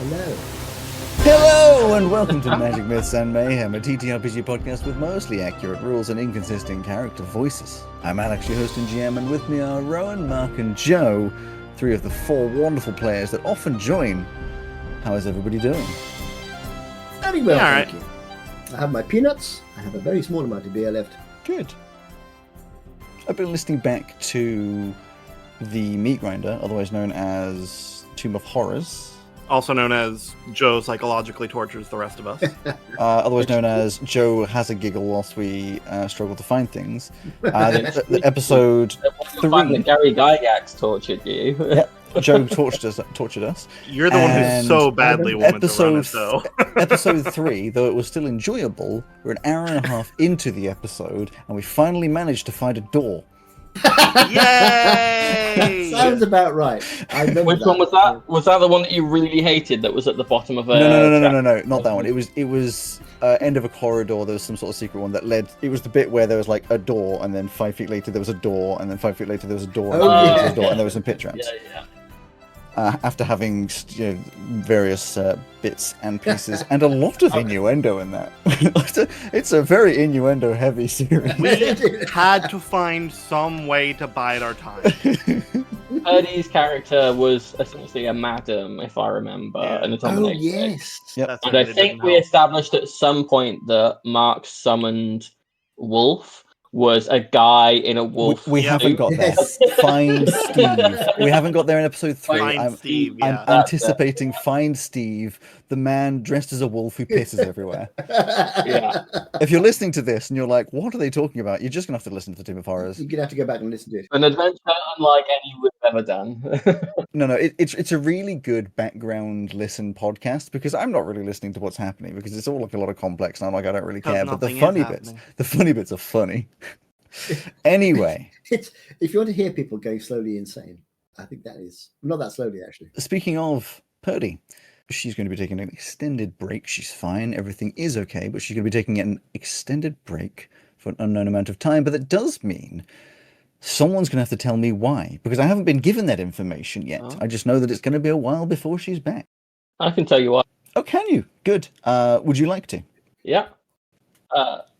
Hello. Hello and welcome to Magic Myths and Mayhem, a TTRPG podcast with mostly accurate rules and inconsistent character voices. I'm Alex, your host and GM, and with me are Rowan, Mark and Joe, three of the four wonderful players that often join. How is everybody doing? Very well, Yeah, thank you. I have my peanuts. I have a very small amount of beer left. Good. I've been listening back to the Meat Grinder, otherwise known as Tomb of Horrors. Also known as Joe psychologically tortures the rest of us. Otherwise known as Joe has a giggle whilst we struggle to find things. The episode Find that 3. Gary Gygax tortured you. Yep, Joe tortured us. You're the one who so badly wanted to run it, though. Episode 3, though it was still enjoyable, we're an hour and a half into the episode, and we finally managed to find a door. Yay! Sounds about right. I remember Which one was that? Was that the one that you really hated that was at the bottom of a... No, not that one. It was end of a corridor. There was some sort of secret one that led... It was the bit where there was like a door, and then 5 feet later there was a door, and then 5 feet later there was a door, and then there was a door, and there was some pit traps. Yeah. After having various bits and pieces, and a lot of innuendo in that. It's a very innuendo-heavy series. We had to find some way to bide our time. Ernie's character was essentially a madam, if I remember, in the Oh, Dominator. yes. Yep. That's And what I they think didn't we help. established at some point that Mark summoned Wolf was a guy in a wolf We haven't suit. got there. Yes. Find Steve. We haven't got there in episode 3. Find Steve, I'm yeah. anticipating Find Steve, the man dressed as a wolf who pisses everywhere. Yeah. If you're listening to this and you're like, what are they talking about? You're just going to have to listen to the Tomb of Horrors. You're going to have to go back and listen to it. An adventure unlike any we've ever done. No, it's a really good background listen podcast because I'm not really listening to what's happening because it's all like a lot of complex and I'm like, I don't really care. But the funny bits are funny. Anyway, If you want to hear people going slowly insane, I think that is... Not that slowly, actually. speaking of Purdy, she's going to be taking an extended break. She's fine. Everything is okay, but she's going to be taking an extended break for an unknown amount of time. But that does mean someone's going to have to tell me why, because I haven't been given that information yet. Oh. I just know that it's going to be a while before she's back. I can tell you what. Oh, can you? Good. Would you like to? Yeah.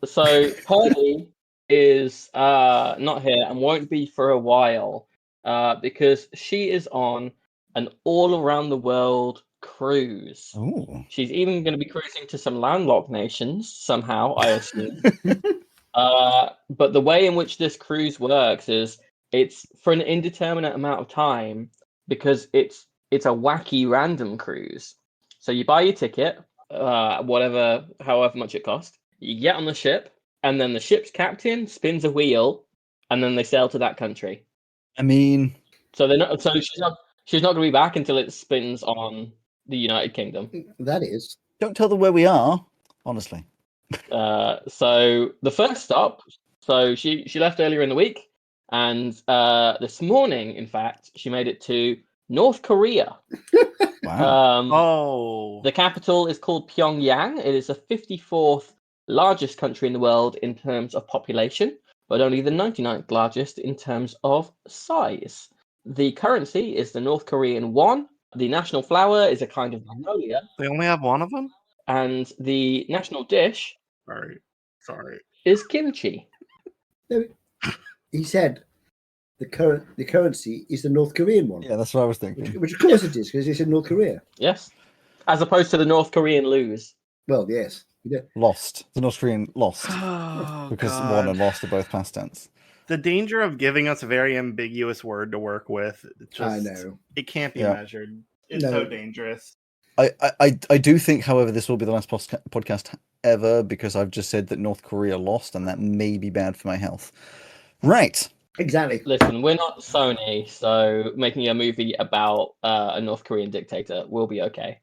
So Purdy is not here and won't be for a while because she is on an all-around-the-world cruise. Oh. She's even going to be cruising to some landlocked nations somehow, I assume. But the way in which this cruise works is it's for an indeterminate amount of time because it's a wacky random cruise. So you buy your ticket, however much it costs. You get on the ship, and then the ship's captain spins a wheel, and then they sail to that country. I mean, So they're not. So she's not going to be back until it spins on the United Kingdom. That is. don't tell them where we are, honestly. So the first stop. So she left earlier in the week, and this morning, in fact, she made it to North Korea. Wow. The capital is called Pyongyang. It is the 54th largest country in the world in terms of population, but only the 99th largest in terms of size. The currency is the North Korean won. The national flower is a kind of magnolia. They only have one of them? And the national dish Sorry. is kimchi. No, he said the currency is the North Korean one. Yeah, that's what I was thinking. Which of course it is, because it's in North Korea. Yes. As opposed to the North Korean lose. Well, yes. Lost. The North Korean lost. Oh, Because God. won and lost are both past tense. The danger of giving us a very ambiguous word to work with. I know. It can't be Yeah. measured. It's No. so dangerous. I do think, however, this will be the last podcast ever because I've just said that North Korea lost and that may be bad for my health. Right. Exactly. Listen, we're not Sony, so making a movie about a North Korean dictator will be okay.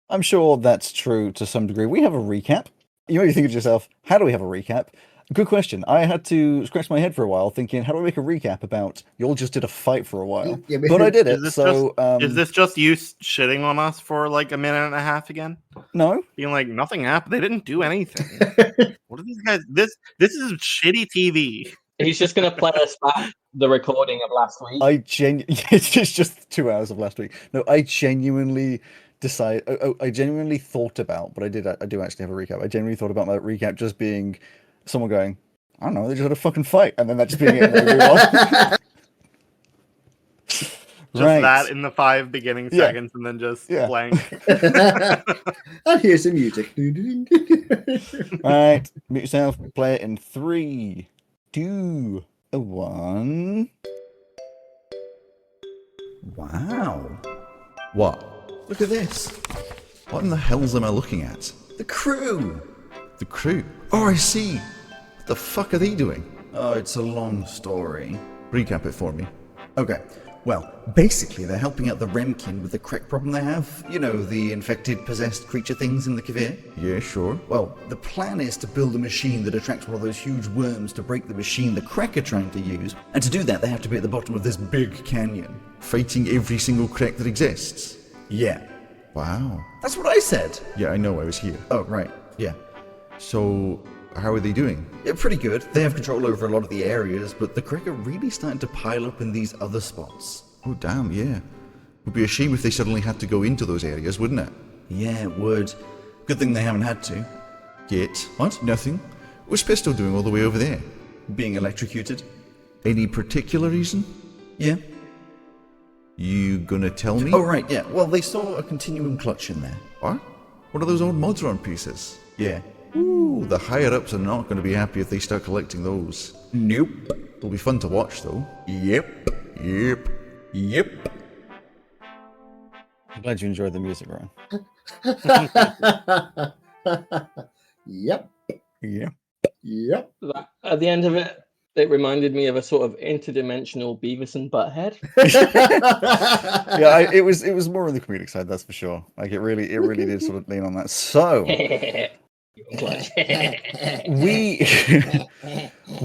I'm sure that's true to some degree. We have a recap. You may be thinking to yourself, how do we have a recap? Good question. I had to scratch my head for a while thinking, how do I make a recap about y'all just did a fight for a while? Yeah, But I did Is it, this so... Is this just you shitting on us for like a minute and a half again? No? Being like, nothing happened. They didn't do anything. What are these guys? This is shitty TV. He's just going to play us back the recording of last week. It's just 2 hours of last week. No, I genuinely I genuinely thought about, but I do actually have a recap. I genuinely thought about my recap just being someone going, I don't know, they just had a fucking fight, and then that just being it. And then we move on. Just that in the 5 beginning seconds, and then just blank. And here's some music. Right, mute yourself. Play it in 3, 2, 1. Wow. What? Look at this. What in the hell's am I looking at? The crew. The crew? Oh, I see. What the fuck are they doing? Oh, it's a long story. Recap it for me. Okay. Well, basically they're helping out the Remkin with the crack problem they have. You know, the infected, possessed creature things in the Kavir? Yeah, sure. Well, the plan is to build a machine that attracts one of those huge worms to break the machine the crack are trying to use. And to do that, they have to be at the bottom of this big canyon. Fighting every single crack that exists? Yeah. Wow. That's what I said. Yeah, I know, I was here. Oh, right. Yeah. So, how are they doing? Yeah, pretty good. They have control over a lot of the areas, but the crack are really starting to pile up in these other spots. Oh, damn, yeah. Would be a shame if they suddenly had to go into those areas, wouldn't it? Yeah, it would. Good thing they haven't had to. Yet. What? Nothing? What's Pisto doing all the way over there? Being electrocuted. Any particular reason? Yeah. You gonna tell me? Oh, right, yeah. Well, they saw a continuum clutch in there. What? What are those old Modron pieces? Yeah. Ooh, the higher-ups are not going to be happy if they start collecting those. Nope. It'll be fun to watch, though. Yep. I'm glad you enjoyed the music, Ryan. Yep. At the end of it, it reminded me of a sort of interdimensional Beavis and Butthead. Yeah, it was more on the comedic side, that's for sure. Like it really did sort of lean on that. So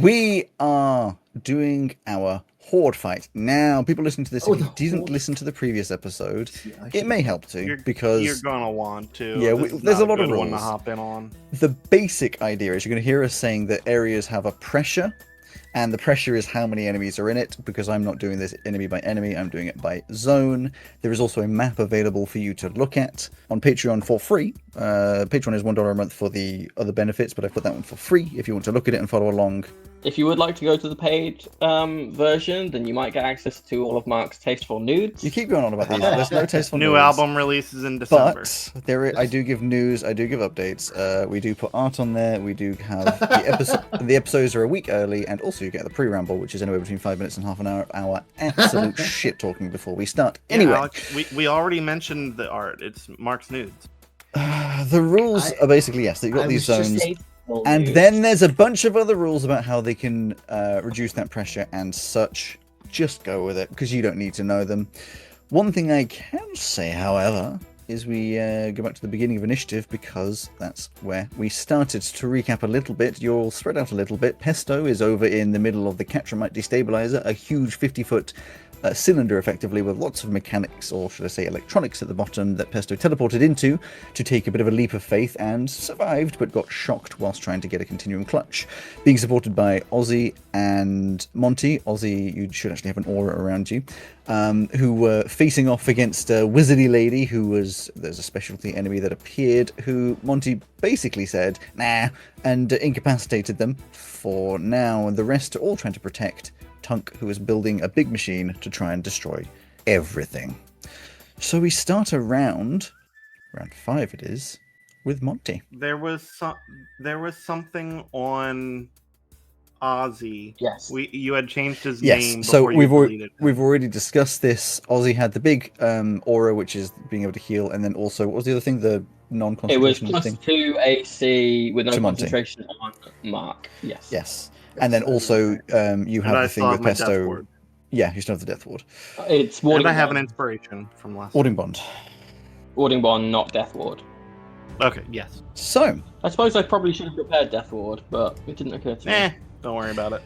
we are doing our horde fight now. People listen to this. If you didn't listen to the previous episode, it may help to because you're gonna want to. Yeah, there's a lot of rules. One to hop in on. The basic idea is you're going to hear us saying that areas have a pressure. And the pressure is how many enemies are in it, because I'm not doing this enemy by enemy, I'm doing it by zone. There is also a map available for you to look at on Patreon for free. Patreon is $1 a month for the other benefits, but I put that one for free if you want to look at it and follow along. If you would like to go to the paid version, then you might get access to all of Mark's tasteful nudes. You keep going on about these. There's no tasteful New nudes. album releases in December. But I do give news, I do give updates. We do put art on there. We do have the episodes are a week early, and also you get the pre-ramble, which is anywhere between 5 minutes and half an hour. Our absolute shit talking before we start. Anyway, Alex, we already mentioned the art. It's Mark's nudes. The rules are basically that you've got these zones. And then there's a bunch of other rules about how they can reduce that pressure and such. Just go with it, because you don't need to know them. One thing I can say, however, is we go back to the beginning of initiative, because that's where we started. To recap a little bit, you're all spread out a little bit. Pesto is over in the middle of the Catramite Destabilizer, a huge 50-foot cylinder, effectively, with lots of mechanics, or should I say electronics, at the bottom that Pesto teleported into to take a bit of a leap of faith, and survived, but got shocked whilst trying to get a continuum clutch. Being supported by Ozzy and Monty. Ozzy, you should actually have an aura around you, who were facing off against a wizardy lady there's a specialty enemy that appeared, who Monty basically said, nah, and incapacitated them for now, and the rest are all trying to protect Tunk, who is building a big machine to try and destroy everything. So we start round 5 it is, with Monty. There was something on Ozzy. Yes. You had changed his yes, name. So before we've already discussed this. Ozzy had the big aura, which is being able to heal, and then also what was the other thing? The non-concentration thing. It was thing. +2 AC with no to Monty. concentration on Mark. Yes. And then also you have the thing with Pesto. Yeah, you still have the Death Ward. It's Warding And I have Bond. an inspiration from last Warding Bond. Warding Bond, not Death Ward. Okay, yes. So I suppose I probably should have prepared Death Ward, but it didn't occur to me. Don't worry about it.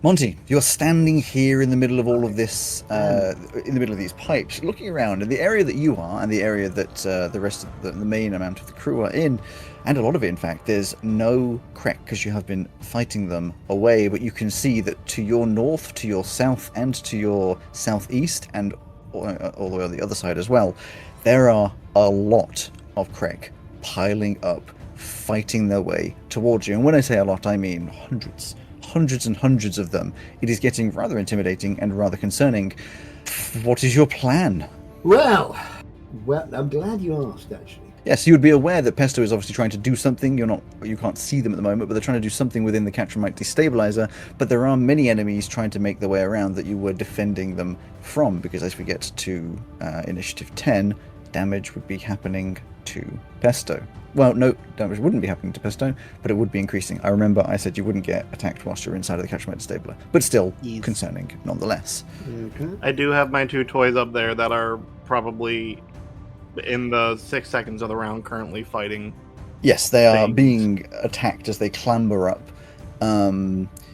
Monty, you're standing here in the middle of all of this, in the middle of these pipes, looking around, and the area that you are, and the area that the rest of the main amount of the crew are in, and a lot of it, in fact, there's no crack because you have been fighting them away, but you can see that to your north, to your south, and to your southeast, and all the way on the other side as well, there are a lot of Krek piling up, fighting their way towards you. And when I say a lot, I mean hundreds and hundreds of them. It is getting rather intimidating and rather concerning. What is your plan? Well, I'm glad you asked, actually. Yes, you would be aware that Pesto is obviously trying to do something. You can't see them at the moment, but they're trying to do something within the Catramite destabilizer. But there are many enemies trying to make their way around that you were defending them from, because as we get to Initiative 10, damage would be happening to Pesto. Well, no, damage wouldn't be happening to Pesto, but it would be increasing. I remember I said you wouldn't get attacked whilst you're inside of the Catramite disabler, but still concerning nonetheless. Okay. I do have my 2 toys up there that are probably in the 6 seconds of the round currently fighting. Yes, they are things. being attacked as they clamber up.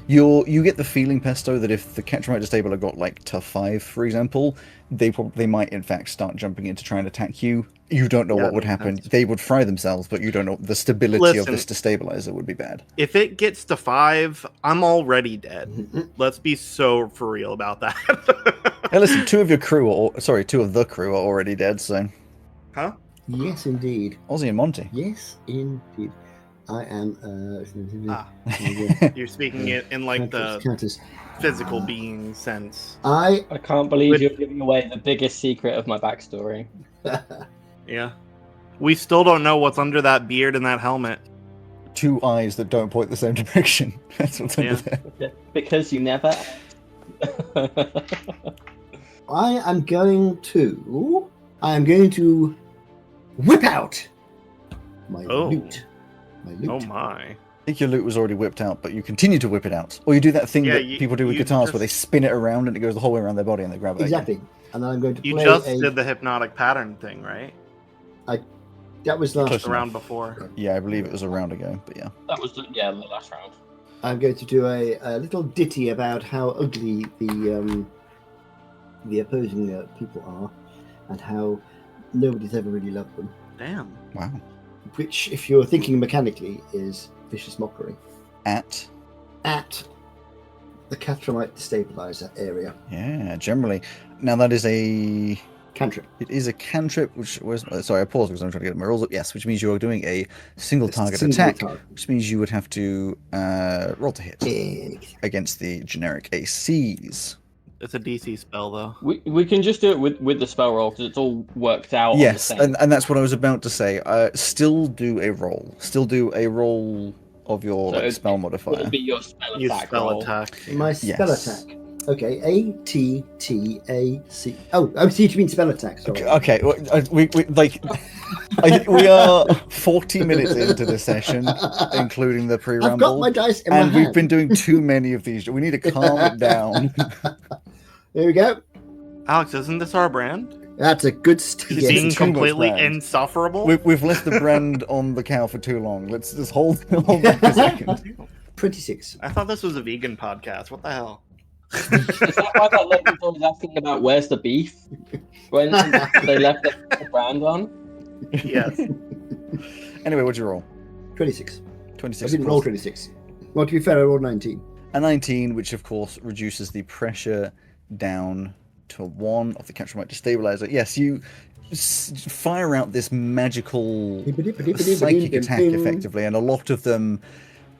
You get the feeling, Pesto, that if the Catramite disabler got like to 5, for example, they might in fact start jumping in to try and attack you. You don't know what would happen. They would fry themselves, but you don't know. The stability of this destabilizer would be bad. If it gets to 5, I'm already dead. Let's be so for real about that. Hey, listen, 2 of the crew are already dead, so... Huh? Yes, indeed. Ozzy and Monty. Yes, indeed. I am... You're speaking it in like the physical being sense. I can't believe you're giving away the biggest secret of my backstory. Yeah. We still don't know what's under that beard and that helmet. 2 eyes that don't point the same direction. That's what's under there. Because you never... I am going to whip out my loot. Oh my. I think your loot was already whipped out, but you continue to whip it out. Or you do that thing that people do with guitars where they spin it around and it goes the whole way around their body and they grab it Exactly. again. And then I'm going to play You just did the hypnotic pattern thing, right? That was last round before. Yeah, I believe it was a round ago, but yeah. That was the last round. I'm going to do a little ditty about how ugly the opposing people are and how nobody's ever really loved them. Damn. Wow. Which, if you're thinking mechanically, is vicious mockery. At the Catramite destabilizer area. Yeah, generally. Now that is a... Cantrip. It is a cantrip, which was... Sorry, I paused because I'm trying to get my rules up. Yes, which means you're doing a single target attack, which means you would have to roll to hit against the generic ACs. It's a DC spell, though. We can just do it with the spell roll, because it's all worked out. Yes, on the same. and that's what I was about to say. Still do a roll. Still do a roll of your spell modifier. It'll be your spell attack. Attack. My spell attack. Okay, ATTAC. Oh, see, you mean spell attack. Sorry. Okay, we are 40 minutes into the session, including the pre-rumble. I've got my dice in my hand. We've been doing too many of these. We need to calm it down. Here we go. Alex, isn't this our brand? That's a good start. Being completely insufferable? We've left the brand on the cow for too long. Let's just hold back a second. 26. I thought this was a vegan podcast. What the hell? Is that why that lady was asking about where's the beef when they left the brand on? Yes. Anyway, what'd you roll? 26. 26. I didn't roll 26. Well, to be fair, I rolled 19. A 19, which of course reduces the pressure down to 1 of the Catramite destabilizer. Yes, you fire out this magical psychic attack effectively, and a lot of them,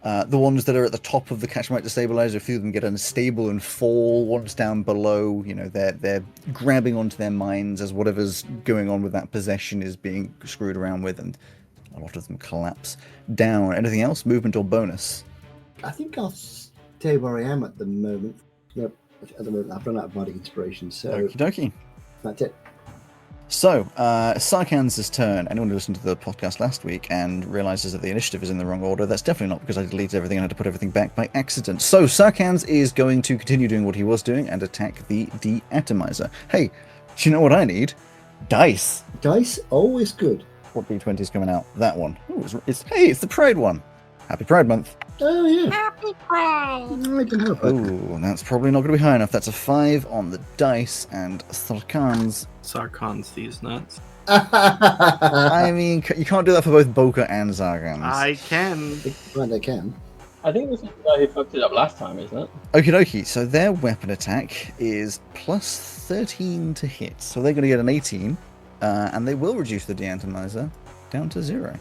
the ones that are at the top of the Catramite destabilizer, a few of them get unstable and fall. Ones down below, they're grabbing onto their minds as whatever's going on with that possession is being screwed around with, and a lot of them collapse down. Anything else? Movement or bonus? I think I'll stay where I am at the moment. Yep. At the moment, I've run out of bardic inspiration, so Okie dokie. that's it. So, Sarkhan's turn. Anyone who listened to the podcast last week and realizes that the initiative is in the wrong order, that's definitely not because I deleted everything and had to put everything back by accident. So, Sarkhan's is going to continue doing what he was doing and attack the deatomizer. Hey, do you know what I need? Dice. Dice, always good. What D20 is coming out? That one. Ooh, it's the Pride one. Happy Pride Month. Oh, yeah. Happy Pride! I can help it. Oh, that's probably not going to be high enough. That's a 5 on the dice, and Sarkhan's. Sarkhan's these nuts. I mean, you can't do that for both Boka and Zargans. I can. Right, I can. I think this is the guy who fucked it up last time, isn't it? Okie dokie, so their weapon attack is plus 13 to hit. So they're going to get an 18, and they will reduce the deatomizer down to 0.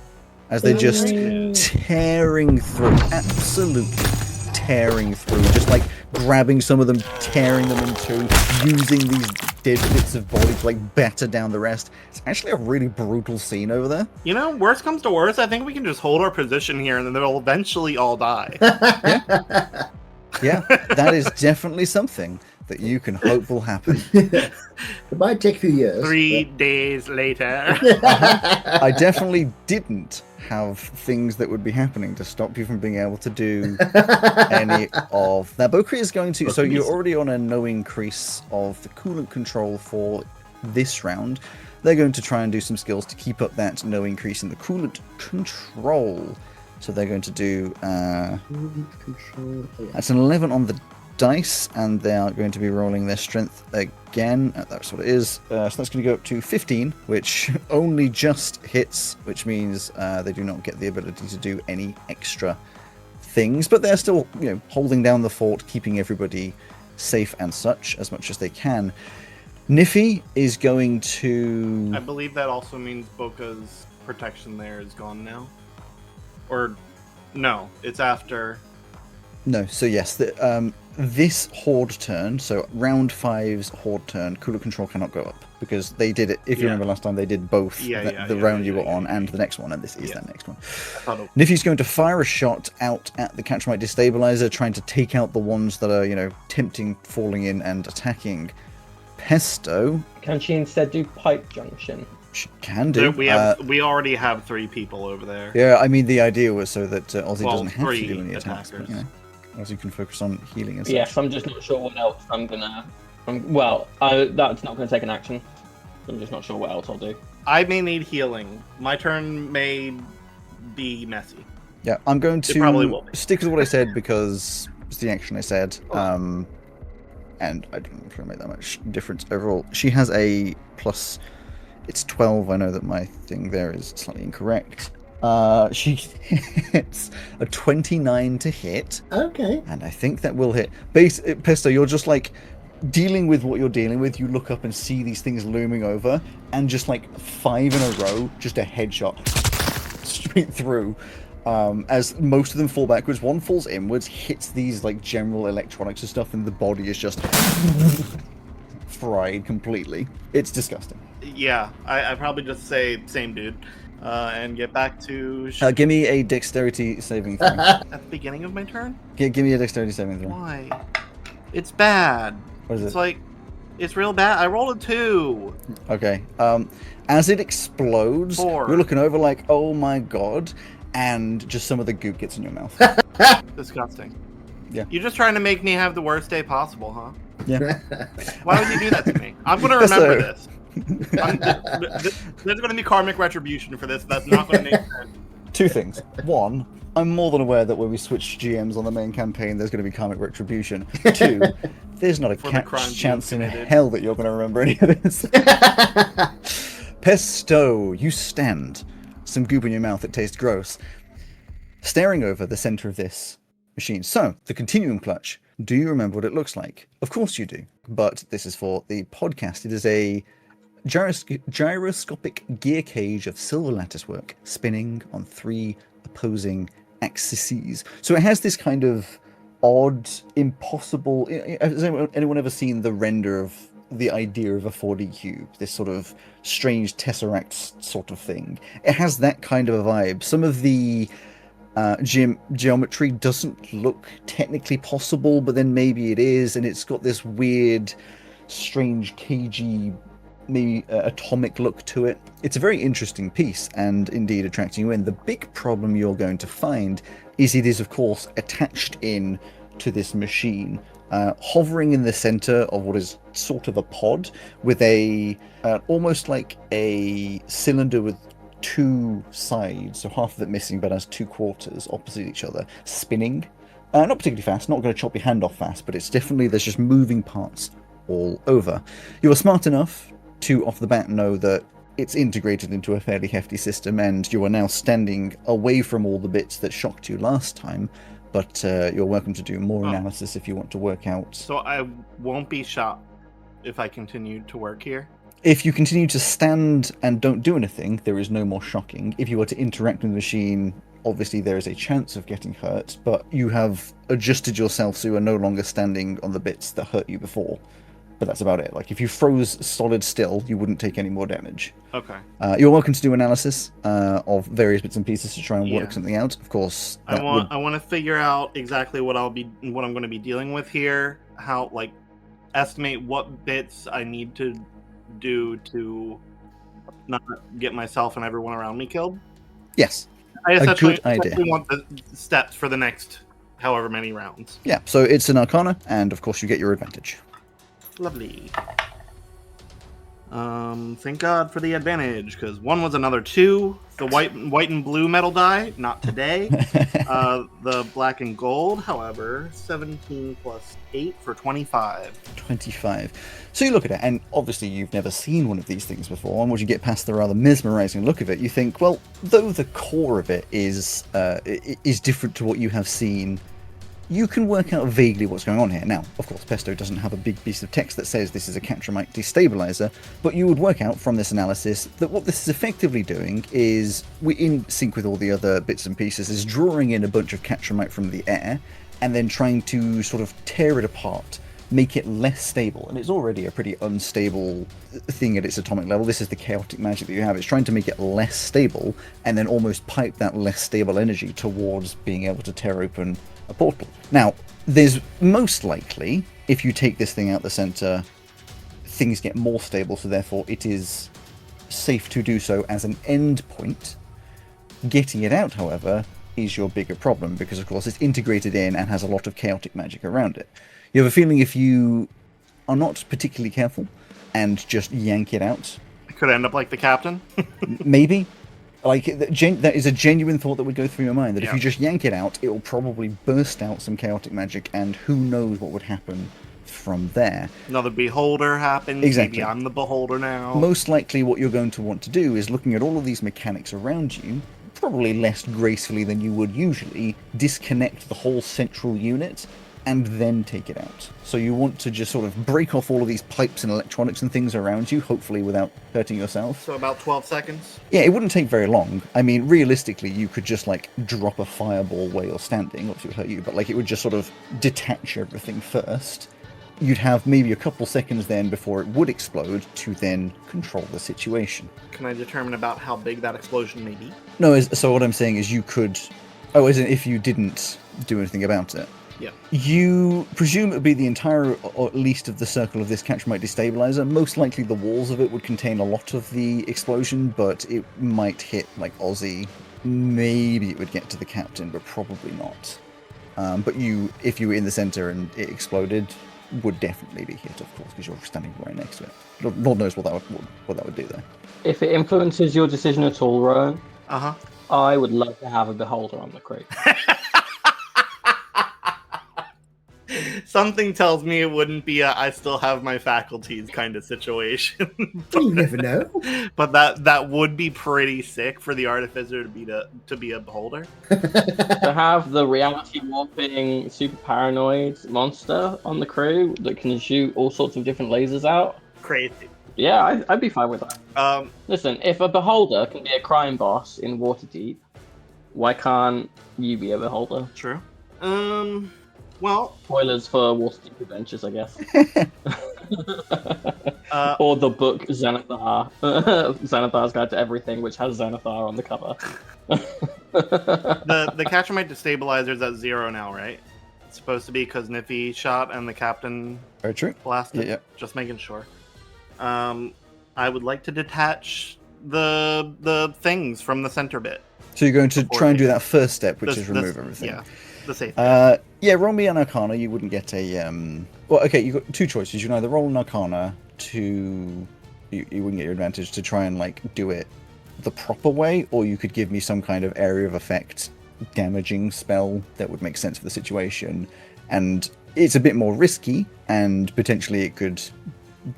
As they're just tearing through, absolutely tearing through, just like grabbing some of them, tearing them in two, using these dead bits of body to like batter down the rest. It's actually a really brutal scene over there. You know, worst comes to worst, I think we can just hold our position here and then they'll eventually all die. Yeah, that is definitely something that you can hope will happen. It might take a few years. 3 days later. I definitely didn't have things that would be happening to stop you from being able to do any of that. Bokri is going to, so you're already on a no increase of the coolant control for this round. They're going to try and do some skills to keep up that no increase in the coolant control. So they're going to do, that's an 11 on the dice, and they are going to be rolling their strength again. That's what it is. So that's going to go up to 15, which only just hits, which means they do not get the ability to do any extra things, but they're still, holding down the fort, keeping everybody safe and such as much as they can. Niffy is going to... I believe that also means Boka's protection there is gone now. Or, no, it's after... No, so yes, this horde turn, so round 5's horde turn, cooler control cannot go up, because they did it, if you remember last time, they did both the round you were on and the next one, and this is that next one. Niffy's going to fire a shot out at the Catchmite Destabilizer, trying to take out the ones that are, tempting, falling in and attacking Pesto. Can she instead do pipe junction? She can do. We already have 3 people over there. Yeah, I mean, the idea was so that Ozzy doesn't have to do any attacks. But, Ozzy can focus on healing and such. Yes, I'm just not sure what else I'm gonna... that's not gonna take an action. I'm just not sure what else I'll do. I may need healing. My turn may be messy. Yeah, I'm going It probably will to be. stick with what I said because it's the action I said. And I don't know if it'll make that much difference overall. She has a plus... It's 12. I know that my thing there is slightly incorrect. She hits a 29 to hit. Okay. And I think that will hit. Pesto, you're just like dealing with what you're dealing with. You look up and see these things looming over, and just like 5 in a row, just a headshot straight through. As most of them fall backwards, one falls inwards, hits these like general electronics and stuff, and the body is just fried completely. It's disgusting. Yeah, I probably just say same dude, and get back to... Give me a dexterity saving throw. At the beginning of my turn? Give me a dexterity saving throw. Why? It's bad. What is it? It's like, it's real bad. I rolled a 2. Okay. As it explodes, 4. you're looking over like, oh my god, and just some of the goop gets in your mouth. Disgusting. Yeah. You're just trying to make me have the worst day possible, huh? Yeah. Why would you do that to me? I'm going to remember this. There's going to be karmic retribution for this. That's not going to make sense. 2 things. 1, I'm more than aware that when we switch GMs on the main campaign, there's going to be karmic retribution. 2, there's not a chance in hell that you're going to remember any of this. Pesto, you stand. Some goop in your mouth that tastes gross. Staring over the center of this machine. So, the continuum clutch. Do you remember what it looks like? Of course you do. But this is for the podcast. It is a gyroscopic gear cage of silver latticework spinning on 3 opposing axes. So it has this kind of odd, impossible... Has anyone ever seen the render of the idea of a 4D cube? This sort of strange tesseract sort of thing. It has that kind of a vibe. Some of the geometry doesn't look technically possible, but then maybe it is, and it's got this weird, strange, cagey, maybe atomic look to it. It's a very interesting piece, and indeed attracting you in. The big problem you're going to find is it is, of course, attached in to this machine, hovering in the center of what is sort of a pod with a almost like a cylinder with two sides, so half of it missing, but has two quarters opposite each other, spinning. Not particularly fast, not going to chop your hand off fast, but it's definitely, there's just moving parts all over. You are smart enough to, off the bat, know that it's integrated into a fairly hefty system, and you are now standing away from all the bits that shocked you last time, but you're welcome to do more analysis if you want to work out. So I won't be shot if I continue to work here? If you continue to stand and don't do anything, there is no more shocking. If you were to interact with the machine, obviously there is a chance of getting hurt, but you have adjusted yourself so you are no longer standing on the bits that hurt you before. But that's about it. Like, if you froze solid still, you wouldn't take any more damage. Okay. You're welcome to do analysis of various bits and pieces to try and work something out. Of course, I want to figure out exactly what I'm going to be dealing with here. How, like, estimate what bits I need to do to not get myself and everyone around me killed. Yes. I essentially idea. want the steps for the next however many rounds. Yeah, so it's an Arcana, and of course you get your advantage. Lovely. Thank God for the advantage, because one was another 2. The white and blue metal die, not today. The black and gold, however, 17 plus 8 for 25. 25. So you look at it, and obviously you've never seen one of these things before, and once you get past the rather mesmerizing look of it, you think, well, though the core of it is different to what you have seen, you can work out vaguely what's going on here. Now, of course, Pesto doesn't have a big piece of text that says this is a Catramite destabilizer, but you would work out from this analysis that what this is effectively doing is, in sync with all the other bits and pieces, is drawing in a bunch of Catramite from the air, and then trying to sort of tear it apart, make it less stable. And it's already a pretty unstable thing at its atomic level. This is the chaotic magic that you have. It's trying to make it less stable, and then almost pipe that less stable energy towards being able to tear open a portal. Now, there's most likely, if you take this thing out the center, things get more stable, so therefore it is safe to do so as an end point. Getting it out, however, is your bigger problem, because of course it's integrated in and has a lot of chaotic magic around it. You have a feeling if you are not particularly careful and just yank it out, It could end up like the captain. maybe. Like, that is a genuine thought that would go through your mind, that if you just yank it out, it will probably burst out some chaotic magic, and who knows what would happen from there. Another beholder happens. Exactly. Maybe I'm the beholder now. Most likely what you're going to want to do is, looking at all of these mechanics around you, probably less gracefully than you would usually, disconnect the whole central unit and then take it out. So you want to just sort of break off all of these pipes and electronics and things around you, hopefully without hurting yourself. So about 12 seconds? Yeah, it wouldn't take very long. I mean, realistically, you could just, like, drop a fireball where you're standing. Obviously it would hurt you, but, like, it would just sort of detach everything first. You'd have maybe a couple seconds then before it would explode to then control the situation. Can I determine about how big that explosion may be? No, so what I'm saying is you could... Oh, as in if you didn't do anything about it. Yeah. You presume it would be the entire, or at least of the circle of this Catramite destabilizer. Most likely the walls of it would contain a lot of the explosion, but it might hit, like, Ozzy. Maybe it would get to the captain, but probably not. But if you were in the center and it exploded, would definitely be hit, of course, because you're standing right next to it. Lord knows what that would do there. If it influences your decision at all, Rowan, Uh-huh. I would love to have a beholder on the crew. Something tells me it wouldn't be a I still have my faculties kind of situation. You never know. But that would be pretty sick for the artificer to be a beholder. To have the reality warping super paranoid monster on the crew that can shoot all sorts of different lasers out. Crazy. Yeah, I'd be fine with that. Listen, Listen, if a beholder can be a crime boss in Waterdeep, why can't you be a beholder? True. Well, Spoilers for Waterdeep Adventures, I guess. Or the book Xanathar. Xanathar's Guide to Everything, which has Xanathar on the cover. the Catramite destabilizer is at 0 now, right? It's supposed to be because Niffy shot and the captain Very true. blasted. Yeah. Just making sure. I would like to detach the things from the center bit. So you're going to try and do that first step, which is remove everything. Yeah, the safe. Yeah, roll me an Arcana. You wouldn't get a... Well, okay, you've got two choices. You can either roll an Arcana to... You wouldn't get your advantage to try and, like, do it the proper way, or you could give me some kind of area of effect damaging spell that would make sense for the situation. And it's a bit more risky, and potentially it could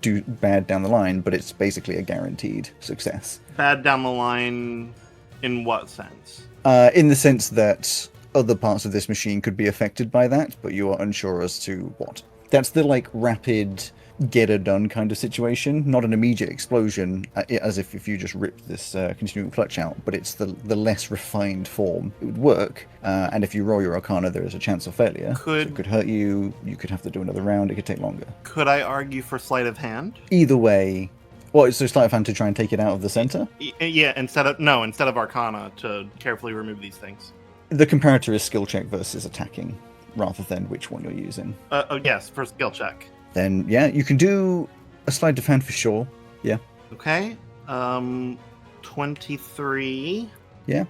do bad down the line, but it's basically a guaranteed success. Bad down the line in what sense? In the sense that other parts of this machine could be affected by that, but you are unsure as to what. That's the like rapid get it done kind of situation, not an immediate explosion, as if you just ripped this continuing clutch out, but it's the less refined form. It would work, and if you roll your Arcana, there is a chance of failure. So it could hurt you, you could have to do another round, it could take longer. Could I argue for sleight of hand? Either way, well, so sleight of hand to try and take it out of the center? Yeah, instead of Arcana, to carefully remove these things. The comparator is skill check versus attacking, rather than which one you're using. Yes, for skill check. Then, yeah, you can do a sleight of hand for sure. Yeah. Okay. 23. Yeah.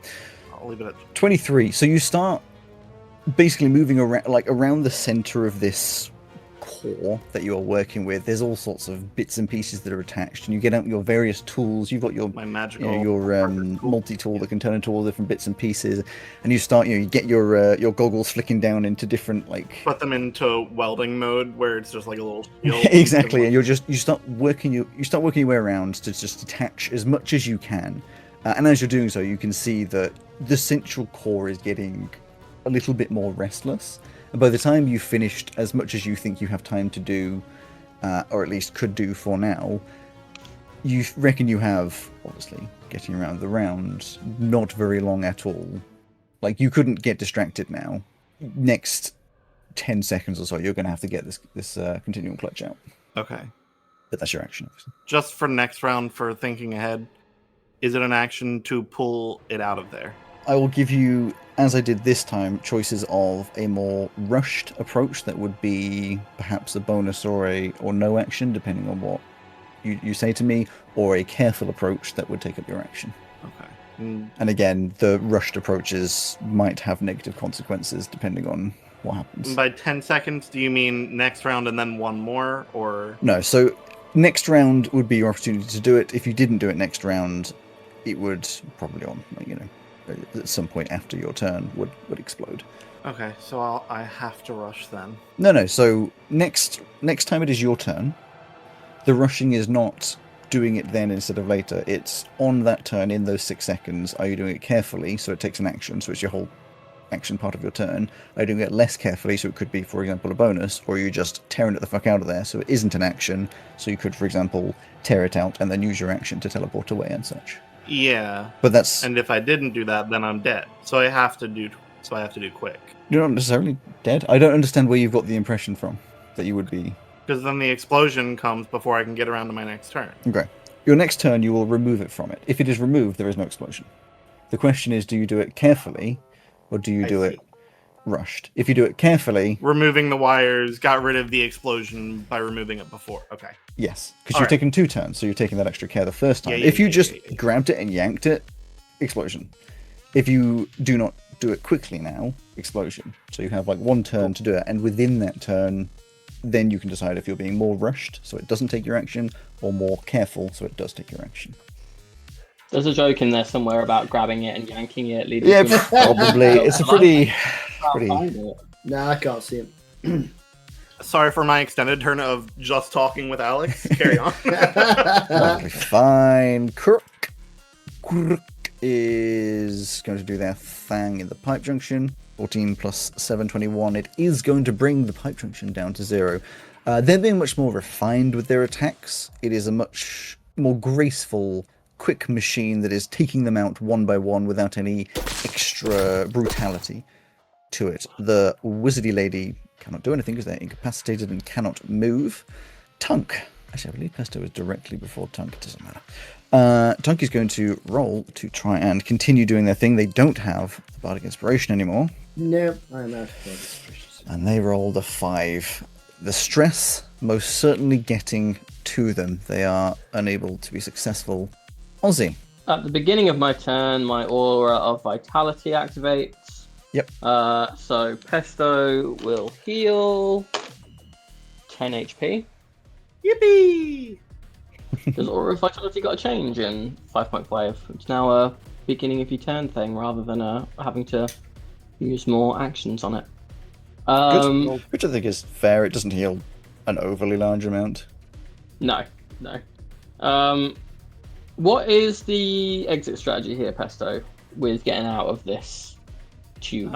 I'll leave it at 23. So you start basically moving around the center of this core that you are working with. There's all sorts of bits and pieces that are attached, and you get out your various tools. You've got your my magical, your multi-tool that can turn into all different bits and pieces, and you start you get your goggles flicking down into different put them into welding mode where it's just like a little shield. Exactly, and you start working your way around to just detach as much as you can, and as you're doing so, you can see that the central core is getting a little bit more restless. And by the time you've finished as much as you think you have time to do, or at least could do for now, you reckon you have, obviously, getting around the round, not very long at all. Like, you couldn't get distracted now. Next 10 seconds or so, you're going to have to get this continuum clutch out. Okay. But that's your action, obviously. Just for next round, for thinking ahead, is it an action to pull it out of there? I will give you, as I did this time, choices of a more rushed approach that would be perhaps a bonus or no action, depending on what you say to me, or a careful approach that would take up your action. Okay. And again, the rushed approaches might have negative consequences depending on what happens. By 10 seconds, do you mean next round and then one more, or...? No, so next round would be your opportunity to do it. If you didn't do it next round, it would probably at some point after your turn would explode. Okay, so I have to rush then. No. So next time it is your turn. The rushing is not doing it then instead of later. It's on that turn in those 6 seconds. Are you doing it carefully, so it takes an action, so it's your whole action part of your turn? Are you doing it less carefully, so it could be, for example, a bonus? Or are you just tearing it the fuck out of there, so it isn't an action, so you could, for example, tear it out and then use your action to teleport away and such? Yeah. But that's... And if I didn't do that, then I'm dead. So I have to do quick. You're not necessarily dead. I don't understand where you've got the impression from that you would be... Because then the explosion comes before I can get around to my next turn. Okay. Your next turn, you will remove it from it. If it is removed, there is no explosion. The question is, do you do it carefully, or do you do it rushed? If you do it carefully... Removing the wires got rid of the explosion by removing it before. Okay. Yes, because you've taken 2 turns, so you're taking that extra care the first time. Yeah, if you just grabbed it and yanked it, explosion. If you do not do it quickly now, explosion. So you have 1 turn to do it, and within that turn, then you can decide if you're being more rushed, so it doesn't take your action, or more careful, so it does take your action. There's a joke in there somewhere about grabbing it and yanking it. Leading Probably. It's a pretty... Nah, I can't see him. Sorry for my extended turn of just talking with Alex. Carry on. Perfectly fine. Crook is going to do their thing in the pipe junction. 14 plus 7, 21. It is going to bring the pipe junction down to 0. They're being much more refined with their attacks. It is a much more graceful, quick machine that is taking them out one by one without any extra brutality to it. The wizardy lady cannot do anything because they're incapacitated and cannot move. Tunk. Actually, I believe Pesto is directly before Tunk. It doesn't matter. Tunk is going to roll to try and continue doing their thing. They don't have the Bardic Inspiration anymore. No, I'm out of Bardic Inspiration. And they rolled a 5. The stress most certainly getting to them. They are unable to be successful. Ozzy. At the beginning of my turn, my Aura of Vitality activates. Yep. So Pesto will heal 10 HP. Yippee! Does Aura of Vitality got a change in 5.5? It's now a beginning of your turn thing rather than having to use more actions on it. Good. Which I think is fair. It doesn't heal an overly large amount. No. What is the exit strategy here, Pesto, with getting out of this tube?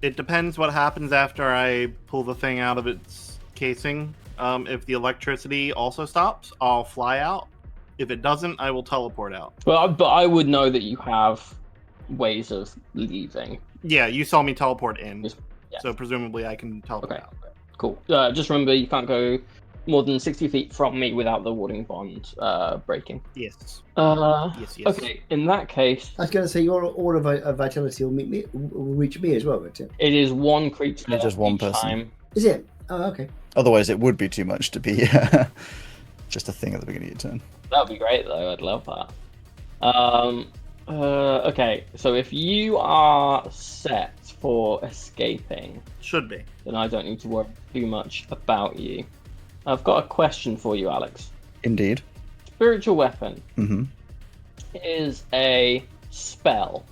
It depends what happens after I pull the thing out of its casing. If the electricity also stops, I'll fly out. If it doesn't, I will teleport out. But I would know that you have ways of leaving. Yeah, you saw me teleport in. Yeah. So presumably I can teleport Okay, out. cool. Just remember, you can't go more than 60 feet from me without the warding bond breaking. Yes. Yes. Yes. Okay, in that case... I was going to say, your Aura of Vitality will reach me as well, won't it? It is one creature It's just one each person. time. Is it? Oh, okay. Otherwise, it would be too much to be just a thing at the beginning of your turn. That would be great, though. I'd love that. Okay, so if you are set for escaping, Should be. then I don't need to worry too much about you. I've got a question for you, Alex. Indeed. Spiritual Weapon Mm-hmm. is a spell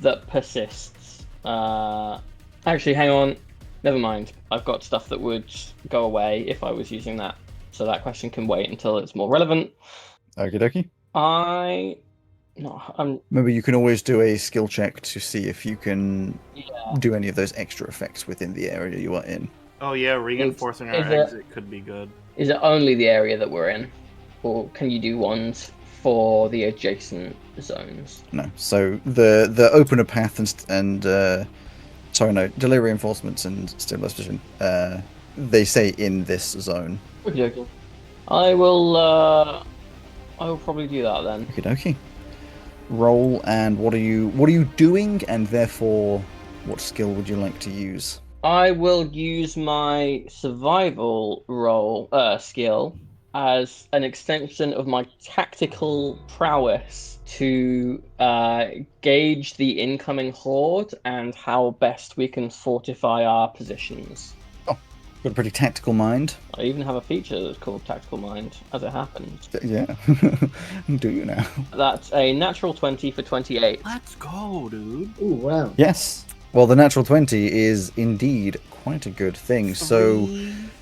that persists. Actually, hang on. Never mind. I've got stuff that would go away if I was using that. So that question can wait until it's more relevant. Okie dokie. Remember, you can always do a skill check to see if you can do any of those extra effects within the area you are in. Oh yeah, reinforcing our exit could be good. Is it only the area that we're in? Or can you do ones for the adjacent zones? No. So the opener path and delay reinforcements and stabilization, they say in this zone. Okay. I will probably do that then. Okie dokie. Roll, and what are you doing, and therefore what skill would you like to use? I will use my survival skill as an extension of my tactical prowess to gauge the incoming horde and how best we can fortify our positions. Got a pretty tactical mind. I even have a feature that's called Tactical Mind, as it happens. Yeah. Do you now? That's a natural 20 for 28. Let's go, dude. Oh, wow. Yes. Well, the natural 20 is indeed quite a good thing. So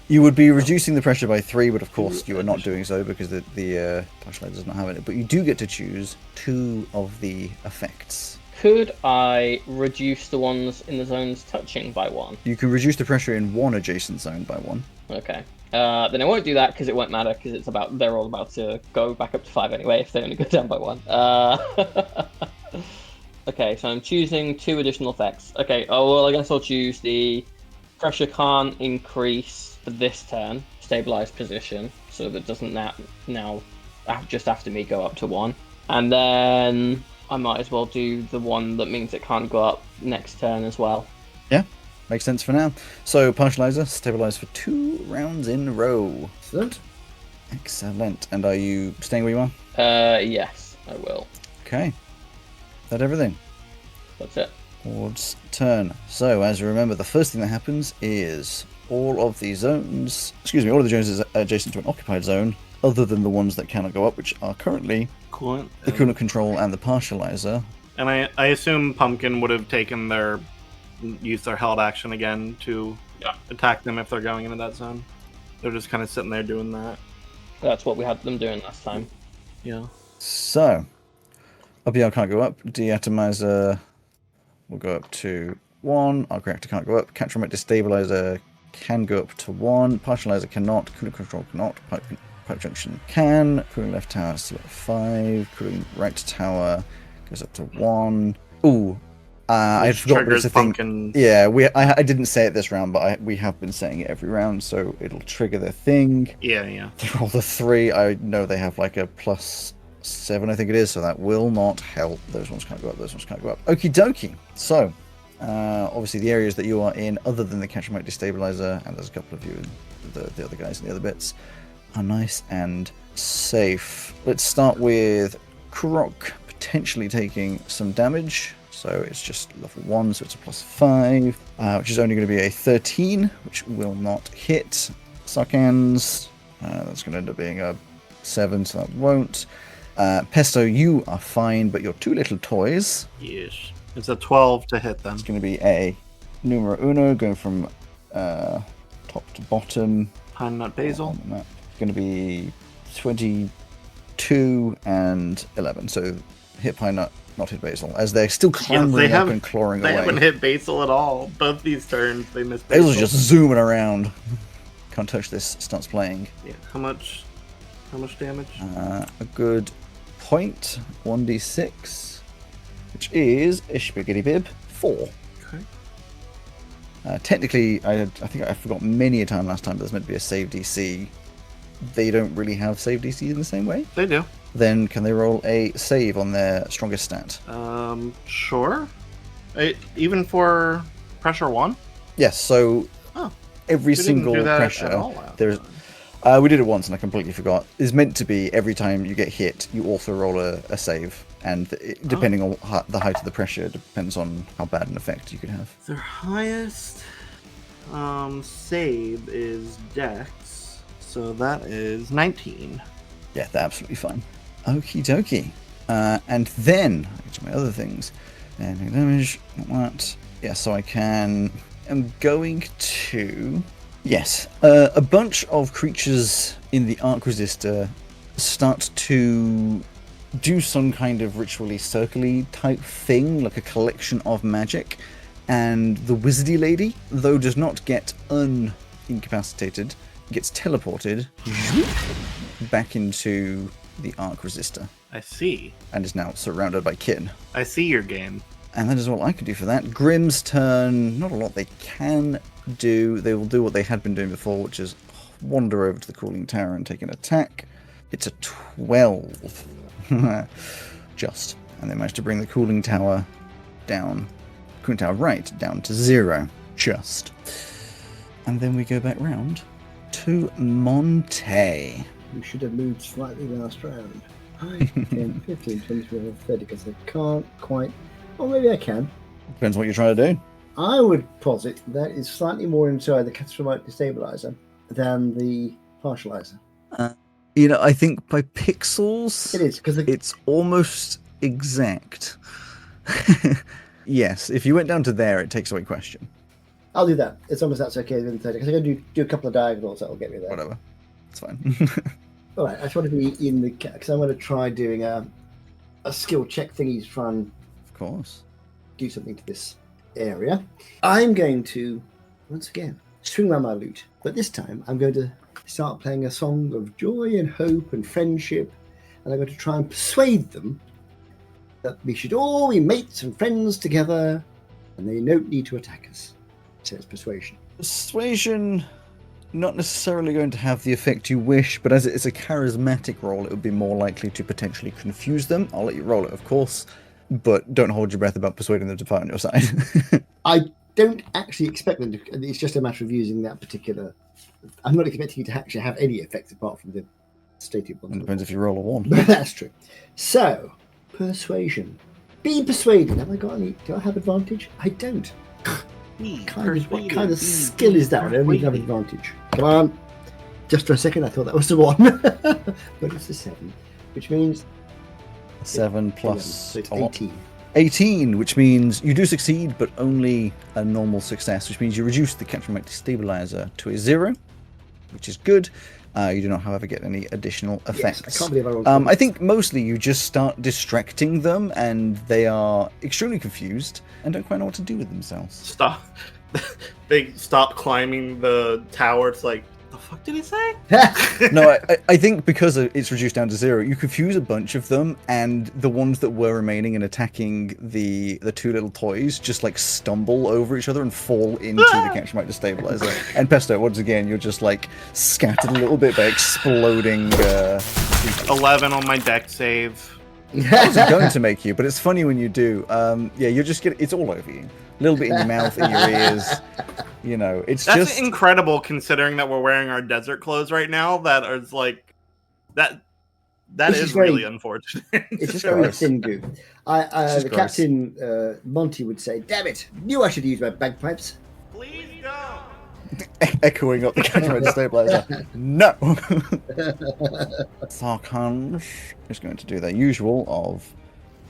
you would be reducing the pressure by 3, but of course you are not doing so because the flashlight does not have it. But you do get to choose 2 of the effects. Could I reduce the ones in the zones touching by 1? You can reduce the pressure in one adjacent zone by 1. Okay. Then I won't do that because it won't matter because they're all about to go back up to 5 anyway if they only go down by 1. Okay, so I'm choosing 2 additional effects. Okay, I guess I'll choose the pressure can't increase for this turn, stabilized position, so that doesn't now just after me go up to 1. And then I might as well do the one that means it can't go up next turn as well. Yeah, makes sense for now. So, Partializer, stabilize for 2 rounds in a row. Excellent. Excellent. And are you staying where you are? Yes, I will. Okay. That everything? That's it. Hord's turn. So, as you remember, the first thing that happens is all of the zones is adjacent to an occupied zone, other than the ones that cannot go up, which are currently Coolant. the coolant control and the partializer. And I assume Pumpkin would have used their held action again to attack them if they're going into that zone. They're just kind of sitting there doing that. That's what we had them doing last time. Yeah. So, OPL can't go up. Deatomizer will go up to 1. Arc reactor can't go up. Catchromet destabilizer can go up to 1. Partializer cannot. Coolant control cannot. Pipe junction can. Cooling left tower still at 5. Cooling right tower goes up to 1. Ooh. I forgot, but it's a thing. Pumpkin. Yeah, I didn't say it this round, but we have been saying it every round, so it'll trigger their thing. Yeah. They roll the 3. I know they have like a +7, I think it is, so that will not help. Those ones can't go up. Those ones can't go up. Okie dokie. So, obviously the areas that you are in, other than the Catchromet destabilizer, and there's a couple of you and the other guys in the other bits, are nice and safe. Let's start with Krok potentially taking some damage. So it's just level 1, so it's a +5, which is only going to be a 13, which will not hit. Sarkans, that's going to end up being a 7, so that won't. Pesto, you are fine, but your 2 little toys. Yes. It's a 12 to hit them. It's going to be a numero uno, going from top to bottom. Pine nut basil. It's going to be 22 and 11. So hit pine nut, not hit basil, as they're still clambering up and clawing away. They haven't hit basil at all. Both these turns, they missed basil. Basil's just zooming around. Can't touch this. Starts playing. Yeah. How much damage? A good point. 1d6, which is a spiggity bib 4. Okay. Technically, I think I forgot many a time last time, but there's meant to be a save DC. They don't really have save DC in the same way. They do. Then can they roll a save on their strongest stat? Sure. Even for pressure 1? Yes, so every single pressure, we did it once and I completely forgot, is meant to be every time you get hit, you also roll a save. And depending on the height of the pressure, depends on how bad an effect you could have. Their highest save is Dex, so that is 19. Yeah, they're absolutely fine. Okie dokie. And then, I get to my other things. And damage, not that. Yeah, so I'm going to... Yes, a bunch of creatures in the Arc Resistor start to do some kind of ritually circly type thing, like a collection of magic, and the wizardy lady, though does not get unincapacitated, gets teleported back into the Arc Resistor. I see. And is now surrounded by kin. I see your game. And that is all I can do for that. Grimm's turn, not a lot they can do. They will do what they had been doing before, which is wander over to the cooling tower and take an attack. It's a 12. Just. And they managed to bring the cooling tower down. Cooling tower right down to 0. Just. And then we go back round to Monte. We should have moved slightly last round. 10, 15, 20, 25, 30, because I can't quite... Or maybe I can. Depends what you're trying to do. I would posit that is slightly more inside the Catastrophic Destabilizer than the Partializer. I think by pixels... It is, because... It's almost exact. Yes, if you went down to there, it takes away question. I'll do that, as long as that's okay within 30, because I'm going to do a couple of diagonals that'll get me there. Whatever. It's fine. Alright, I just want to be in the... Because I'm going to try doing a skill check thingy to try and... Of course. Do something to this area. I'm going to, once again, swing around my lute. But this time, I'm going to start playing a song of joy and hope and friendship. And I'm going to try and persuade them that we should all be mates and friends together. And they don't need to attack us. So it's persuasion. Persuasion, not necessarily going to have the effect you wish, but as it's a charismatic roll, it would be more likely to potentially confuse them. I'll let you roll it, of course. But don't hold your breath about persuading them to fight on your side. I don't actually expect them to... It's just a matter of using that particular... I'm not expecting it to actually have any effects apart from the stated one. It depends if you roll a 1. That's true. So, persuasion. Being persuaded. Have I got any... Do I have advantage? I don't. What kind of skill is that? I don't even have advantage. Come on. Just for a second, I thought that was the 1. But it's a 7. Which means... 7 plus... So it's 18. 18, which means you do succeed, but only a normal success, which means you reduce the Catastrophic Destabilizer to a 0, which is good. You do not, however, get any additional effects. Yes, I can't believe I rolled I think mostly you just start distracting them, and they are extremely confused and don't quite know what to do with themselves. Stop. They stop climbing the tower. It's like, the fuck did he say? No, I think because it's reduced down to 0, you confuse a bunch of them, and the ones that were remaining and attacking the 2 little toys just like stumble over each other and fall into the Catastrophic Destabilizer. And Pesto, once again, you're just like scattered a little bit by exploding. 11 on my deck save. I wasn't going to make you, but it's funny when you do. Yeah, you're just getting... It's all over you. A little bit in your mouth, in your ears. It's That's just... incredible considering that we're wearing our desert clothes right now. That is like... That is really unfortunate. It's just very thin goo. The Captain Monty would say, damn it, knew I should use my bagpipes. Please don't. echoing up the counter stabilizer. No! Sarkhanj is going to do their usual of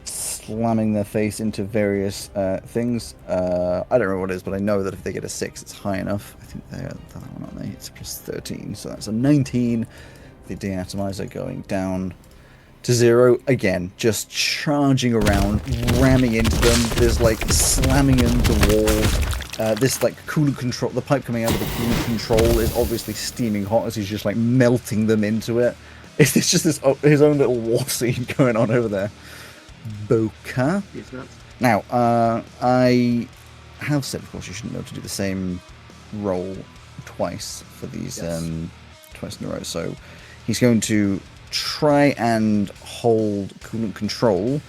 slamming their face into various things. I don't know what it is, but I know that if they get a 6, it's high enough. I think they're that one, aren't they? It's plus 13, so that's a 19. The deatomizer going down to 0. Again, just charging around, ramming into them. There's like slamming into walls. This like coolant control, the pipe coming out of the coolant control is obviously steaming hot as he's just like melting them into it. It's just this his own little war scene going on over there. Boca. Now, I have said, of course, you shouldn't be able to do the same roll twice for these, twice in a row. So he's going to try and hold coolant control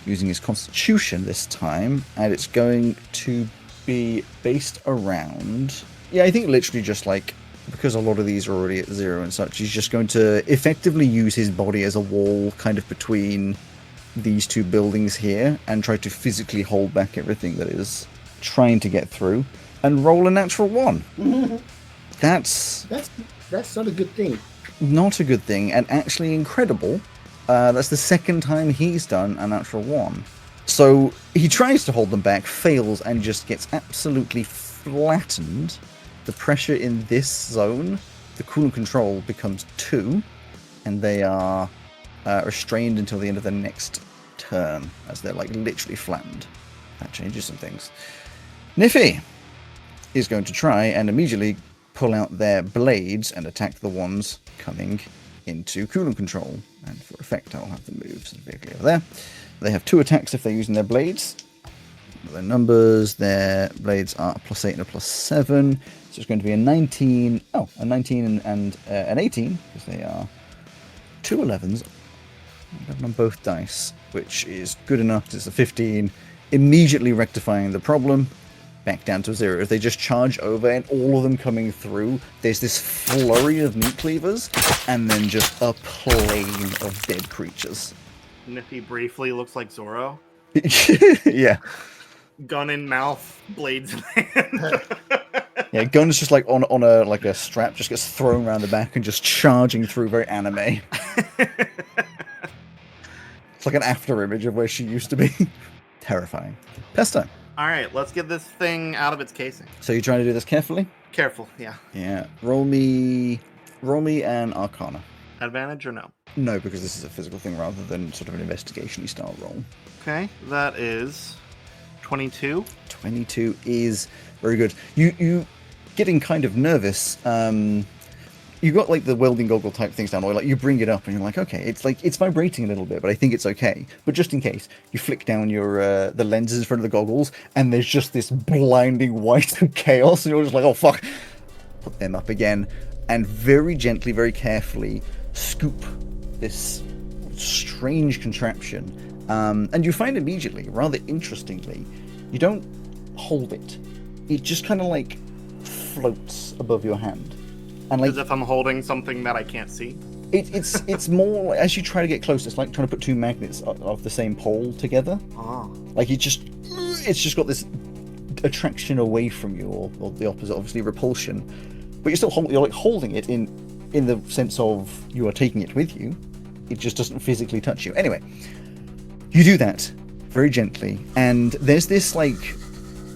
using his constitution this time, and it's going to be based around... Yeah, I think literally just like, because a lot of these are already at 0 and such, he's just going to effectively use his body as a wall kind of between these two buildings here and try to physically hold back everything that is trying to get through and roll a natural 1. That's not a good thing. Not a good thing, and actually incredible. That's the second time he's done a natural 1. So he tries to hold them back, fails, and just gets absolutely flattened. The pressure in this zone, the coolant control becomes 2, and they are restrained until the end of the next turn, as they're like literally flattened. That changes some things. Niffy is going to try and immediately pull out their blades and attack the ones coming into coolant control. And for effect, I'll have them move specifically over there. They have 2 attacks if they're using their blades. Their numbers, their blades are a +8 and a +7. So it's going to be a 19. Oh, a 19 and an 18, because they are 2 11s. 11 on both dice, which is good enough. It's a 15, immediately rectifying the problem. Back down to 0. If they just charge over and all of them coming through, there's this flurry of meat cleavers and then just a plain of dead creatures. Niffy briefly looks like Zorro. Yeah. Gun in mouth, blades in hand. Yeah, gun's just like on a like a strap, just gets thrown around the back and just charging through, very anime. It's like an after image of where she used to be. Terrifying. Pesto. All right, let's get this thing out of its casing. So you're trying to do this carefully? Careful, yeah. Yeah. Roll me an Arcana. Advantage or no? No, because this is a physical thing rather than sort of an investigation-y style roll. Okay, that is 22. 22 is very good. You getting kind of nervous. You got like the welding goggle type things down, or like you bring it up and you're like, okay, it's vibrating a little bit, but I think it's okay. But just in case, you flick down your the lenses in front of the goggles, and there's just this blinding white of chaos, and you're just like, oh fuck. Put them up again, and very gently, very carefully scoop this strange contraption. And you find immediately, rather interestingly, you don't hold it. It just kind of like floats above your hand. And like, as if I'm holding something that I can't see. It's more like, as you try to get close, it's like trying to put 2 magnets of the same pole together. Oh. Like it's just got this attraction away from you, or the opposite, obviously repulsion. But you're like holding it in the sense of you are taking it with you. It just doesn't physically touch you. Anyway, you do that very gently, and there's this like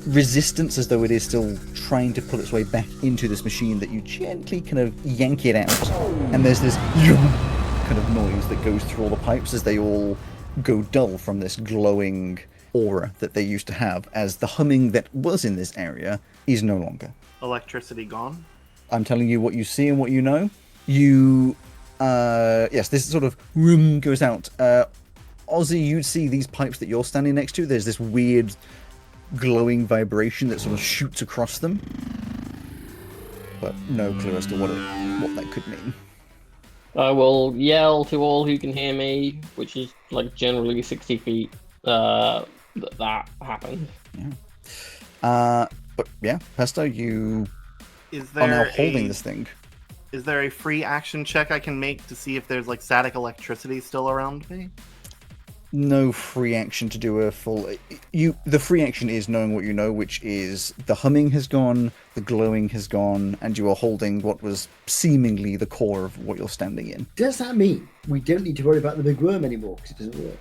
resistance as though it is still trying to pull its way back into this machine, that you gently kind of yank it out, and there's this kind of noise that goes through all the pipes as they all go dull from this glowing aura that they used to have, as the humming that was in this area is no longer. Electricity gone? I'm telling you what you see and what you know. Yes, this sort of room goes out. Ozzy, you'd see these pipes that you're standing next to, there's this weird glowing vibration that sort of shoots across them, but no clue as to what that could mean. I will yell to all who can hear me, which is like generally 60 feet, that happened. Yeah. But yeah, Pesto, you are now holding this thing. Is there a free action check I can make to see if there's like static electricity still around me? no free action to do a full. The free action is knowing what you know, which is the humming has gone, the glowing has gone, and you are holding what was seemingly the core of what you're standing in. Does that mean we don't need to worry about the big worm anymore because it doesn't work?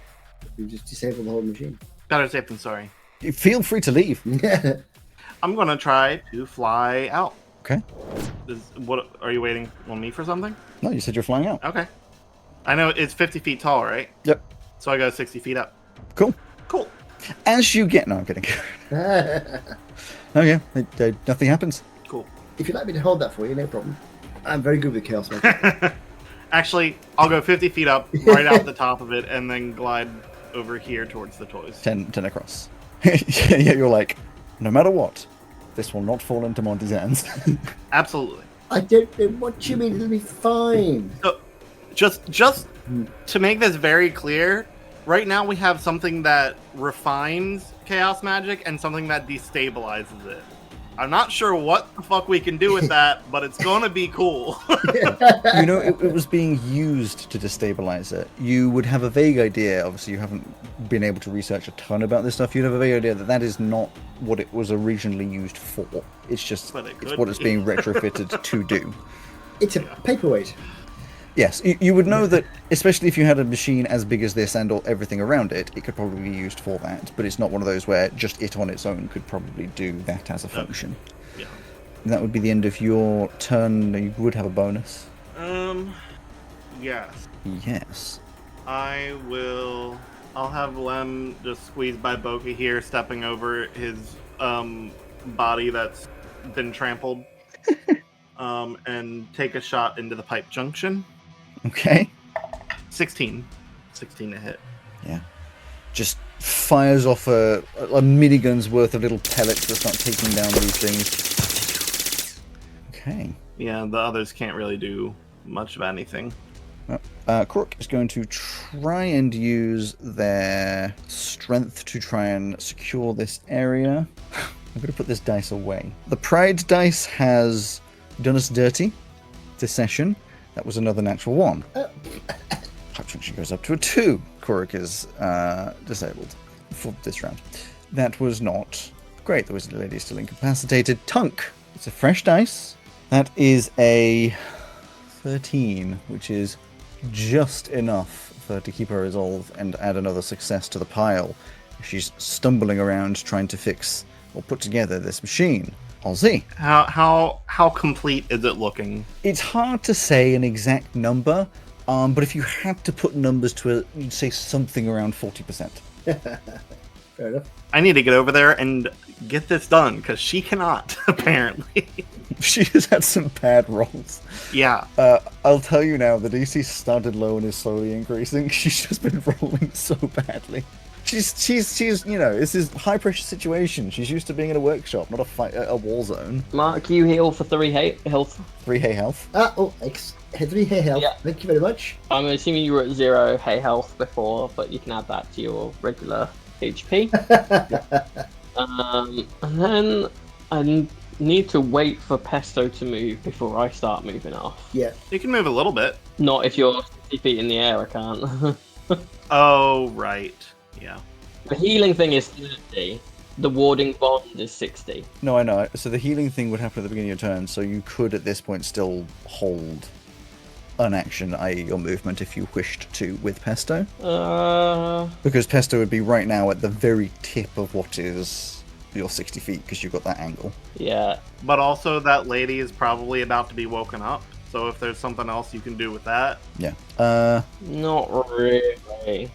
We just disable the whole machine. Better safe than sorry. Feel free to leave. I'm gonna try to fly out. Okay. What are you waiting on me for something? No, you said you're flying out. Okay. I know it's 50 feet tall, right? Yep. So I go 60 feet up. Cool. Cool. As you get... No, I'm kidding. Okay. Nothing happens. Cool. If you'd like me to hold that for you, no problem. I'm very good with chaos magic. Actually, I'll go 50 feet up, right out the top of it, and then glide over here towards the toys. 10 across. Yeah, you're like, no matter what, this will not fall into Monty's hands. Absolutely. I don't know what you mean. It'll be fine. So, just to make this very clear, right now we have something that refines chaos magic and something that destabilizes it. I'm not sure what the fuck we can do with that, but it's gonna be cool. You know, it was being used to destabilize it. You would have a vague idea, obviously you haven't been able to research a ton about this stuff, you'd have a vague idea that that is not what it was originally used for. It's just, it's what it's being retrofitted to do. It's a paperweight. Yes, you would know that, especially if you had a machine as big as this and everything around it, it could probably be used for that, but it's not one of those where just it on its own could probably do that as a function. Yeah. And that would be the end of your turn. You would have a bonus. Yes. Yes. I'll have Lem just squeezed by Boca here, stepping over his body that's been trampled. And take a shot into the pipe junction. Okay. 16 to hit. Yeah. Just fires off a minigun's worth of little pellets that start taking down these things. Okay. Yeah, the others can't really do much of anything. Crook is going to try and use their strength to try and secure this area. I'm going to put this dice away. The Pride dice has done us dirty this session. That was another natural 1. Pipe junction goes up to a 2. Korik is disabled for this round. That was not great. The wizard lady is still incapacitated. Tunk. It's a fresh dice. That is a 13, which is just enough for her to keep her resolve and add another success to the pile. She's stumbling around trying to fix or put together this machine. Ozzy. How complete is it looking? It's hard to say an exact number, but if you had to put numbers to it, you'd say something around 40%. Fair enough. I need to get over there and get this done, because she cannot, apparently. She has had some bad rolls. Yeah. I'll tell you now, the DC started low and is slowly increasing. She's just been rolling so badly. She's you know, this is high pressure situation. She's used to being in a workshop, not a war zone. Mark, you heal for 3 health. 3 hay health. 3 hay health. Yeah. Thank you very much. I'm assuming you were at 0 hay health before, but you can add that to your regular HP. And then I need to wait for Pesto to move before I start moving off. Yeah. You can move a little bit. Not if you're 50 feet in the air, I can't. Oh, right. Yeah. The healing thing is 30. The warding bond is 60. No, I know. So the healing thing would happen at the beginning of your turn, so you could at this point still hold an action, i.e. your movement, if you wished to, with Pesto. Because Pesto would be right now at the very tip of what is your 60 feet, because you've got that angle. Yeah. But also that lady is probably about to be woken up, so if there's something else you can do with that. Yeah. Not really.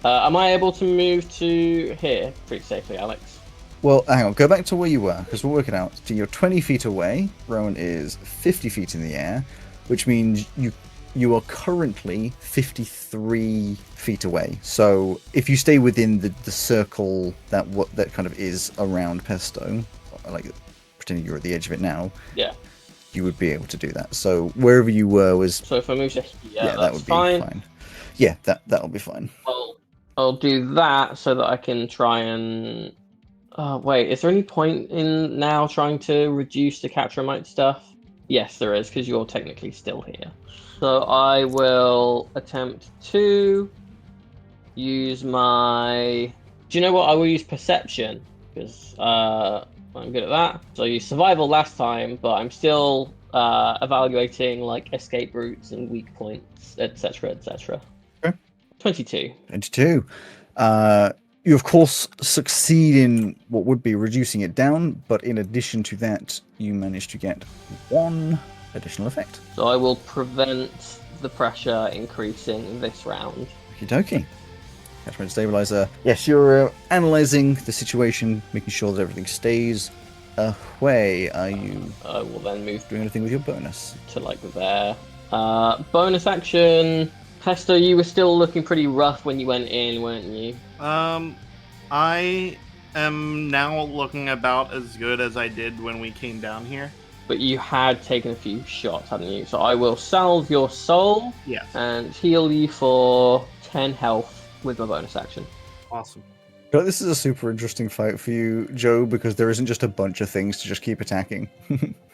Am I able to move to here pretty safely, Alex? Well, hang on. Go back to where you were, because we'll work it out. So you're 20 feet away. Rowan is 50 feet in the air, which means you are currently 53 feet away. So if you stay within the circle that kind of is around Pesto, like pretending you're at the edge of it now, yeah, you would be able to do that. So wherever you were was... So if I move to here, that would be fine. Yeah, that'll be fine. Well, I'll do that so that I can try and... wait, is there any point in now trying to reduce the Catramite stuff? Yes, there is, because you're technically still here. So I will attempt to use my... Do you know what? I will use perception, because I'm good at that. So I used survival last time, but I'm still evaluating like escape routes and weak points, etc., etc. Okay. 22. 22. You, of course, succeed in what would be reducing it down, but in addition to that, you manage to get one additional effect. So I will prevent the pressure increasing this round. Okie dokie. Catchment stabilizer. Yes, you're analyzing the situation, making sure that everything stays away. Are you I will then move doing anything with your bonus? to like there. Bonus action. Pesto, you were still looking pretty rough when you went in, weren't you? I am now looking about as good as I did when we came down here. But you had taken a few shots, hadn't you? So I will salve your soul Yes. and heal you for 10 health with my bonus action. Awesome. But this is a super interesting fight for you, Joe, because there isn't just a bunch of things to just keep attacking.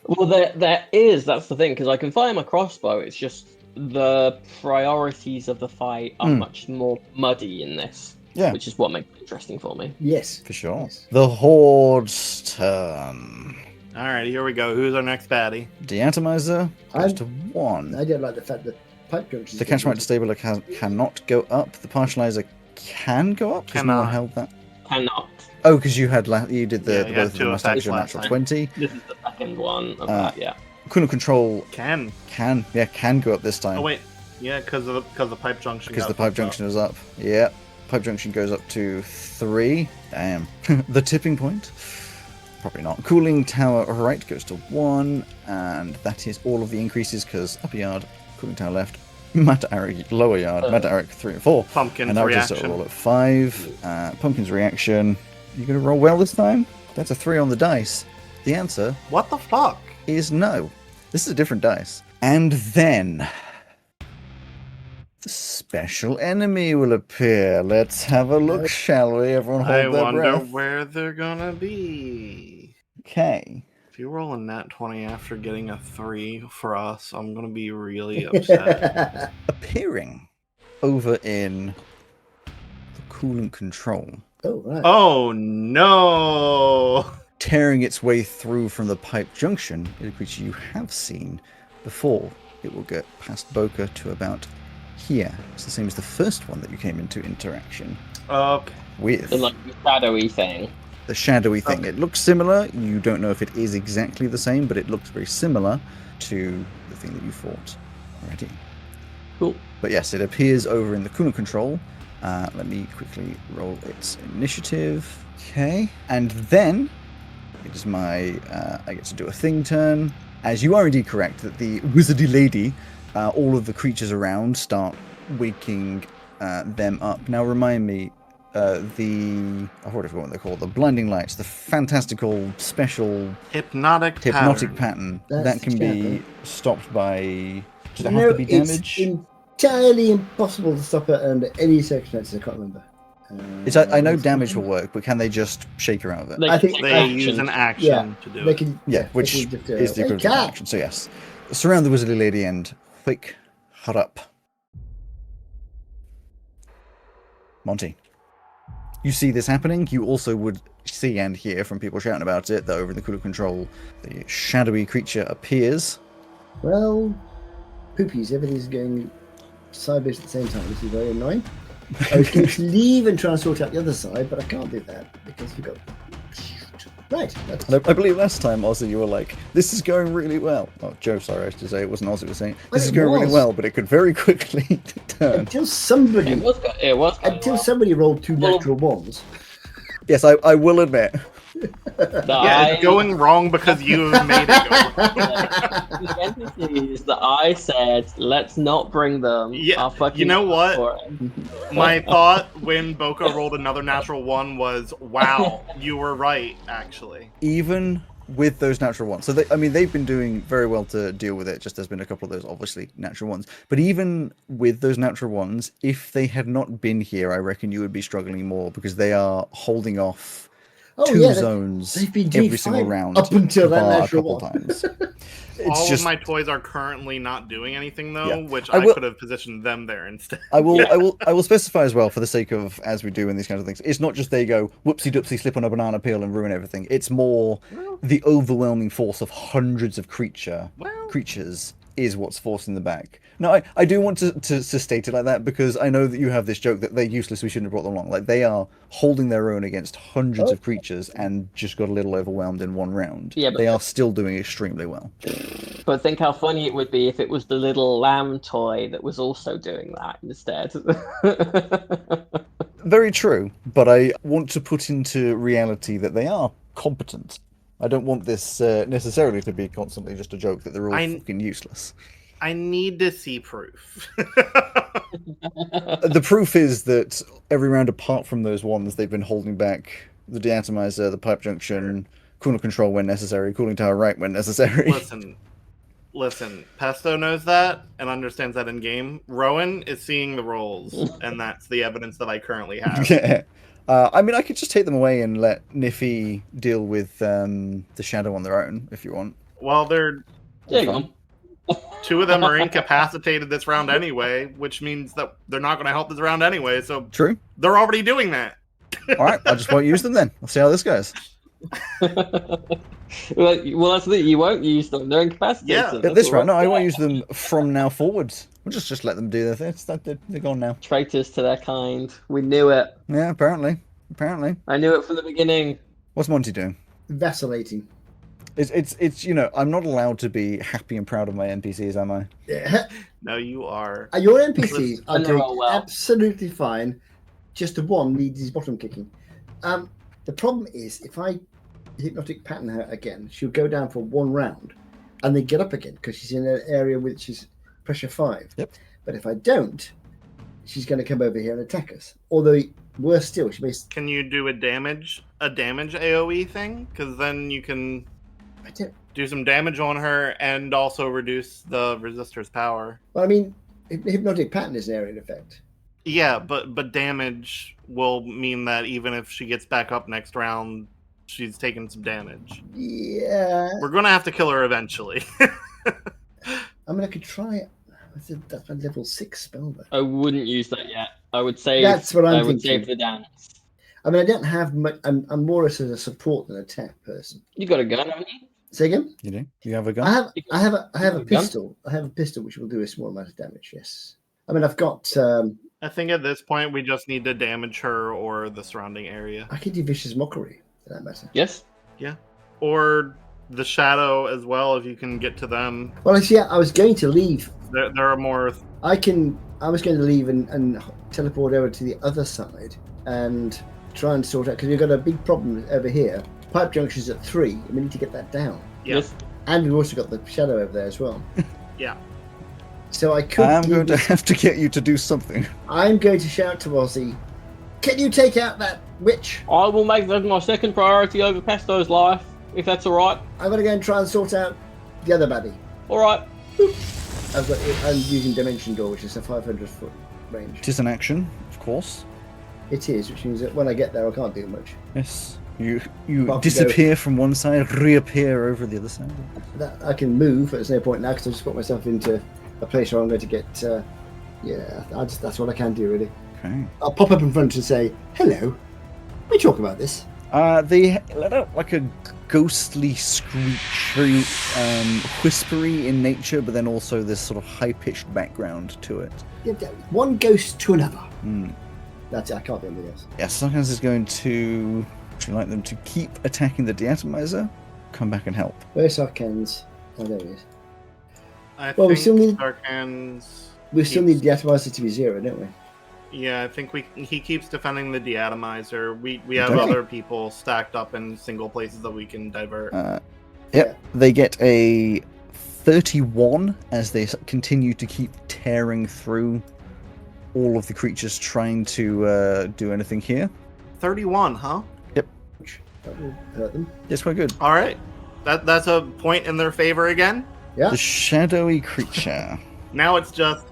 Well, there is. That's the thing, because I can fire my crossbow. It's just the priorities of the fight are much more muddy in this. Yeah. Which is what makes it interesting for me. Yes. For sure. Yes. The Horde's turn. Alright, here we go. Who's our next baddie? The Atomizer goes I'm- to 1. I don't like the fact that pipe junctions. The catchment stabilizer cannot go up. The partializer can go up. Has no one Cannot. held that? Cannot. Oh, because you had you did the Yeah, both you had of them two last effects time. last Natural time. 20. This is the second one of that, yeah. Coolant control Can. can go up this time. Oh wait. Yeah, because the pipe junction. Because got the pipe fucked up. junction is up. Yeah. Pipe junction goes up to 3. Damn. The tipping point. Probably not. Cooling tower right goes to 1, and that is all of the increases because upper yard, cooling tower left, matter Eric lower yard, matter Eric 3 and 4. Pumpkin's And now just reaction. roll at 5. Pumpkin's reaction. You gonna roll well this time? That's a 3 on the dice. The answer What the fuck? is no. This is a different dice. And then the special enemy will appear. Let's have a look, shall we? Everyone hold I their wonder breath. where they're gonna be. Okay. If you roll a nat 20 after getting a 3 for us, I'm gonna be really upset. Appearing over in the coolant control. Oh, right. Oh no! Tearing its way through from the pipe junction is a creature you have seen before. It will get past Boca to about here. It's the same as the first one that you came into interaction Okay. with. The like shadowy thing. The shadowy thing. Okay. It looks similar. You don't know if it is exactly the same, but it looks very similar to the thing that you fought already. Cool. But yes, it appears over in the coolant control. Let me quickly roll its initiative. Okay. And then it is my... I get to do a thing turn. As you are indeed correct, that the wizardy lady, all of the creatures around start waking them up. Now remind me, the... I've already forgotten what they're called. The blinding lights, the fantastical special Hypnotic pattern. That's That can the be pattern. stopped by... Does it No, have to be it's damage? entirely impossible to stop it under any circumstances. I can't remember. I know damage will work, but can they just shake her out of it? They I can think take They actions. use an action Yeah, to do They it. can, Yeah, they which can just, is the they equivalent of can't. action. So yes, surround the wizardly lady and wake her up. Monty, you see this happening. You also would see and hear from people shouting about it that over in the cooler control, the shadowy creature appears. Well, poopies, everything's going sideways at the same time. This is very annoying. I was going to leave and try and sort out the other side, but I can't do that because we've got... Right. That's... And I believe last time, Ozzy, you were like, this is going really well. Oh, Joe, sorry, I should say. It wasn't Ozzy who was saying, this is it going really was. well, but it could very quickly turn. Until somebody... It was going Until well. somebody rolled 2 Well- natural ones. Yes, I will admit. Yeah, it's going wrong because you made it go wrong. The entities that I said, let's not bring them. Yeah, are fucking you know what? for it. My thought when Boca rolled another natural 1 was, wow, you were right, actually. Even with those natural ones. So, they've been doing very well to deal with it, just there's been a couple of those, obviously, natural ones. But even with those natural ones, if they had not been here, I reckon you would be struggling more, because they are holding off two zones they've been doing every single fine round up until that bar a natural couple one. times. All of my toys are currently not doing anything though, Yeah. which I I will- could have positioned them there instead. I will specify as well, for the sake of, as we do in these kinds of things, it's not just they go whoopsie doopsie, slip on a banana peel and ruin everything. It's more the overwhelming force of hundreds of creatures is what's forcing the back. Now, I do want to state it like that, because I know that you have this joke that they're useless, we shouldn't have brought them along. Like, they are holding their own against hundreds of creatures and just got a little overwhelmed in one round. Yeah, but they are still doing extremely well. But think how funny it would be if it was the little lamb toy that was also doing that instead. Very true, but I want to put into reality that they are competent. I don't want this necessarily to be constantly just a joke that they're all fucking useless. I need to see proof. The proof is that every round apart from those ones, they've been holding back the deatomizer, the pipe junction, coolant control when necessary, cooling tower right when necessary. Listen, Pesto knows that and understands that in game. Rowan is seeing the rolls, and that's the evidence that I currently have. Yeah. I mean, I could just take them away and let Niffy deal with the shadow on their own, if you want. Well, they're... There you go. Two of them are incapacitated this round anyway, which means that they're not going to help this round anyway, so... True. They're already doing that. Alright, I just won't use them then. I'll see how this goes. Well, that's the you won't use them. They're incapacitated. Yeah, this round, no, I won't use them from now forwards. We'll just let them do their thing. They're gone now. Traitors to their kind. We knew it. Yeah, apparently. I knew it from the beginning. What's Monty doing? Vacillating. It's you know, I'm not allowed to be happy and proud of my NPCs, am I? Yeah. No, you are. Your NPCs are And they're doing all well. absolutely fine. Just the one needs his bottom kicking. The problem is, if I hypnotic pattern her again, she'll go down for one round and then get up again because she's in an area which is pressure 5. Yep. But if I don't, she's going to come over here and attack us. Although, worse still, she may... Can you do a damage AoE thing? Because then you can do some damage on her and also reduce the resistor's power. Well, I mean, hypnotic pattern is an area in effect. Yeah, but damage will mean that even if she gets back up next round, she's taking some damage. Yeah. We're going to have to kill her eventually. I mean, I could try it. That's my level 6 spell, though. I wouldn't use that yet. I would save. That's what I'm I would thinking. save the dance. I mean, I don't have much... I'm more as a support than attack person. You got a gun, haven't you? Say again? You do? You have a gun? I have a Gun? pistol. I have a pistol which will do a small amount of damage, yes. I mean, I've got... I think at this point we just need to damage her or the surrounding area. I could do Vicious Mockery, for that matter. Yes. Or the Shadow as well, if you can get to them. Well, actually, yeah, I was going to leave. There are more... I was going to leave and teleport over to the other side and try and sort out... Because we've got a big problem over here. Pipe junction's at 3, and we need to get that down. Yeah. Yes. And we've also got the Shadow over there as well. Yeah. So I could... I'm going to have to get you to do something. I'm going to shout to Ozzy, can you take out that witch? I will make that my second priority over Pesto's life, if that's all right. I'm going to go and try and sort out the other baddie. All right. I'm using Dimension Door, which is a 500-foot range. It is an action, of course. It is, which means that when I get there, I can't do much. Yes. You Well, disappear from one side, reappear over the other side. That I can move, but there's no point now because I've just got myself into a place where I'm going to get. That's what I can do, really. Okay. I'll pop up in front and say, hello. We talk about this. They let out like a ghostly screech, very whispery in nature, but then also this sort of high-pitched background to it. Yeah, one ghost to another. Mm. That's it. I can't do anything else. Yeah, Sarkaz is going to... Would you like them to keep attacking the deatomizer? Come back and help. Where's Sarkans? Oh, there he is. Well, we still need- Darkhands... We still need the atomizer to be 0, don't we? Yeah, I think he keeps defending the deatomizer. We have Okay. other people stacked up in single places that we can divert. Yep, they get a 31 as they continue to keep tearing through all of the creatures trying to do anything here. 31, huh? That will hurt them. It's quite good. All right. That's a point in their favor again. Yeah. The shadowy creature. Now it's just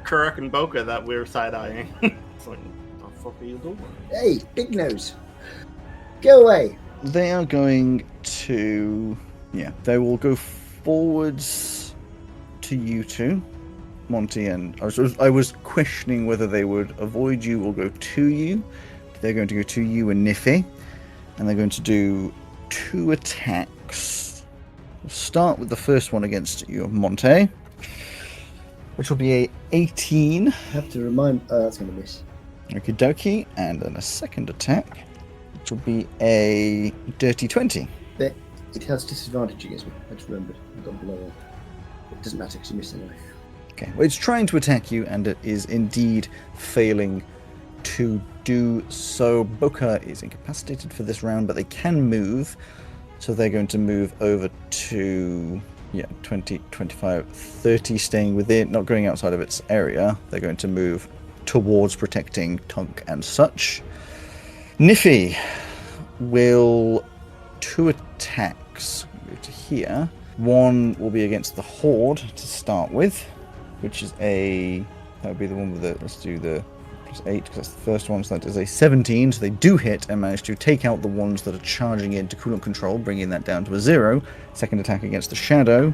Kuruk and Boka that we're side-eyeing. It's like, what the fuck are you doing? Hey, big nose. Go away. they are going to... Yeah, they will go forwards to you two, Monty, and I was questioning whether they would avoid you or go to you. They're going to go to you and Niffy, and they're going to do 2 attacks. We'll start with the first one against you, Monte, which will be a 18. I have to remind. That's going to miss. Okie dokie, and then a second attack, which will be a dirty 20. It has disadvantage against me. I just remembered. I got below it. It doesn't matter because you missed anyway. Okay, well, it's trying to attack you, and it is indeed failing to do so. Boca is incapacitated for this round, but they can move, so they're going to move over to 20, 25, 30, staying within, not going outside of its area. They're going to move towards protecting Tunk and such. Niffy will 2 attacks go to here. One will be against the horde to start with, which is that would be the one with the, let's do the +8 because that's the first one, so that is a 17, so they do hit and manage to take out the ones that are charging into coolant control, bringing that down to a 0. Second attack against the shadow,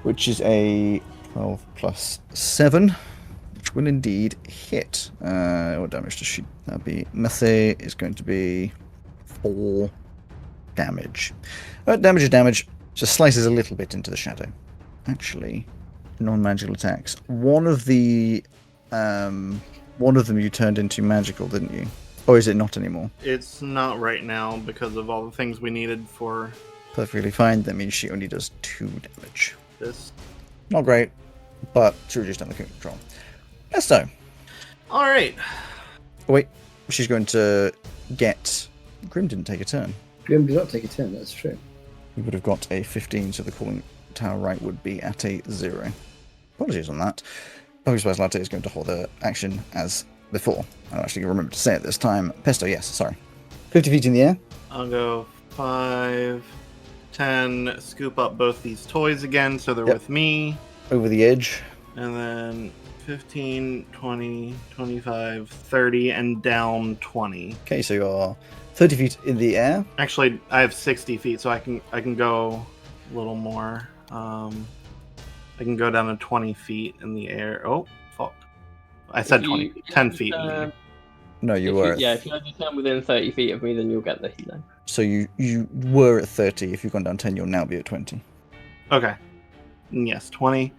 which is a 12 plus 7, which will indeed hit. What damage does she? That'll be Mathe is going to be 4 damage. Damage is damage. Just slices a little bit into the shadow. Actually, non-magical attacks. One of them you turned into magical, didn't you? Or is it not anymore? It's not right now because of all the things we needed for Perfectly fine. That means she only does 2 damage. this. Not great, but she reduced under control. Pesto. All right. Wait, she's going to get... Grim didn't take a turn. Grim did not take a turn, that's true. He would have got a 15, so the cooling tower right would be at a 0. Apologies on that. Pokespace Latte is going to hold her action as before. I don't actually remember to say it this time. Pesto, yes, sorry. 50 feet in the air. I'll go 5, 10, scoop up both these toys again so they're with me. Over the edge. And then 15, 20, 25, 30, and down 20. Okay, so you're 30 feet in the air. Actually, I have 60 feet, so I can go a little more. I can go down to 20 feet in the air. Oh, fuck. I said 10 feet. No, you were. If you turn within 30 feet of me, then you'll get the healing. So you were at 30. If you've gone down 10, you'll now be at 20. Okay. Yes, 20.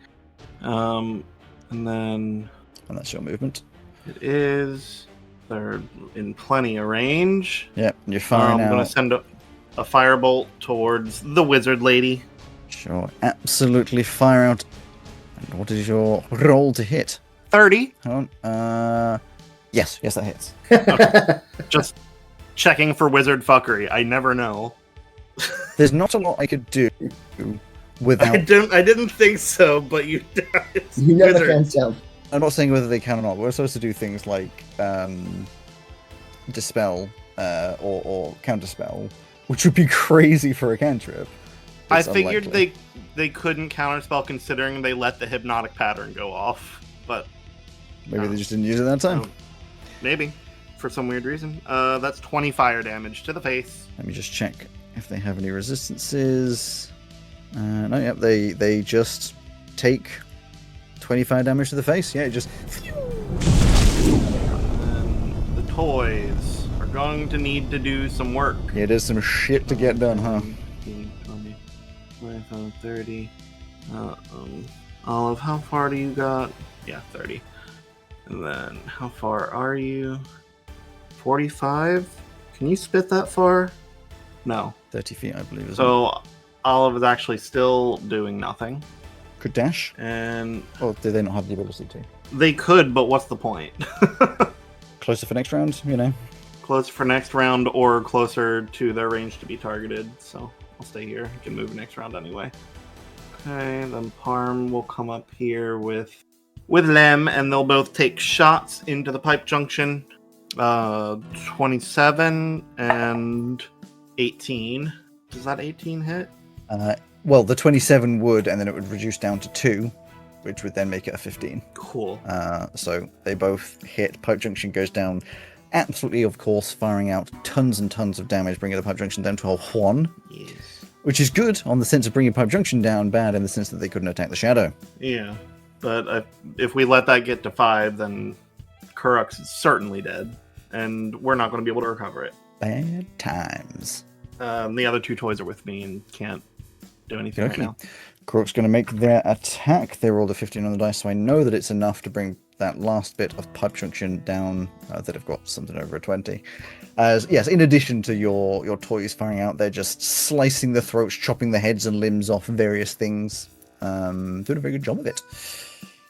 And then... And that's your movement. It is... They're in plenty of range. Yep, you're firing out. I'm going to send a firebolt towards the wizard lady. Sure, absolutely fire out. And what is your roll to hit? 30. Hold on. Yes, that hits. Okay. Just checking for wizard fuckery. I never know. There's not a lot I could do without... I didn't think so, but you... You never wizard. can tell. I'm not saying whether they can or not. We're supposed to do things like dispel or counterspell, which would be crazy for a cantrip. I It's figured unlikely. they couldn't counterspell considering they let the hypnotic pattern go off, but Maybe they just didn't use it that time. maybe for some weird reason. That's 20 fire damage to the face. Let me just check if they have any resistances. No, yep, they just take 25 damage to the face. Yeah, it just... And the toys are going to need to do some work. Yeah, there's some shit to get done, huh? 15, 20, 25, 30. Olive, how far do you got? Yeah, 30. And then, how far are you? 45? Can you spit that far? No. 30 feet, I believe. Isn't it? So, Olive is actually still doing nothing. Could dash? And Or do they not have the ability to? they could, but what's the point? Closer for next round, you know? Closer for next round or closer to their range to be targeted. So, I'll stay here. I can move next round anyway. Okay, then Parm will come up here with Lem, and they'll both take shots into the pipe junction. 27 and 18. Does that 18 hit? Well, the 27 would, and then it would reduce down to 2, which would then make it a 15. Cool. So they both hit. Pipe junction goes down absolutely, of course, firing out tons and tons of damage, bringing the pipe junction down to a 1. Yes. Which is good on the sense of bringing pipe junction down, bad in the sense that they couldn't attack the shadow. Yeah, but if we let that get to 5, then Kuruk's is certainly dead, and we're not going to be able to recover it. Bad times. The other 2 toys are with me and can't do anything right now. Kuruk's going to make their attack. They rolled a 15 on the dice, so I know that it's enough to bring that last bit of pipe junction down that have got something over a 20. As yes, in addition to your toys firing out, they're just slicing the throats, chopping the heads and limbs off various things. Doing a very good job of it.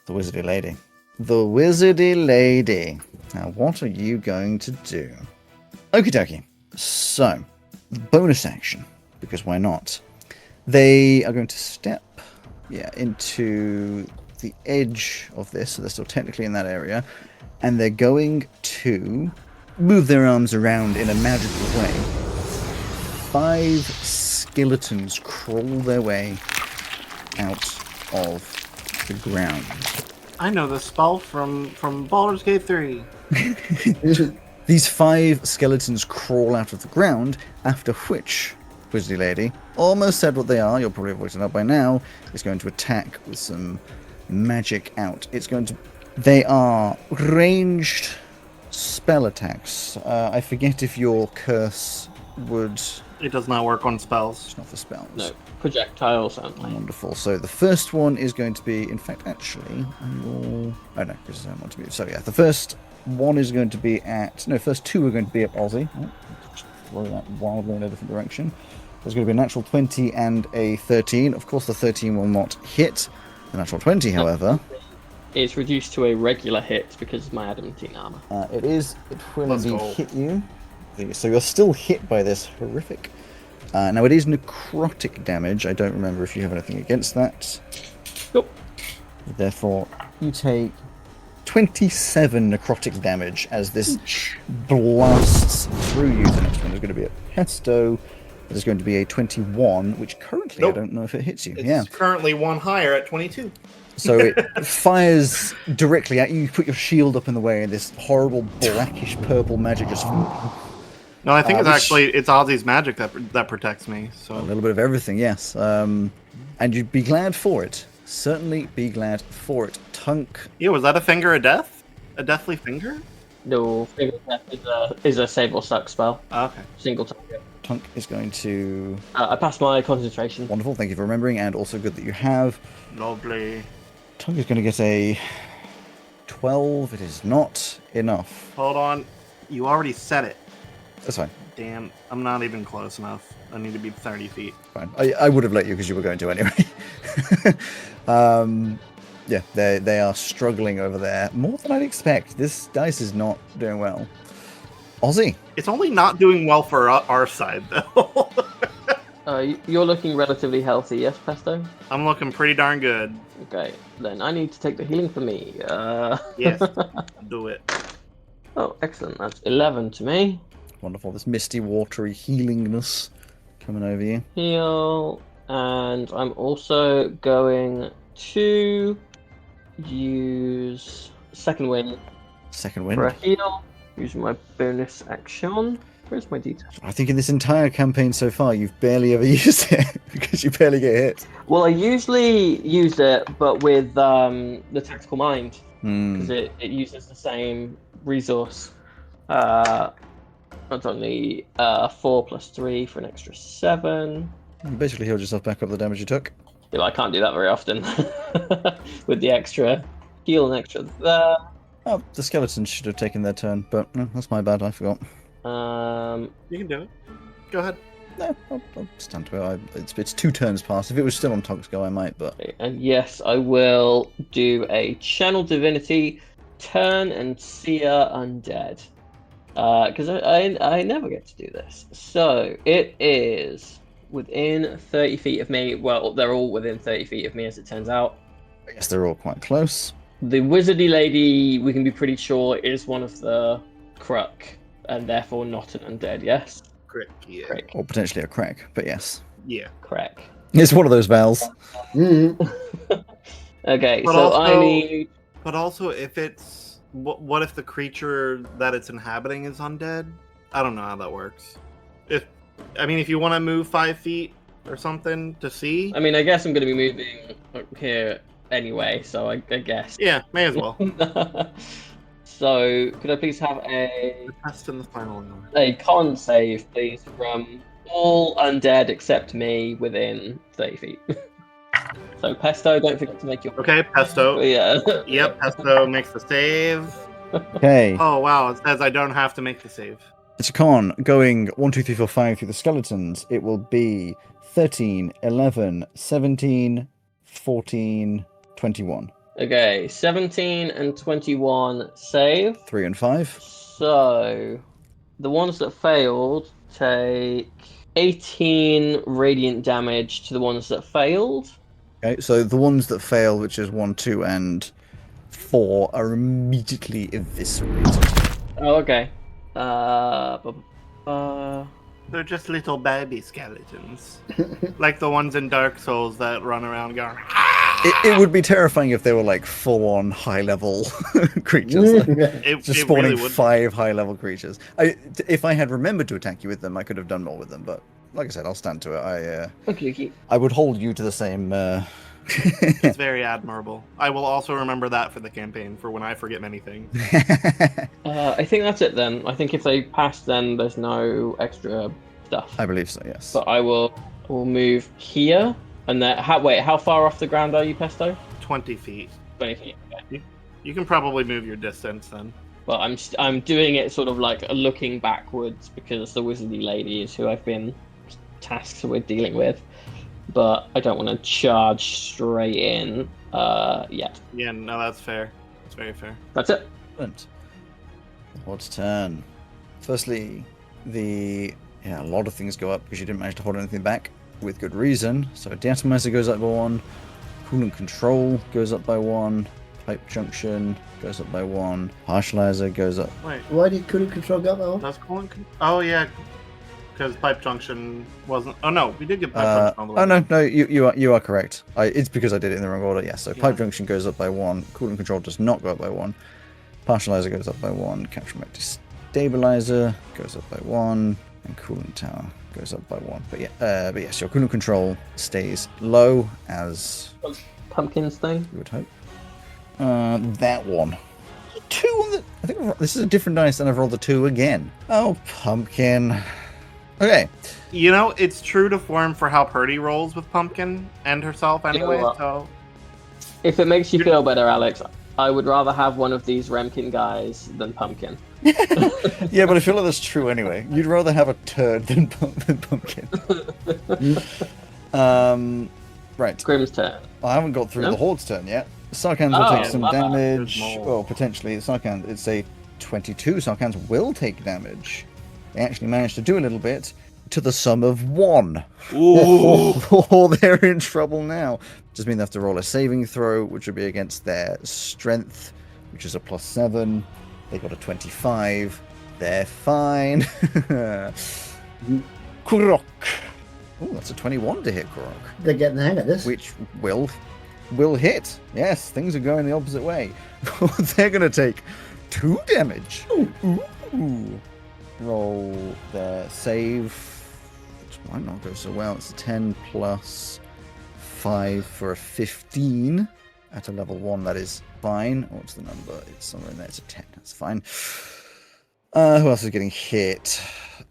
The Wizardy Lady. The Wizardy Lady. Now, what are you going to do? Okie dokie. So, bonus action, because why not? They are going to step into the edge of this, so they're still technically in that area, and they're going to move their arms around in a magical way. 5 skeletons crawl their way out of the ground. I know the spell from Baldur's Gate 3. These 5 skeletons crawl out of the ground, after which Wizardy Lady almost said what they are, you'll probably have worked it out by now, is going to attack with some magic out. They are ranged spell attacks. I forget if your curse would... It does not work on spells. It's not for spells. No, projectiles only. Wonderful. So the first one is going to be, in fact, actually, oh no, because I don't want to be. So yeah, the first one is going to be at. No, first 2 are going to be at Aussie. Oh, just throw that wildly in a different direction. There's going to be a natural 20 and a 13. Of course, the 13 will not hit. The natural 20, however. It's reduced to a regular hit because of my adamantine armor. It will Let's indeed go. hit you. So you're still hit by this horrific. Now it is necrotic damage. I don't remember if you have anything against that. Nope. Therefore, you take 27 necrotic damage as this blasts through you. The next one is going to be a pesto. There's going to be a 21, which currently Nope. I don't know if it hits you. It's currently 1 higher at 22. So it fires directly at you. You put your shield up in the way, and this horrible blackish purple magic just No, I think which- it's Ozzy's magic that protects me. a So little bit of everything, yes. And you'd be glad for it. Certainly be glad for it. Tunk. yeah, was that a finger of death? A deathly finger? No, Finger of Death is a save or suck spell. Okay. Single target. Tunk is going to... I passed my concentration. Wonderful, thank you for remembering, and also good that you have. Lovely. Tunk is going to get a 12. It is not enough. Hold on. You already said it. That's fine. Damn, I'm not even close enough. I need to be 30 feet. Fine. I would have let you because you were going to anyway. Yeah, they are struggling over there. More than I'd expect. This dice is not doing well. Aussie. It's only not doing well for our side, though. You're looking relatively healthy, yes, Pesto? I'm looking pretty darn good. Okay, then I need to take the healing for me. Yes, do it. Oh, excellent. That's 11 to me. Wonderful. This misty, watery healingness coming over you. Heal. And I'm also going to use Second Wind Second for a wind. heal. Using my bonus action. Where's my detail? I think in this entire campaign so far, you've barely ever used it because you barely get hit. Well, I usually use it, but with the Tactical Mind, because it uses the same resource. That's only 4 plus 3 for an extra 7. You basically healed yourself back up the damage you took. Yeah, I can't do that very often with the extra heal and extra there. Oh, the skeletons should have taken their turn, but no, that's my bad. I forgot. You can do it. Go ahead. No, I'll stand to it. It's 2 turns past. If it was still on Tunk's go, I might, but... And yes, I will do a Channel Divinity, Turn and Seer Undead. Because I never get to do this. So, it is within 30 feet of me. Well, they're all within 30 feet of me, as it turns out. I guess they're all quite close. The Wizardy Lady, we can be pretty sure, is one of the Kruk, and therefore not an undead, yes? Correct. Yeah. Correct. Or potentially a crack, but yes. Yeah. Correct. It's one of those vowels. Mm. Okay, But so also- I need... But also, if it's what if the creature that it's inhabiting is undead? I don't know how that works. If you want to move 5 feet or something to see. I mean, I guess I'm going to be moving up here anyway, so I guess. Yeah, may as well. So, could I please have a Test in the final one. con save, please, from all undead except me within 30 feet. So, Pesto, don't forget to make your. Okay, Pesto. Yeah. Yep, Pesto makes the save. Okay. Oh wow, it says I don't have to make the save. It's a con going 1, 2, 3, 4, 5 through the skeletons. It will be 13, 11, 17, 14, 21. Okay, 17 and 21 save. 3 and 5. So, the ones that failed take 18 radiant damage to the ones that failed. Okay, so the ones that fail, which is 1, 2, and 4, are immediately eviscerated. Oh, okay. They're just little baby skeletons. Like the ones in Dark Souls that run around going, It would be terrifying if they were like full-on high-level creatures. Just spawning really would. 5 high-level creatures. If I had remembered to attack you with them, I could have done more with them. But like I said, I'll stand to it. Okay. I would hold you to the same. It's very admirable. I will also remember that for the campaign, for when I forget many things. I think that's it then. I think if they pass, then there's no extra stuff. I believe so. Yes. But I will move here. And then, how far off the ground are you, Pesto? 20 feet. 20 feet. Okay. You can probably move your distance then. But I'm doing it sort of like looking backwards because the wizardy lady is who I've been tasked with dealing with. But I don't want to charge straight in yet. Yeah, no, that's fair. It's very fair. That's it. Excellent. What's turn? Firstly, a lot of things go up because you didn't manage to hold anything back with good reason. So Deatomizer goes up by 1, Coolant Control goes up by 1, Pipe Junction goes up by 1, Partializer goes up. Wait, Why did Coolant Control go up by 1? does coolant? Oh yeah, because Pipe Junction wasn't. Oh no, we did get Pipe Junction all the way. Oh no, you are correct. It's because I did it in the wrong order. Yes, so Yeah. Pipe Junction goes up by 1, Coolant Control does not go up by 1, Partializer goes up by 1, Capture Mode Destabilizer goes up by 1, and Coolant Tower goes up by 1. But yes, your Coolant Control stays low as Pumpkins thing. you would hope. That one. 2 on the. I think this is a different dice, and I've rolled a 2 again. Oh, pumpkin. Okay. You know, it's true to form for how Purdy rolls with Pumpkin and herself anyway, what? so... If it makes you feel better, Alex, I would rather have one of these Remkin guys than Pumpkin. Yeah, but I feel like that's true anyway. You'd rather have a turd than pumpkin. Right. Grimm's turn. I haven't got through No? the Horde's turn yet. Sarkans will take some my bad. damage. There's more. Well, potentially. Sarkans, it's a 22. Sarkans will take damage. They actually managed to do a little bit to the sum of 1. Oh, they're in trouble now. Just mean they have to roll a saving throw, which would be against their strength, which is a +7. They got a 25. They're fine. Kurok. Oh, that's a 21 to hit Kurok. They're getting the hang of this. Which will hit. Yes, things are going the opposite way. They're going to take 2 damage. Ooh. Roll their save, which might not go so well. It's a 10 plus 5 for a 15 at a level 1. That is fine. What's the number? It's somewhere in there. It's a 10. That's fine. Who else is getting hit?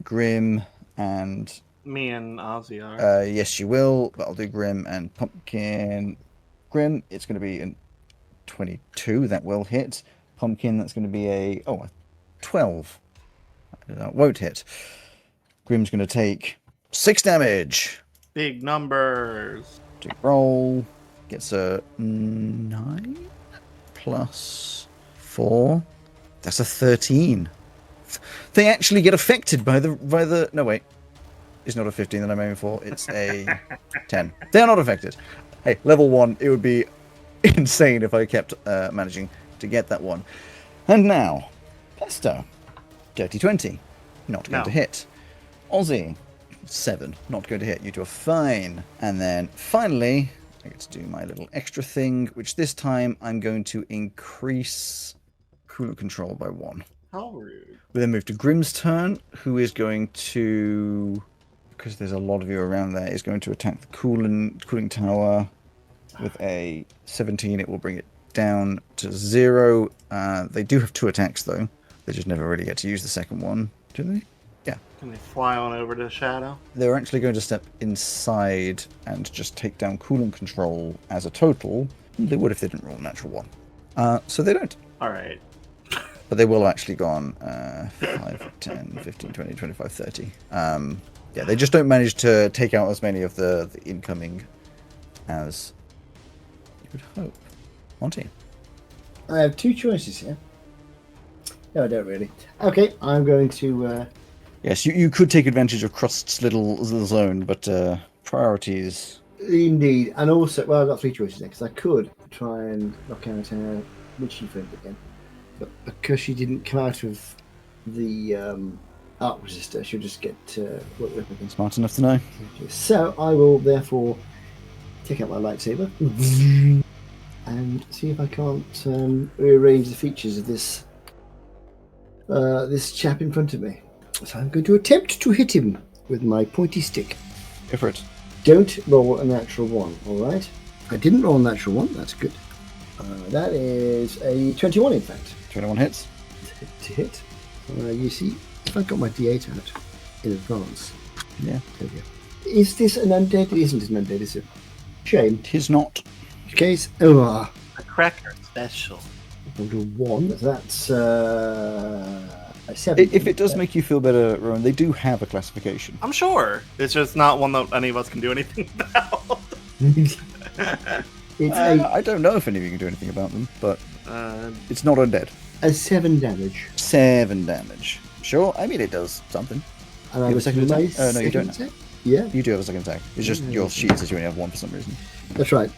Grim and... Me and Ozzy are. yes, you will, but I'll do Grim and Pumpkin. Grim, it's going to be a 22. That will hit. Pumpkin, that's going to be a 12. That won't hit. Grim's going to take 6 damage. Big numbers. To roll. Gets a 9 plus 4. That's a 13. They actually get affected by the... No, wait. It's not a 15 that I'm aiming for. It's a 10. They're not affected. Hey, level 1. It would be insane if I kept managing to get that one. And now, Pesto. Dirty 20. Not going to hit. Aussie. 7. Not going to hit. You two are fine. And then, finally, I get to do my little extra thing, which this time I'm going to increase coolant control by 1. How rude. We then move to Grimm's turn, who is going to, because there's a lot of you around there, is going to attack the cooling tower with a 17. It will bring it down to 0. They do have 2 attacks, though. They just never really get to use the second one, do they? Yeah. Can they fly on over to Shadow? They're actually going to step inside and just take down coolant control as a total. They would if they didn't roll a natural 1. So they don't. Alright. But they will actually go on 5, 10, 15, 20, 25, 30. Yeah, they just don't manage to take out as many of the incoming as you would hope. Monty. I have 2 choices here. No, I don't really. Okay, I'm going to... Yes, you could take advantage of Crust's little zone, but priorities... Indeed. And also, well, I've got 3 choices there, because I could try and knock out Witchy Friend again. But because she didn't come out of the arc resistor, she'll just get worked up against. Smart enough to know. So I will therefore take out my lightsaber and see if I can't rearrange the features of this chap in front of me. So I'm going to attempt to hit him with my pointy stick. Go for it. Don't roll a natural 1, alright? I didn't roll a natural 1, that's good. That is a 21 in fact. 21 hits. To hit. You see, if I got my D8 out in advance. Yeah. There we go. Is this an undead? It isn't an undead, is it? Shame. Tis not. Case. A cracker special. 1. That's a 7. If it does make you feel better, Rowan, they do have a classification. I'm sure. It's just not one that any of us can do anything about. It's I don't know if any of you can do anything about them, but it's not undead. a 7 damage. 7 damage. Sure, I mean it does something. And You have a second attack? Oh, no, you don't. Attack? Yeah, You do have a second attack. It's just your sheet says you only have 1 for some reason. that's right.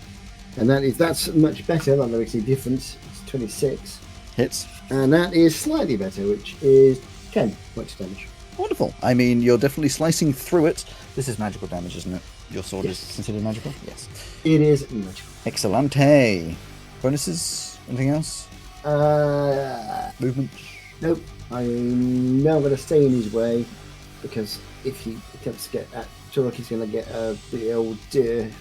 And that's much better. That makes a difference. It's 26. Hits. And that is slightly better, which is 10 points of damage. Wonderful. I mean, you're definitely slicing through it. This is magical damage, isn't it? Your sword Yes. is considered magical? Yes. It is magical. Excellente. Bonuses? Anything else? Movement? Nope. I'm now going to stay in his way because if he attempts to get at Turok, he's going to get the old,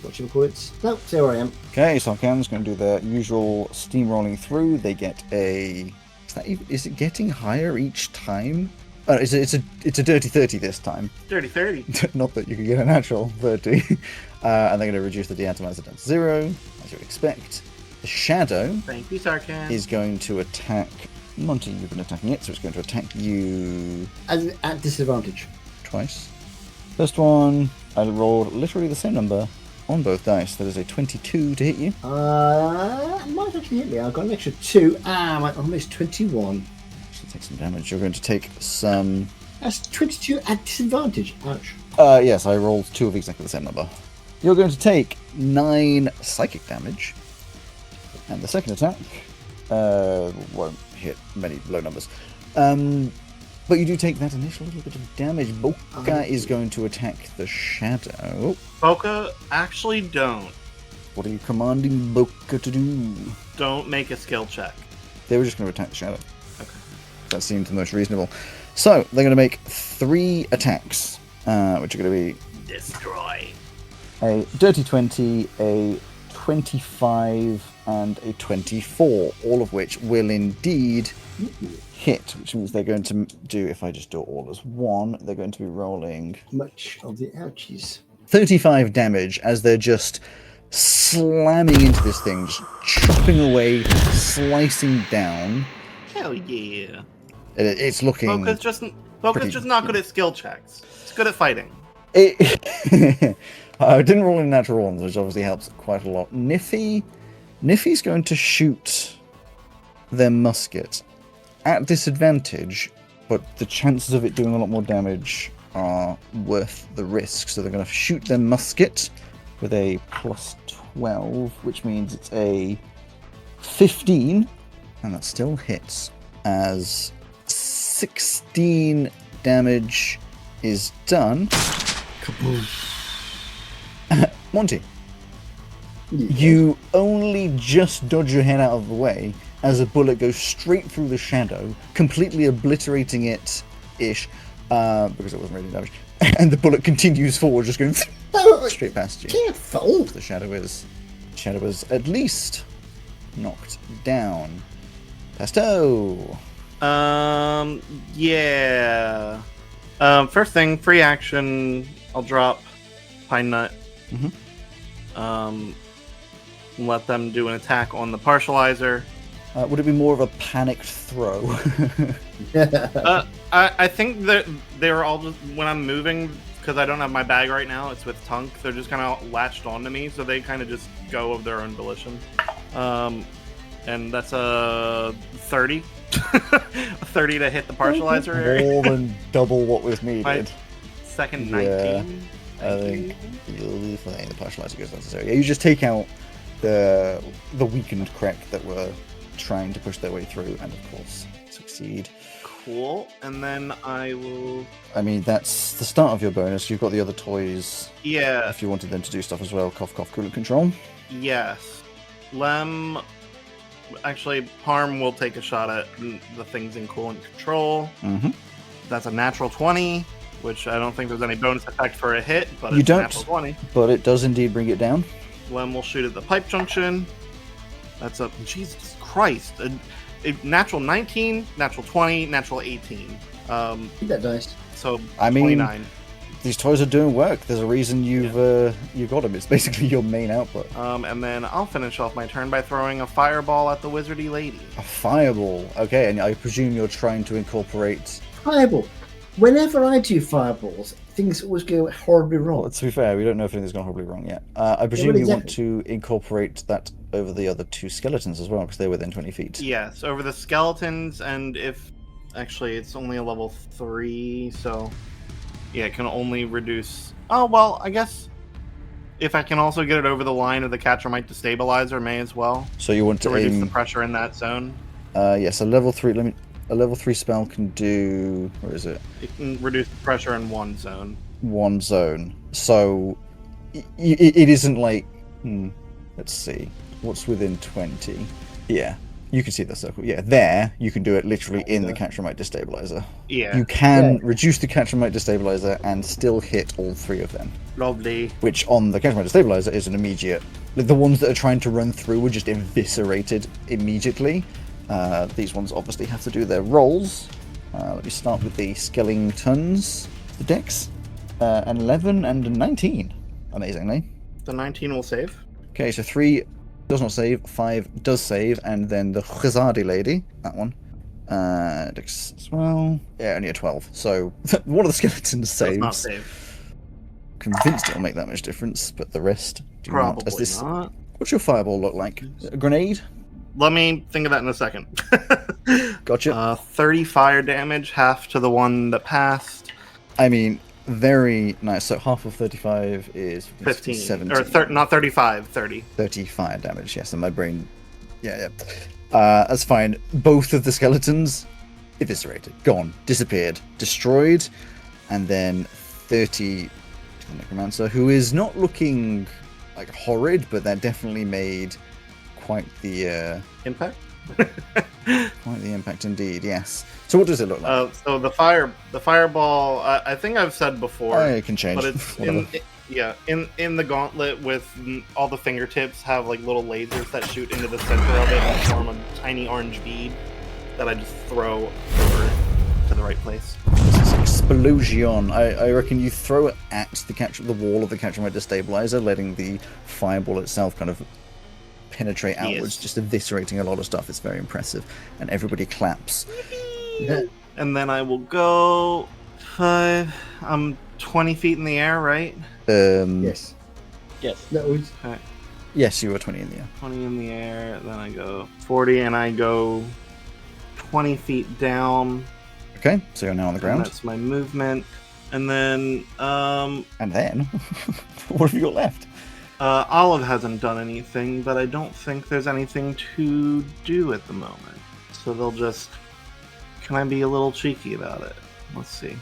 what should we call it? Nope, stay where I am. Okay, Sarkhan's going to do their usual steamrolling through. They get a... Is it getting higher each time? It's a dirty 30 this time. Dirty 30. Not that you can get a natural 30. And they're going to reduce the deatomizer down to 0, as you would expect. The Shadow Thank you, Sarkhan. is going to attack... Monty, you've been attacking it, so it's going to attack you... At disadvantage. twice. First one, I rolled literally the same number on both dice. That is a 22 to hit you. Might actually hit me. I've got an extra 2. My almost 21. So take some damage. You're going to take some... That's 22 at disadvantage. Ouch. Yes, I rolled 2 of exactly the same number. You're going to take 9 psychic damage. And the second attack won't hit many low numbers. But you do take that initial little bit of damage. Boka is going to attack the Shadow. Boka, actually don't. What are you commanding Boka to do? Don't make a skill check. They were just going to attack the Shadow. Okay. That seemed the most reasonable. So, they're going to make 3 attacks, which are going to be Destroy. a dirty 20, a 25, and a 24, all of which will indeed hit, which means they're going to do, if I just do it all as one, they're going to be rolling Much of the ouchies. 35 damage as they're just slamming into this thing, just chopping away, slicing down. Hell yeah. It's looking... Boka's just not good at skill checks. It's good at fighting. I didn't roll in natural ones, which obviously helps quite a lot. Niffy's going to shoot their musket at disadvantage, but the chances of it doing a lot more damage are worth the risk. So they're going to shoot their musket with a plus 12, which means it's a 15, and that still hits, as 16 damage is done. Kaboom. Monty, you only just dodge your head out of the way as a bullet goes straight through the shadow, completely obliterating it-ish, because it wasn't really damaged. And the bullet continues forward, just going straight past you. Careful! The shadow is at least knocked down. Pesto! Yeah. First thing, free action. I'll drop Pine Nut. Let them do an attack on the partializer. Would it be more of a panicked throw? I think that they're all just, when I'm moving, because I don't have my bag right now, it's with Tunk, they're just kind of latched onto me, so they kind of just go of their own volition. And that's a 30. 30 to hit the partializer. More than double what was needed. My second 19. I think you'll be fine. The partializer goes necessary. Yeah, you just take out the weakened crack that were trying to push their way through, and of course succeed. Cool. And then I will. I mean, that's the start of your bonus. You've got the other toys. Yeah. If you wanted them to do stuff as well, cough, cough, coolant control. Yes. Lem. Actually, Parm will take a shot at the things in coolant control. That's a natural 20, which I don't think there's any bonus effect for a hit, but it's a natural 20. But it does indeed bring it down. Lem will shoot at the pipe junction. That's a Jesus Christ. A natural 19, natural 20, natural 18. Keep that dice. So I mean, 29. These toys are doing work. There's a reason you've got them. It's basically your main output. And then I'll finish off my turn by throwing a fireball at the wizardy lady. A fireball. Okay, and I presume you're trying to incorporate... Fireball. Whenever I do fireballs, things always go horribly wrong. Well, to be fair, we don't know if anything's gone horribly wrong yet. I presume you want to incorporate that over the other two skeletons as well, because they're within 20 feet. Yes, over the skeletons, and if... Actually, it's only a level 3, so... Yeah, it can only reduce... Oh, well, I guess... If I can also get it over the line of the Catramite Destabilizer, may as well. So you want to reduce the pressure in that zone? Yes, a level 3... A level 3 spell can do... Where is it? It can reduce the pressure in one zone. One zone. So... It isn't like... let's see. What's within 20? Yeah. You can see the circle. Yeah, there, you can do it literally in the Catramite Destabilizer. Yeah. You can reduce the Catramite Destabilizer and still hit all three of them. Lovely. Which, on the Catramite Destabilizer, is an immediate... Like, the ones that are trying to run through were just eviscerated immediately. These ones obviously have to do their rolls. Let me start with the skeletons. The dex. An 11 and a 19, amazingly. The 19 will save. Okay, so 3... does not save, 5 does save, and then the Chazadi lady, that one, dex as well. Yeah, only a 12. So one of the skeletons saves. Does not save. Convinced it'll make that much difference, but the rest do Probably not. Not. What's your fireball look like? A grenade? Let me think of that in a second. Gotcha. 30 fire damage, half to the one that passed. I mean, very nice. So half of 35 is 15. 17. Or not 35, 30. 30 fire damage, yes, and my brain... Yeah. That's fine. Both of the skeletons eviscerated, gone, disappeared, destroyed, and then 30 to the Necromancer, who is not looking like horrid, but that definitely made quite the... Impact? Quite the impact indeed, yes. So what does it look like? So the fireball, I think I've said before. It can change. But it's in the gauntlet with all the fingertips have like little lasers that shoot into the center of it and form a tiny orange bead that I just throw over to the right place. This is explosion. I reckon you throw it at the wall of the Catramite Destabilizer, letting the fireball itself kind of penetrate outwards, just eviscerating a lot of stuff. It's very impressive, and everybody claps. And then I will go 5. I'm 20 feet in the air, right? Yes. That was... Okay. Yes, you were 20 in the air. 20 in the air, then I go 40, and I go 20 feet down. Okay, so you're now on the ground. That's my movement. And then... And then? What have you got left? Olive hasn't done anything, but I don't think there's anything to do at the moment. So they'll just... Can I be a little cheeky about it? Let's see.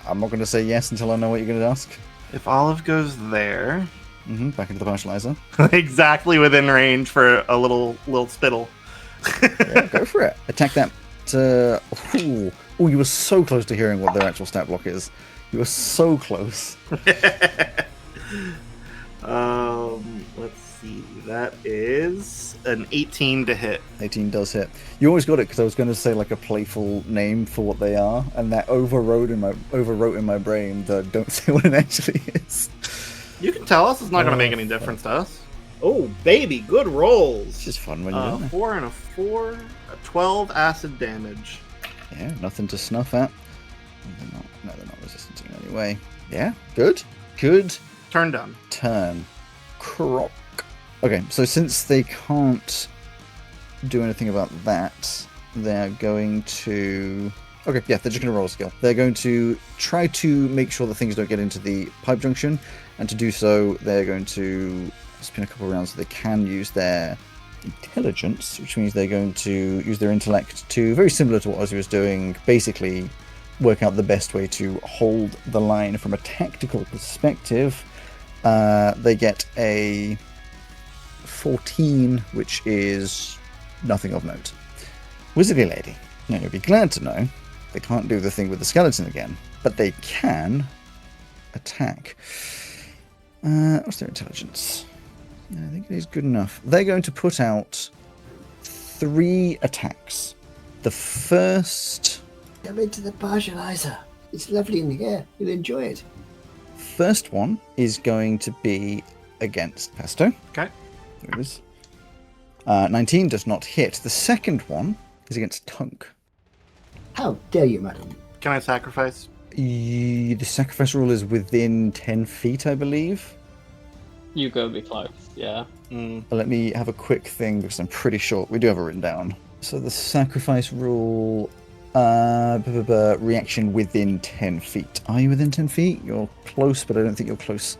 I'm not going to say yes until I know what you're going to ask. If Olive goes there... Back into the partializer. exactly within range for a little spittle. Yeah, go for it. Attack that. Ooh, you were so close to hearing what their actual stat block is. You were so close. Let's see. That is an 18 to hit. 18 does hit. You always got it because I was going to say like a playful name for what they are, and that overwrote in my brain that don't say what it actually is. You can tell us. It's not going to make any difference to us. Oh, baby, good rolls. It's just fun when you do it. 4 and a 4, a 12 acid damage. Yeah, nothing to snuff at. They're not resistant in any way. Yeah, good. Turn done. Turn. Croc. Okay, so since they can't do anything about that, they're going to... Okay, yeah, they're just going to roll a skill. They're going to try to make sure that things don't get into the pipe junction, and to do so, they're going to spin a couple rounds so they can use their intelligence, which means they're going to use their intellect to, very similar to what Ozzy was doing, basically work out the best way to hold the line from a tactical perspective. They get a 14, which is nothing of note. Wizardly Lady. Now, you'll be glad to know they can't do the thing with the skeleton again, but they can attack. What's their intelligence? I think it is good enough. They're going to put out 3 attacks. The first... Come into the partializer. It's lovely in here. You'll enjoy it. First one is going to be against Pesto. Okay. There it is. 19 does not hit. The second one is against Tunk. How dare you, madam? Can I sacrifice? The sacrifice rule is within 10 feet, I believe. You go be close, yeah. Let me have a quick thing because I'm pretty sure we do have it written down. So the sacrifice rule, reaction within 10 feet. Are you within 10 feet? You're close, but I don't think you're close.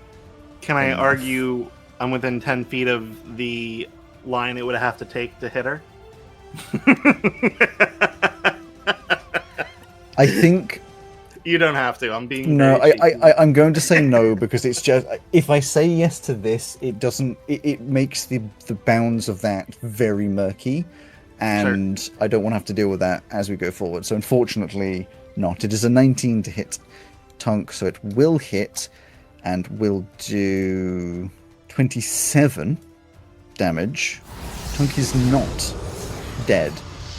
Can I argue I'm within 10 feet of the line it would have to take to hit her? I think... You don't have to. I'm being No, very cheeky. I'm going to say no because it's just... If I say yes to this, it doesn't... It makes the bounds of that very murky. And sure. I don't want to have to deal with that as we go forward. So unfortunately, not. It is a 19 to hit Tunk, so it will hit and will do 27 damage. Tunk is not dead,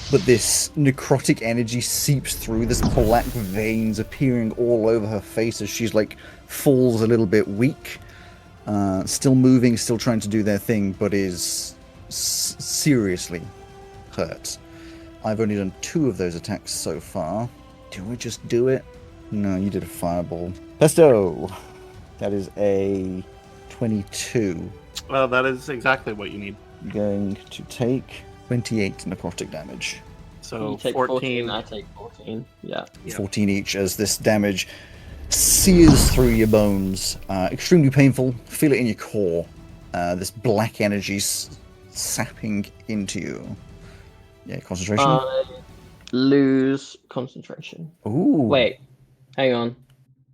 but this necrotic energy seeps through. This black veins appearing all over her face as she's like falls a little bit weak. Still moving, still trying to do their thing, but is seriously hurt. I've only done 2 of those attacks so far. Do I just do it? No, you did a fireball. Pesto! That is a 22. Well, that is exactly what you need. Going to take 28 necrotic damage. So you take 14. I take 14. Yeah. 14 each as this damage sears through your bones. Extremely painful. Feel it in your core. This black energy sapping into you. Yeah, concentration. I lose concentration. Ooh. Wait, hang on.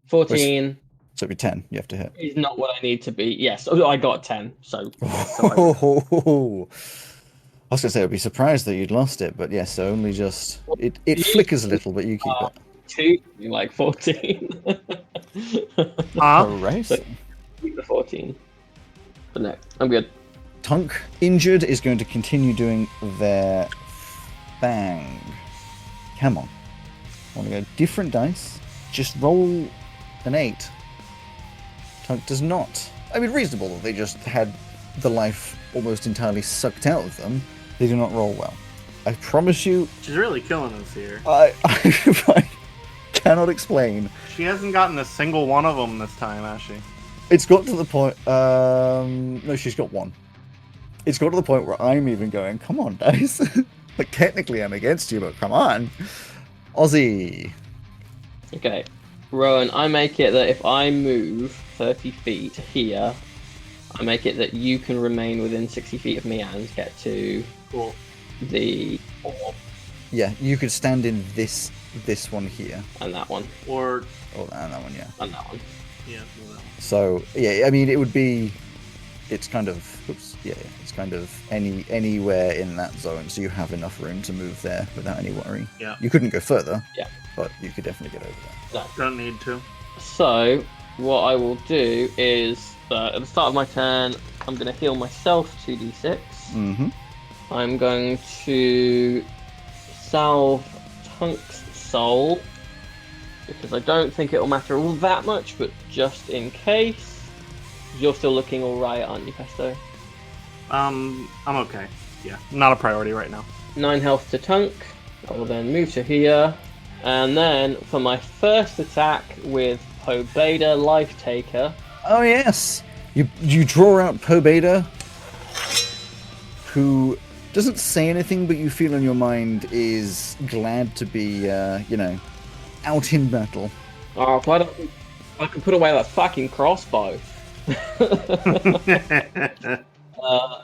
14. So it'd be 10 you have to hit. Is not what I need to be. Yes, I got 10. So. I was going to say I'd be surprised that you'd lost it, but yes, so only just... It flickers a little, but you keep it. 2, like 14. Right. So keep the 14. But no, I'm good. Tunk, injured, is going to continue doing their bang. Come on. I want to go different dice. Just roll an 8. Tunk does not. I mean, reasonable that they just had the life almost entirely sucked out of them. They do not roll well. I promise you... She's really killing us here. I cannot explain. She hasn't gotten a single one of them this time, has she? It's got to the point... no, she's got 1. It's got to the point where I'm even going, come on, guys. Like, technically I'm against you, but come on. Ozzy. Okay. Rowan, I make it that if I move 30 feet here, I make it that you can remain within 60 feet of me and get to the orb. Yeah, you could stand in this one here. And that one. Or... Oh, and that one, yeah. And that one. Yeah, well, that one. So, yeah, I mean, it would be... It's kind of... Oops. Yeah, it's kind of anywhere in that zone, so you have enough room to move there without any worry. Yeah. You couldn't go further. Yeah. But you could definitely get over there. Don't need to. So, what I will do is, at the start of my turn, I'm going to heal myself 2d6. Mm-hmm. I'm going to salve Tunk's soul, because I don't think it'll matter all that much, but just in case. You're still looking alright, aren't you, Pesto? I'm okay. Yeah, not a priority right now. 9 health to Tunk. I will then move to here. And then for my first attack with Pobeda Life Taker. Oh yes, you draw out Pobeda, who doesn't say anything, but you feel in your mind is glad to be, out in battle. Oh, if I can put away that fucking crossbow.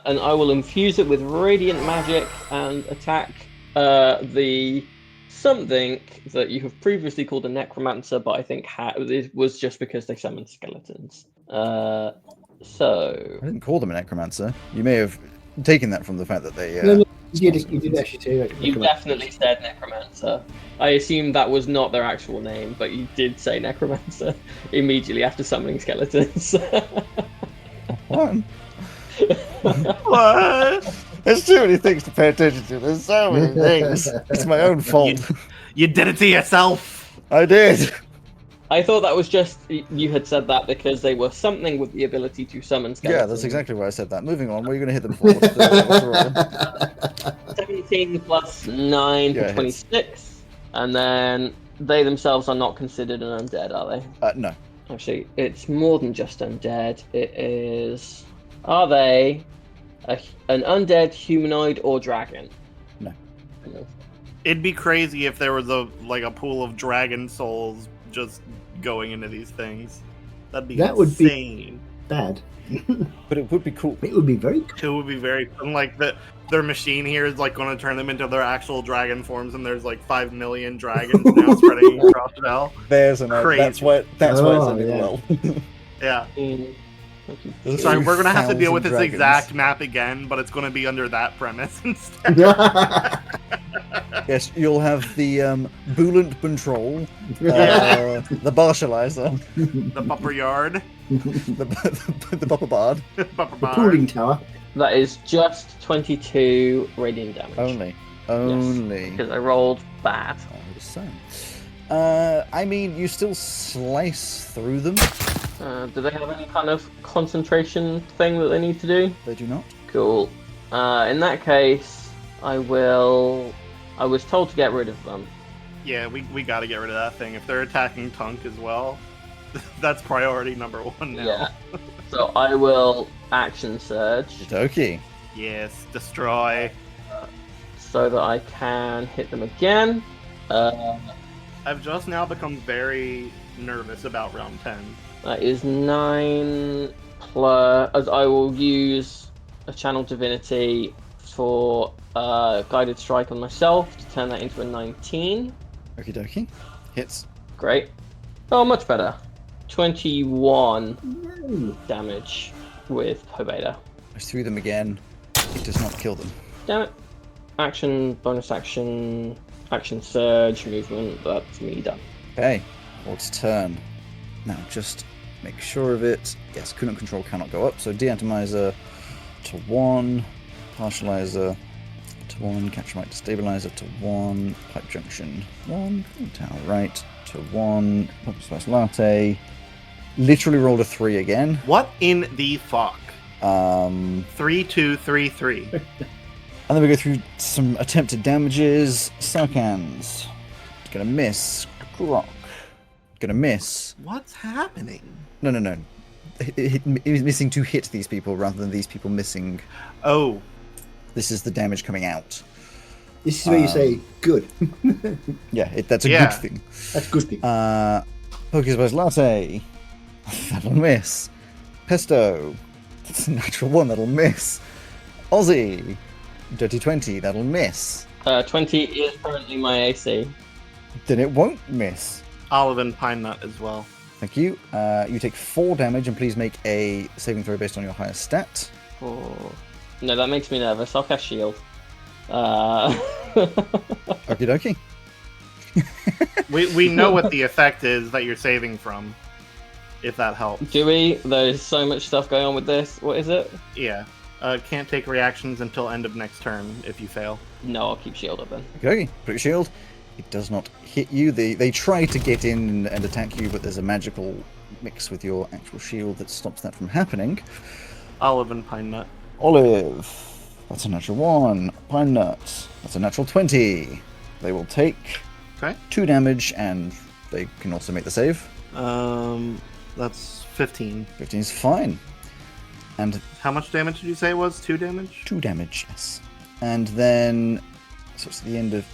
And I will infuse it with radiant magic and attack the something that you have previously called a necromancer, but I think it was just because they summoned skeletons. I didn't call them a necromancer. You may have taken that from the fact that they. No, you did actually say You definitely said necromancer. I assume that was not their actual name, but you did say necromancer immediately after summoning skeletons. What? What? There's too many things to pay attention to. There's so many things. It's my own fault. You did it to yourself. I did. I thought that was just you had said that because they were something with the ability to summon skeletons. Yeah, that's exactly why I said that. Moving on, what are you going to hit them for? What's the roll? 17 plus 9 Yeah, for it 26. And then they themselves are not considered an undead, are they? No. Actually, it's more than just undead. It is... Are they an undead, humanoid, or dragon? No. It'd be crazy if there was a pool of dragon souls just going into these things. That would be insane. Bad. But it would be cool. It would be very cool. It would be very fun. Their machine here is going to turn them into their actual dragon forms, and there's 5 million dragons now spreading across hell. There's an Crazy. That's why it's ending well. Yeah. There's Sorry, we're gonna have to deal 1,000 with this dragons. exact map again, but it's gonna be under that premise instead. Yes, you'll have the Boolant Control, the Barshalizer, The Bupper Yard. the Bupper Bard. Bupper The Bar. pooling tower. That is just 22 radiant damage. Only. Because I rolled bad. I mean, you still slice through them. Do they have any kind of concentration thing that they need to do? They do not. Cool. In that case, I was told to get rid of them. Yeah, we gotta get rid of that thing. If they're attacking Tunk as well, that's priority number 1 now. Yeah. So I will action surge Okay. Yes, destroy. so that I can hit them again. I've just now become very nervous about round 10. That is 9 plus. As I will use a channel divinity for guided strike on myself to turn that into a 19. Okie dokie. Hits. Great. Oh, much better. 21 damage with Pobeda. I threw them again. It does not kill them. Damn it. Action, bonus action, action surge, movement. That's me done. Okay. Hord's turn. Now just make sure of it. Yes, couldn't control cannot go up. So deatomizer to 1, partializer to 1, catch-right destabilizer to 1, pipe junction 1, tower right to 1, pumpkin spice latte. Literally rolled a 3 again. What in the fuck? 3, 2, 3, 3. And then we go through some attempted damages. Sarkans. Gonna miss. Grok. Gonna miss. What's happening? No. He's missing to hit these people rather than these people missing. Oh. This is the damage coming out. This is where you say, good. Yeah, that's a Yeah. good thing. That's a good thing. Pokespice Latte. That'll miss. Pesto. That's a natural 1. That'll miss. Aussie. Dirty 20. That'll miss. 20 is currently my AC. Then it won't miss. Olive and Pine Nut as well. Thank you. You take 4 damage, and please make a saving throw based on your highest stat. 4. No, that makes me nervous. I'll cast shield. Okie dokie. We know what the effect is that you're saving from, if that helps. Do we? There's so much stuff going on with this. What is it? Yeah. Can't take reactions until end of next turn if you fail. No, I'll keep shield up then. Okay, put your shield. It does not hit you. They try to get in and attack you, but there's a magical mix with your actual shield that stops that from happening. Olive and pine nut. Olive. That's a natural 1. Pine nut. That's a natural 20. They will take 2 damage, and they can also make the save. That's 15. 15 is fine. And how much damage did you say it was? 2 damage? 2 damage, yes. And then, so it's the end of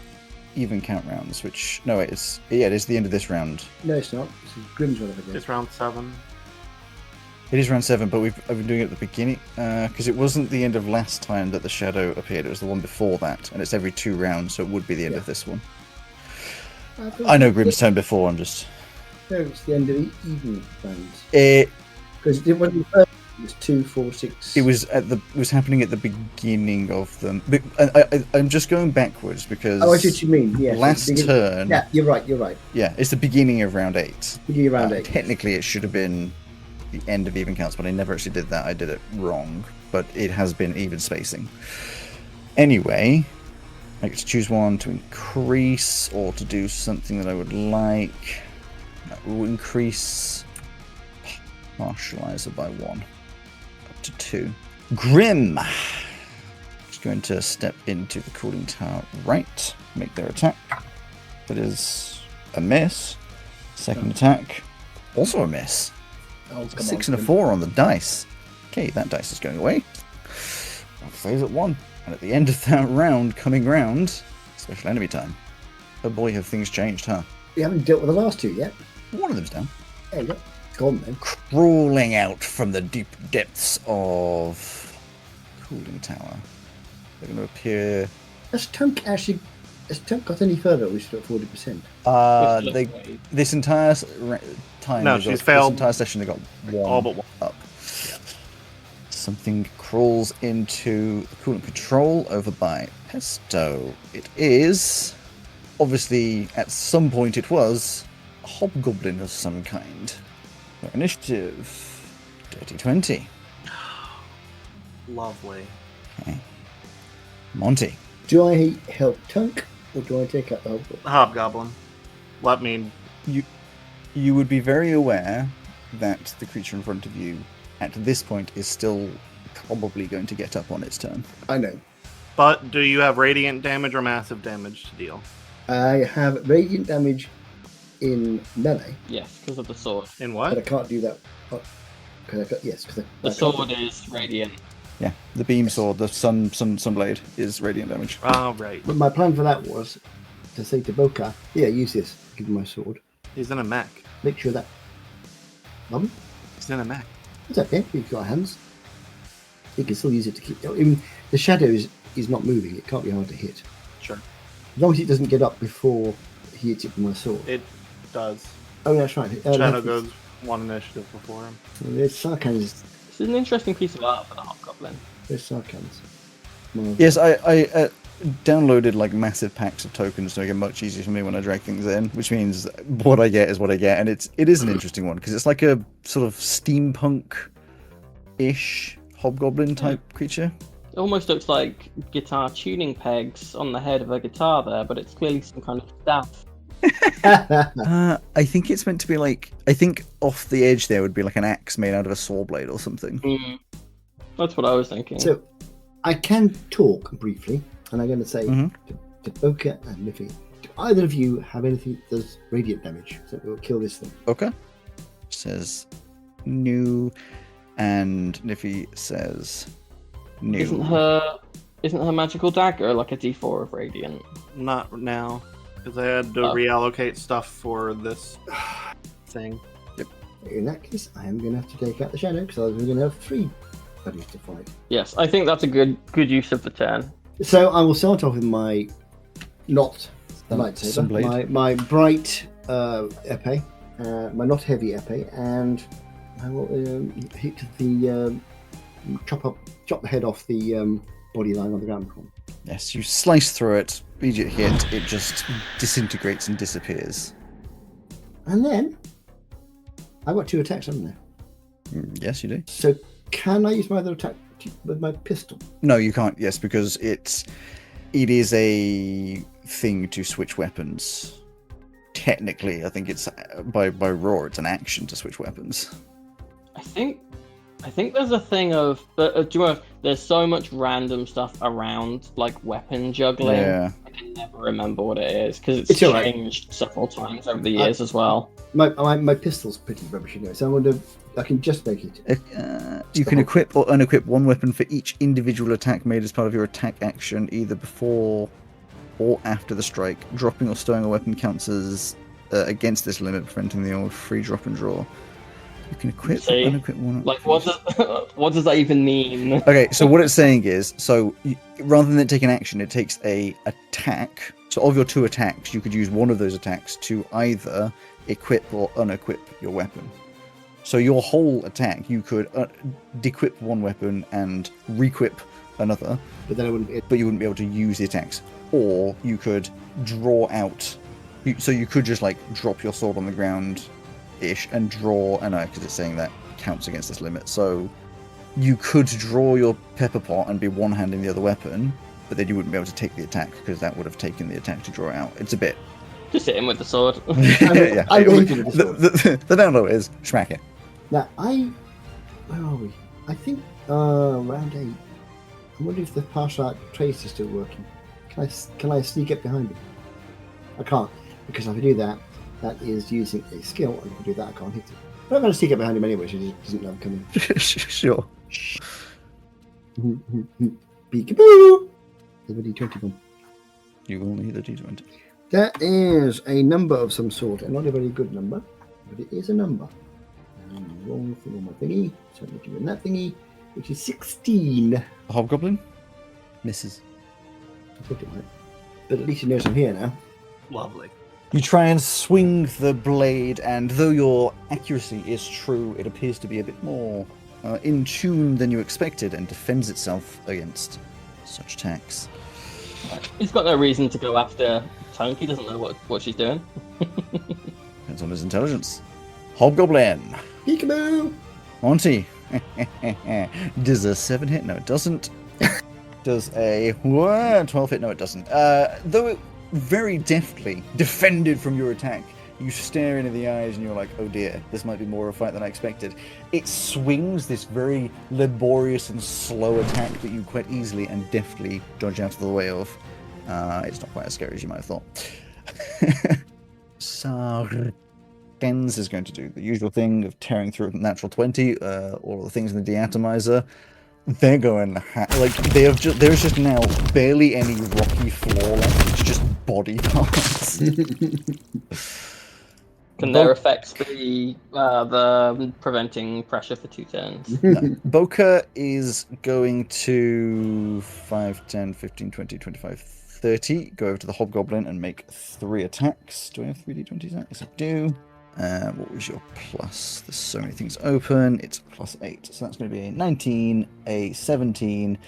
even count rounds, which, no, it is the end of this round. No, it's not. It's Grimm's one of it. It's round 7. It is round 7, but I've been doing it at the beginning, because it wasn't the end of last time that the shadow appeared, it was the one before that, and it's every 2 rounds, so it would be the end of this one. I know Grimm's turn before, I'm just... No, it's the end of the even rounds. Because it wasn't the first. It was 2, 4, 6. It was happening at the beginning of them. But I'm just going backwards because. Oh, I see what you mean. Yeah. Last turn. Yeah, you're right. Yeah, it's the beginning of round 8. Beginning of round 8. Technically, it should have been the end of even counts, but I never actually did that. I did it wrong, but it has been even spacing. Anyway, I get to choose one to increase or to do something that I would like. That will increase Partializer by 1. To 2. Grimm is going to step into the cooling tower right, make their attack. That is a miss. Second attack, also a miss. 6 and a 4 on the dice. Okay, that dice is going away. I'll phase at 1. And at the end of that round, coming round, special enemy time. Oh boy, have things changed, huh? We haven't dealt with the last 2 yet. One of them's down. There you go. Gone then. Crawling out from the deep depths of cooling tower. They're going to appear. Has Tunk got any further? Or we still at 40%. This entire time. No, she's failed. This entire session they got 1 all but 1 up. Yeah. Something crawls into the coolant control over by Pesto. It is obviously at some point it was a hobgoblin of some kind. Initiative, dirty 20. Lovely. Okay. Monty. Do I help Tunk or do I take out the Hobgoblin? Let me. You would be very aware that the creature in front of you at this point is still probably going to get up on its turn. I know. But do you have radiant damage or massive damage to deal? I have radiant damage in melee. Yes, because of the sword. In But I what? can't do that. Because The sword is radiant. Yeah, the beam sword, the sun blade is radiant damage. Oh, right. But my plan for that was to say to Boka, yeah, use this. Give him my sword. He's in a mech. Make sure that. Pardon? He's in a mech. It's okay. We've got hands. He can still use it to keep. I mean, the shadow is not moving. It can't be hard to hit. Sure. As long as it doesn't get up before he hits it with my sword. It does. Oh, that's right. Shadow goes 1 initiative before him. There's Sarkhan's. This is an interesting piece of art for the Hobgoblin. There's Sarkhan's. Yes, I downloaded like massive packs of tokens to make it much easier for me when I drag things in, which means what I get is what I get, and it is an interesting one because it's like a sort of steampunk-ish hobgoblin type creature. It almost looks like guitar tuning pegs on the head of a guitar there, but it's clearly some kind of staff. I think it's meant to be like, I think off the edge there would be like an axe made out of a saw blade or something. That's what I was thinking. So, I can talk briefly, and I'm going to say to Boka and Niffy, do either of you have anything that does radiant damage? So we'll kill this thing. Okay. Says new, and Niffy says new. Isn't her magical dagger like a D4 of radiant? Not now, because I had to reallocate stuff for this thing. In that case, I am going to have to take out the shadow, because I'm going to have 3 buddies to fight. Yes, I think that's a good use of the turn. So I will start off with my not the lightsaber, my bright epee, my not heavy epee, and I will hit the chop the head off the body lying on the ground. Yes, you slice through it, immediate hit, it just disintegrates and disappears. And then I've got 2 attacks, haven't I? Yes, you do. So can I use my other attack with my pistol? No, you can't. Yes, because it is a thing to switch weapons. Technically, I think it's by raw, it's an action to switch weapons. I think there's a thing of, do you know, there's so much random stuff around, like weapon juggling. Yeah. I can never remember what it is because it's changed several times over the years as well. My pistol's pretty rubbish, so I can just make it. You can equip or unequip one weapon for each individual attack made as part of your attack action, either before or after the strike. Dropping or stowing a weapon counts as against this limit, preventing the old free drop and draw. You can equip or unequip one. Like, what does that even mean? Okay, so what it's saying is, rather than it take an action, it takes a attack. So of your 2 attacks, you could use one of those attacks to either equip or unequip your weapon. So your whole attack, you could dequip one weapon and requip another, but then you wouldn't be able to use the attacks. Or you could draw out. So you could just like drop your sword on the ground ish and draw, and because it's saying that counts against this limit, so you could draw your pepper pot and be one-handing the other weapon, but then you wouldn't be able to take the attack because that would have taken the attack to draw it out. It's a bit just hit him with the sword. Yeah. The down low is smack it. Now where are we? I think round 8. I wonder if the partial art trace is still working. Can I sneak up behind him? I can't, because if I do that, that is using a skill, and if I do that, I can't hit him. But I'm going to sneak up behind him anyway, so he doesn't know I'm coming. Sure. Peekaboo! The D20 one. You will need a D20. That is a number of some sort, and not a very good number, but it is a number. And roll for my thingy, so I'm doing that thingy, which is 16. A hobgoblin misses. I thought it might. But at least he knows I'm here now. Lovely. You try and swing the blade, and though your accuracy is true, it appears to be a bit more in tune than you expected, and defends itself against such attacks. He's got no reason to go after Tonk. He doesn't know what she's doing. Depends on his intelligence. Hobgoblin. Peekaboo! Monty. Does a 7 hit? No, it doesn't. Does a 12 hit? No, it doesn't. Though it very deftly defended from your attack, you stare into the eyes and you're like, oh dear, this might be more of a fight than I expected. It swings this very laborious and slow attack that you quite easily and deftly dodge out of the way of. It's not quite as scary as you might have thought. Sarkens is going to do the usual thing of tearing through a natural 20, all of the things in the deatomizer. They're going there's just now barely any rocky floor left. It's just body parts. Can their effects be the preventing pressure for 2 turns? No. Boca is going to 5, 10, 15, 20, 25, 30. Go over to the Hobgoblin and make 3 attacks. Do I have 3d20s? Yes, I do. What was your plus? There's so many things open. It's plus 8. So that's going to be a 19, a 17,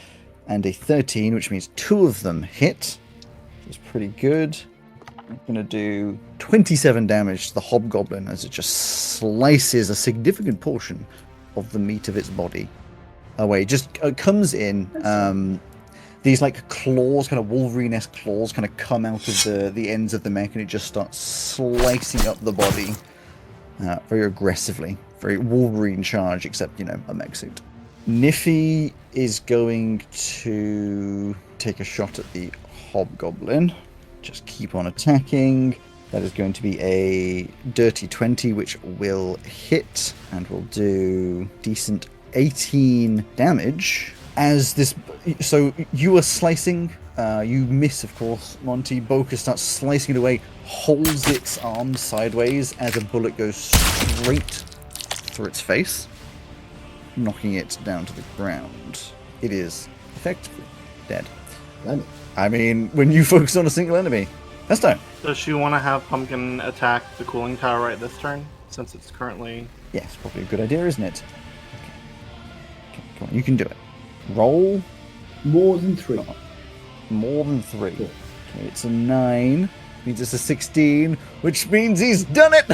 and a 13, which means 2 of them hit. It's pretty good. I'm going to do 27 damage to the Hobgoblin as it just slices a significant portion of the meat of its body away. Just comes in. These like claws, kind of Wolverine-esque claws, kind of come out of the ends of the mech, and it just starts slicing up the body very aggressively. Very Wolverine charge, except, a mech suit. Niffy is going to take a shot at the Hobgoblin. Just keep on attacking. That is going to be a dirty 20, which will hit and will do decent 18 damage. As this, so you are slicing, you miss, of course, Monty. Boca starts slicing it away, holds its arm sideways as a bullet goes straight through its face, knocking it down to the ground. It is effectively dead. I mean, when you focus on a single enemy, that's time. Does she want to have Pumpkin attack the cooling tower right this turn, since it's currently... Yes, probably a good idea, isn't it? Okay. Come on, you can do it. Roll More than 3. more than 3. Cool. Okay, it's a 9. Means it's a 16, which means he's done it!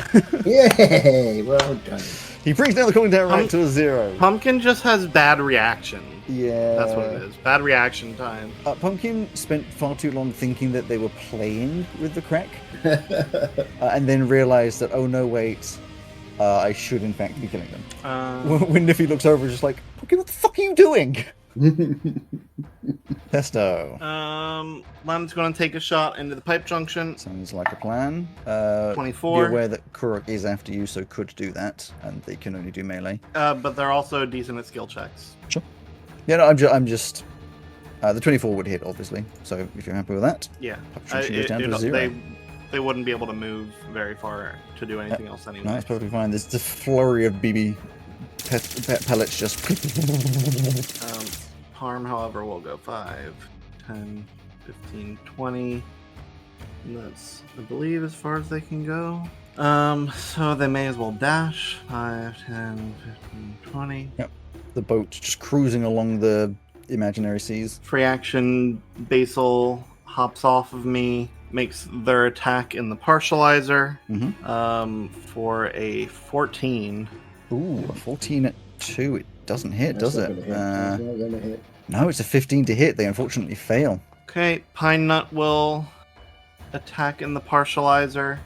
Yay! Well done. He brings down the coin tower right to a 0. Pumpkin just has bad reaction. Yeah. That's what it is. Bad reaction time. Pumpkin spent far too long thinking that they were playing with the crack, and then realized that, oh no, wait, I should in fact be killing them. When Niffy looks over, just like, Pumpkin, what the fuck are you doing? Pesto. Len's going to take a shot into the pipe junction. Sounds like a plan. 24. Be aware that Kurok is after you, so could do that, and they can only do melee. But they're also decent at skill checks. Sure. Yeah, no, I'm just. The 24 would hit, obviously. So if you're happy with that, Yeah. goes down to 0. They wouldn't be able to move very far to do anything else anyway. No, that's perfectly fine. There's the flurry of BB pellets just. Harm, however, will go 5, 10, 15, 20. And that's, I believe, as far as they can go. So they may as well dash. 5, 10, 15, 20. Yep. The boat just cruising along the imaginary seas. Free action, Basil hops off of me, makes their attack in the partializer. For a 14. Ooh, a 14 at 2. It doesn't hit, does it? It's not gonna hit. No, it's a 15 to hit. They unfortunately fail. Okay, Pine Nut will attack in the partializer.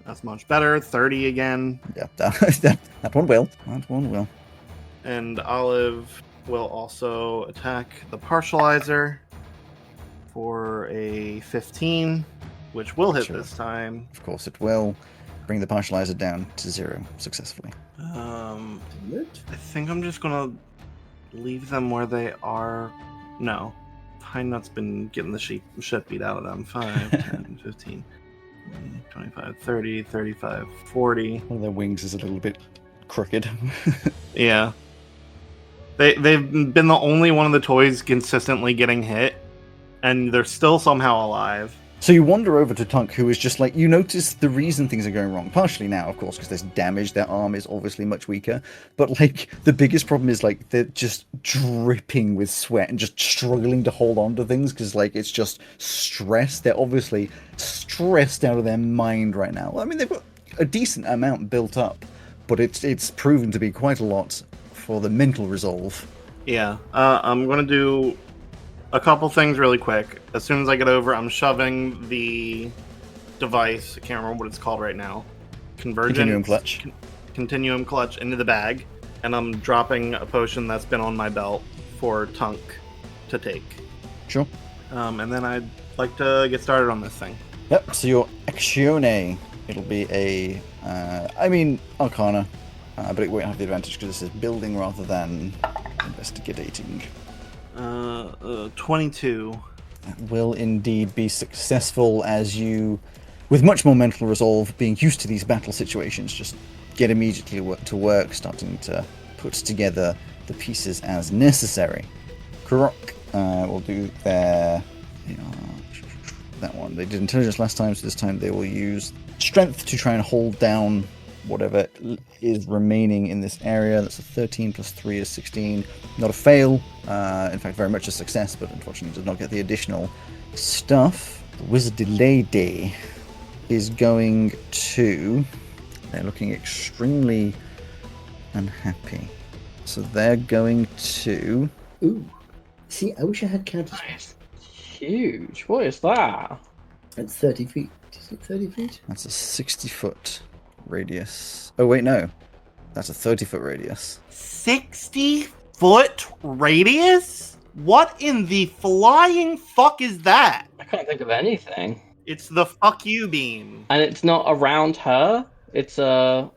That's much better. 30 again. Yeah, that one will. That one will. And Olive will also attack the partializer for a 15, which will hit Sure. this time. Of course, it will bring the partializer down to 0 successfully. I think I'm just gonna leave them where they are. No. Pine Nut's been getting the shit beat out of them. 5, 10, 15, 25, 30, 35, 40. One of their wings is a little bit crooked. Yeah. They've been the only one of the toys consistently getting hit, and they're still somehow alive. So you wander over to Tunk, who is just like, you notice the reason things are going wrong. Partially now, of course, because there's damage. Their arm is obviously much weaker. But, like, the biggest problem is, like, they're just dripping with sweat and just struggling to hold on to things because, like, it's just stress. They're obviously stressed out of their mind right now. I mean, they've got a decent amount built up, but it's proven to be quite a lot for the mental resolve. Yeah. I'm going to do a couple things really quick. As soon as I get over, I'm shoving the device, I can't remember what it's called right now, Continuum clutch. Continuum clutch into the bag, and I'm dropping a potion that's been on my belt for Tunk to take. Sure. And then I'd like to get started on this thing. Yep, so your Actione, it'll be a, Arcana, but it won't have the advantage because this is building rather than investigating. 22. That will indeed be successful as you, with much more mental resolve, being used to these battle situations, just get immediately to work, starting to put together the pieces as necessary. Kurok will do their... that one. They did intelligence last time, so this time they will use strength to try and hold down whatever is remaining in this area. That's a 13 plus 3 is 16. Not a fail. In fact, very much a success, but unfortunately does not get the additional stuff. The Wizardy Lady is going to... They're looking extremely unhappy. So they're going to... Ooh. See, I wish I had counter space. Huge. What is that? It's 30 feet. Is it 30 feet? That's a 60-foot radius. Oh, wait, no. That's a 30-foot radius. 60-foot radius? What in the flying fuck is that? I can't think of anything. It's the fuck you beam. And it's not around her. It's a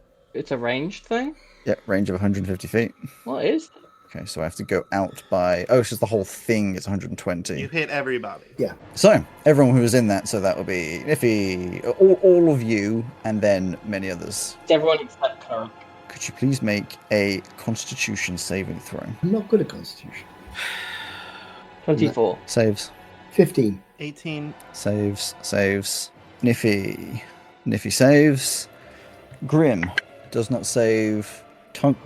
ranged thing. Yep, range of 150 feet. What is? Okay, so I have to go out by... Oh, it's just the whole thing is 120. You hit everybody. Yeah. So, everyone who was in that, so that will be Niffy, all of you, and then many others. It's everyone except her. Could you please make a Constitution saving throw? I'm not good at Constitution. 24. Saves. 15. 18. Saves. Niffy saves. Grim does not save. Tunk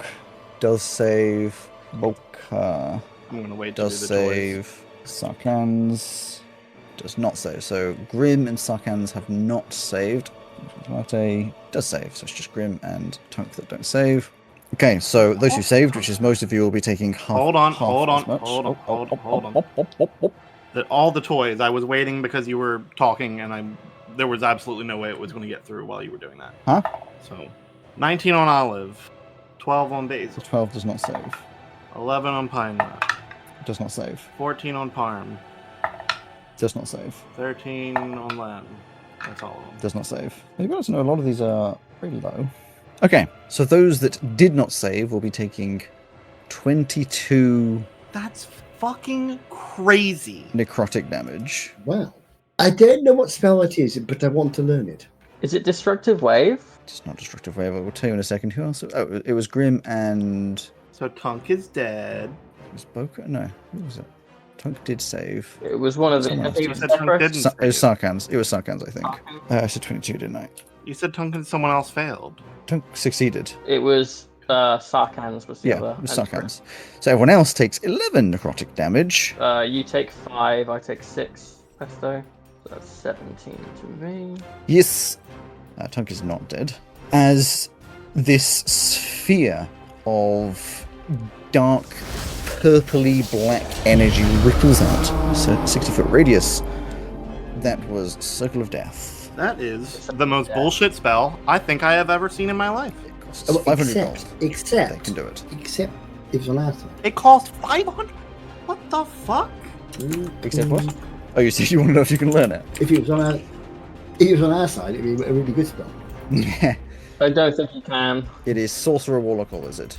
does save. Volkar I'm gonna wait to does do the toys. save. Sarkans does not save. So Grim and Sarkans have not saved. Latte does save, so it's just Grim and Tunk that don't save. Okay, so those who saved, which is most of you, will be taking half. Hold on, half hold as on, much. hold on, hold on, hold on. on. All the toys. I was waiting because you were talking, and there was absolutely no way it was going to get through while you were doing that. Huh? So, 19 on Olive, 12 on So Basil, 12 does not save. 11 on Pine Nut, Does not save. 14 on Parm, Does not save. 13 on Lamb. That's all of them. Does not save. You've got to know a lot of these are pretty low. Okay, so those that did not save will be taking 22 That's fucking crazy. necrotic damage. Wow. I don't know what spell it is, but I want to learn it. Is it Destructive Wave? It's not destructive wave. I will tell you in a second. Who else? Oh, it was Grim and So Tunk is dead. was Boca? No, who was it? Tunk did save. It was one of the. Someone I else think You it said was Tunk didn't. It was save. Sarkans. It was Sarkans, I think. I said 22, didn't I? You said Tunk and someone else failed. Tunk succeeded. It was Sarkans was the Yeah, other. it was entry. Sarkans. So everyone else takes 11 necrotic damage. You take 5, I take 6. Pesto. So that's 17 to me. Yes, Tunk is not dead. As this sphere of dark, purpley black energy ripples out, so 60-foot radius, that was Circle of Death. That is the most bullshit spell I think I have ever seen in my life. It costs Oh, 500 gold. They except can do it. if it's on our side. It cost 500. What the fuck? Except what? Oh, you see, you want to know if you can learn it? If it was on our side, it'd be a really good spell. I don't think you can. It is Sorcerer, Warlock, or Wizard.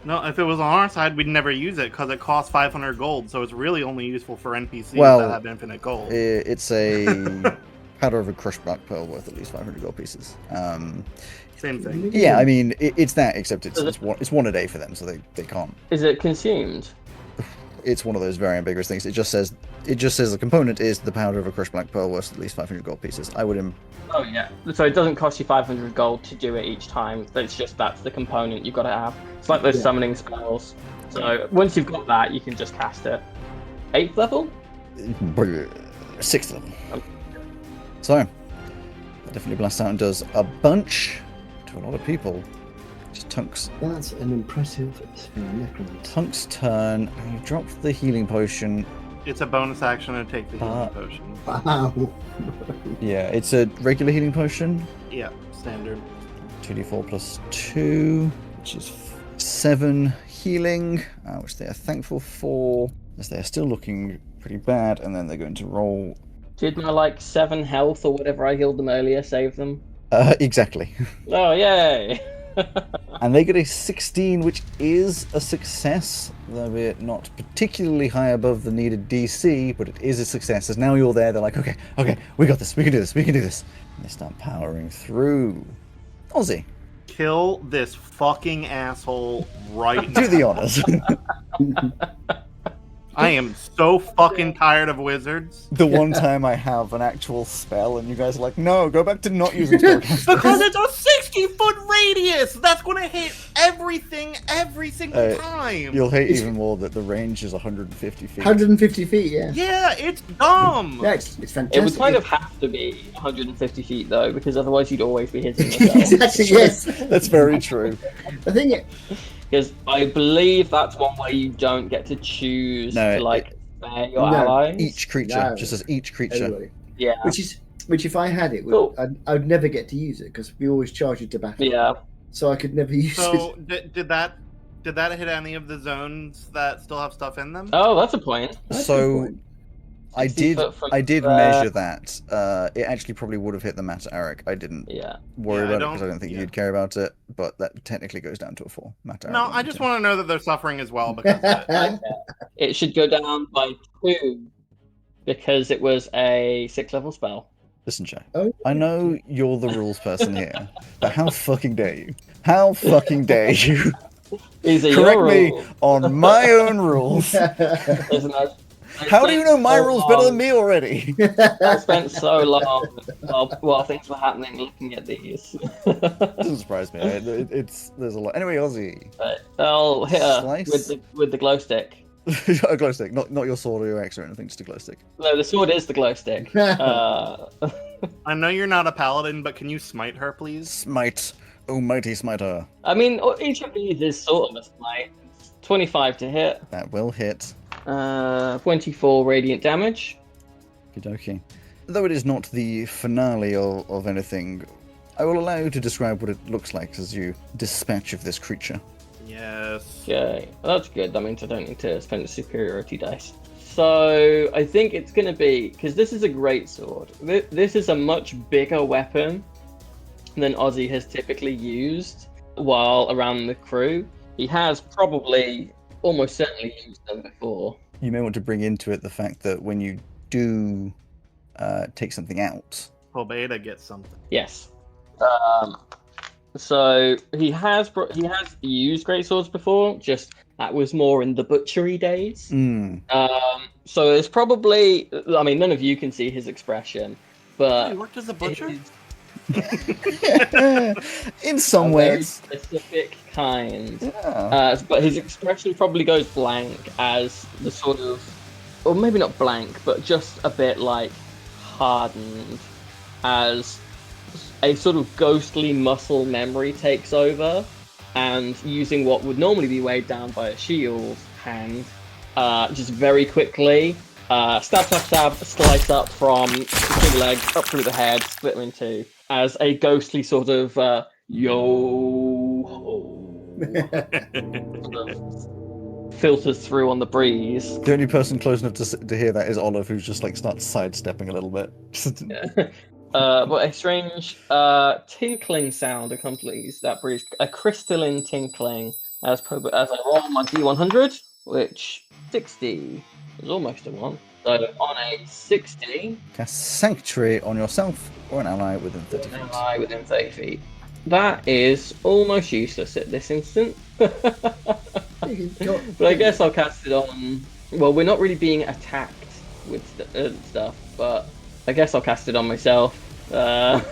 No, if it was on our side, we'd never use it because it costs 500 gold. So it's really only useful for NPCs Well, that have infinite gold. It's a powder of a crushed black pearl worth at least 500 gold pieces. Same thing. Yeah, I mean, it's that, except it's one a day for them, so they can't. Is it consumed? It's one of those very ambiguous things. It just says the component is the powder of a crushed black pearl worth at least 500 gold pieces. I would Oh yeah. So it doesn't cost you 500 gold to do it each time. It's just that's the component you've got to have. It's like those summoning spells. So once you've got that, you can just cast it. 8th level? 6th level. So that definitely blasts out and does a bunch to a lot of people. Just Tunk's That's an impressive spell, necromancy. Tunk's turn. And you dropped the healing potion. It's a bonus action to take the healing potion. Wow. Yeah, it's a regular healing potion. Yeah, standard. 2d4 plus 2, which is 7 healing, which they are thankful for, as they are still looking pretty bad, and then they're going to roll. Did my 7 health or whatever I healed them earlier save them? Exactly. Oh yay! And they get a 16, which is a success, though not particularly high above the needed DC, but it is a success. As now you're there, they're like, okay, we got this, we can do this. And they start powering through. Ozzy, Kill this fucking asshole right do now. the honors. I am so fucking tired of wizards. The one time I have an actual spell, and you guys are like, no, go back to not using spellcasting. Because it's a 60-foot radius! That's gonna hit everything every single time! You'll hate even more that the range is 150 feet. 150 feet, yeah. Yeah, it's dumb! Yeah, it's fantastic. It would kind of have to be 150 feet though, because otherwise you'd always be hitting yourself. Exactly, yes. That's very true. I think it. Because I believe that's one way you don't get to choose No, to spare your No, allies. Each creature, No. just as each creature. Everybody. Yeah. Which if I had it, Cool. I'd never get to use it because we always charge it to battle. Yeah. So I could never use So, it. did that hit any of the zones that still have stuff in them? Oh, that's a point. That's a So good point. I 60 did foot from measure there. that. It actually probably would have hit the Matter Eric. I didn't Yeah. worry Yeah, I about it because I don't- don't think yeah. you'd care about it, but that technically goes down to a 4. Matter No, Eric I just want to know that they're suffering as well because It should go down by 2 because it was a 6th level spell. Listen, Jay. Oh. I know you're the rules person here, but how fucking dare you? How fucking dare you These are correct your me rules. on my own rules? Listen, How do you know my so rules better than long. me already? I spent so long while things were happening looking at these. Doesn't surprise me. There's a lot. Anyway, Ozzy. But I'll hit her Slice? with the glow stick. A glow stick, not your sword or your axe or anything, just a glow stick. No, the sword is the glow stick. I know you're not a paladin, but can you smite her, please? Smite, oh mighty smiter. I mean, each of these is sort of a smite. 25 to hit. That will hit. 24 radiant damage. Okey-dokey. Though it is not the finale of anything, I will allow you to describe what it looks like as you dispatch of this creature. Yes. Okay, well, that's good. That means I don't need to spend the superiority dice. So I think it's going to be, because this is a great sword. This is a much bigger weapon than Ozzy has typically used while around the crew. He has probably almost certainly used them before. You may want to bring into it the fact that when you do take something out. Pobeda gets something. Yes. So he has used greatswords before. Just that was more in the butchery days. So it's probably. I mean, none of you can see his expression, but He worked as a butcher? In some a ways. very specific kind. Yeah. But his expression probably goes blank as the sort of, or maybe not blank, but just a bit like hardened as a sort of ghostly muscle memory takes over, and using what would normally be weighed down by a shield hand, just very quickly, stab, slice up from the leg up through the head, split them in two, as a ghostly sort of filters through on the breeze. The only person close enough to hear that is Olive, who just like starts sidestepping a little bit. But a strange tinkling sound accompanies that breeze, a crystalline tinkling as I roll my D100, which 60 is almost a 1. So on a 60, Cast Sanctuary on yourself or an ally within 30 feet. ally within 30 feet. That is almost useless at this instant. But I guess I'll cast it on. Well, we're not really being attacked with stuff, but I guess I'll cast it on myself. Okay.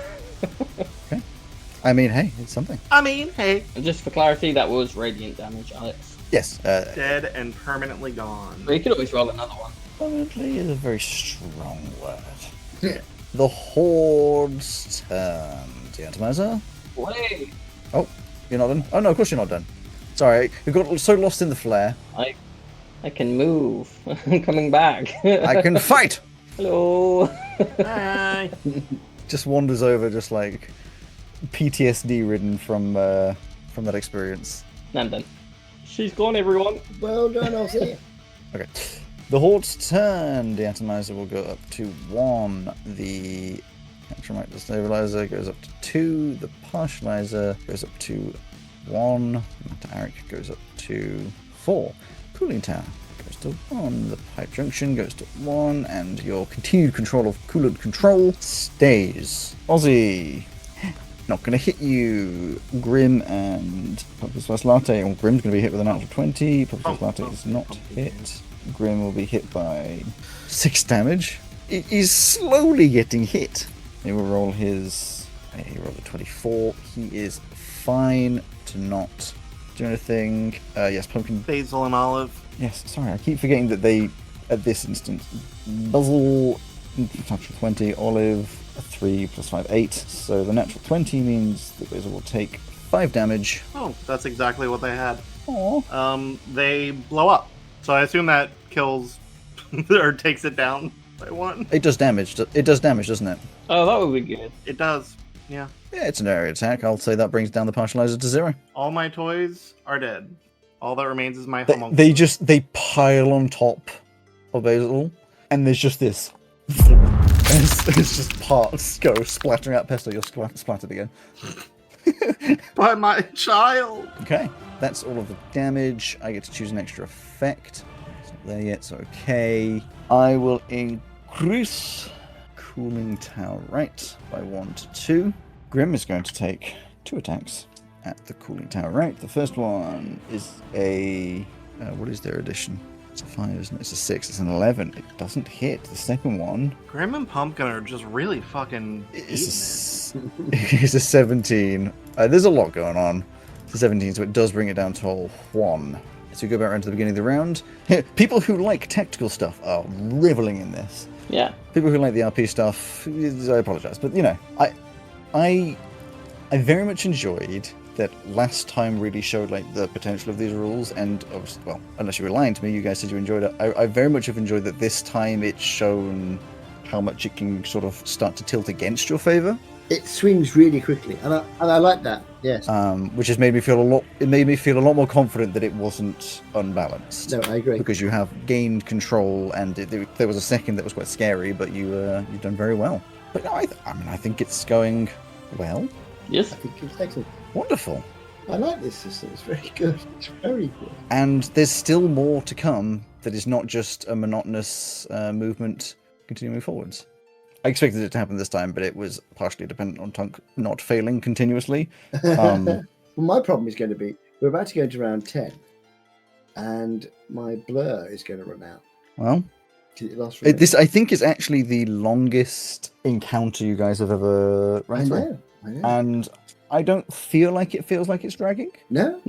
I mean, hey, it's something. Hey. And just for clarity, that was radiant damage, Alex. Yes. Dead and permanently gone. But you could always roll another one. Permanently is a very strong word. The Horde's turn. The Atomizer. Wait, Oh, you're not done? Oh, no, of course you're not done. Sorry, you got so lost in the flare. I can move. I'm coming back. I can fight! Hello. Hi. Just wanders over, just like PTSD ridden from that experience. I'm done. She's gone, everyone. Well done, Ozzy. Okay. The Horde's turn. The Atomizer will go up to 1. The Electromite Stabilizer goes up to 2. The Partializer goes up to 1. Meta-Aric goes up to 4. Cooling Tower goes to 1. The Pipe Junction goes to 1. And your continued control of coolant control stays. Ozzy. Not going to hit you. Grim and Puppet Slice Latte. Well, Grim's going to be hit with a natural 20. Puppet Slice Latte is not hit. Grim will be hit by 6 damage. He's slowly getting hit. He will roll his... He rolled a 24. He is fine to not do anything. Yes, Pumpkin... Basil and Olive. Yes, sorry, I keep forgetting that they, at this instance, Basil, natural 20, Olive, a 3 plus 5, 8. So the natural 20 means that Basil will take 5 damage. Oh, that's exactly what they had. Aww. They blow up. So I assume that kills or takes it down by 1. It does damage. It does damage, doesn't it? Oh, that would be good. It does. Yeah. Yeah, it's an area attack. I'll say that brings down the Partializer to 0. All my toys are dead. All that remains is my They homunculus. they pile on top of Basil, and there's just this. It's just parts go splattering out. Pesto, you're splattered again. By my child. Okay, that's all of the damage. I get to choose an extra effect. It's not there yet, so okay. I will increase Cooling Tower right by 1 to 2. Grim is going to take 2 attacks at the Cooling Tower right. The first one is a... what is their addition? It's a 5, it's a 6, it's an 11. It doesn't hit. The second one Grim and Pumpkin are just really fucking is it's a 17. There's a lot going on. It's a 17, so it does bring it down to a 1. So we go back around to the beginning of the round. People who like tactical stuff are reveling in this. Yeah. People who like the RP stuff, I apologize, but I very much enjoyed that last time really showed like the potential of these rules, and obviously, well, unless you were lying to me, you guys said you enjoyed it. I very much have enjoyed that this time it's shown how much it can sort of start to tilt against your favor. It swings really quickly, and I like that. Yes. Which has made me feel a lot. It made me feel a lot more confident that it wasn't unbalanced. No, I agree. Because you have gained control, and there was a second that was quite scary, but you've done very well. But no, I think it's going well. Yes. I think it's excellent. Wonderful. I like this system. It's very good. It's very good. And there's still more to come that is not just a monotonous movement continuing forwards. I expected it to happen this time, but it was partially dependent on Tunk not failing continuously. Well, my problem is going to be we're about to go into round 10, and my blur is going to run out. Well, This I think is actually the longest encounter you guys have ever run through. I know. And I don't feel like it feels like it's dragging. No,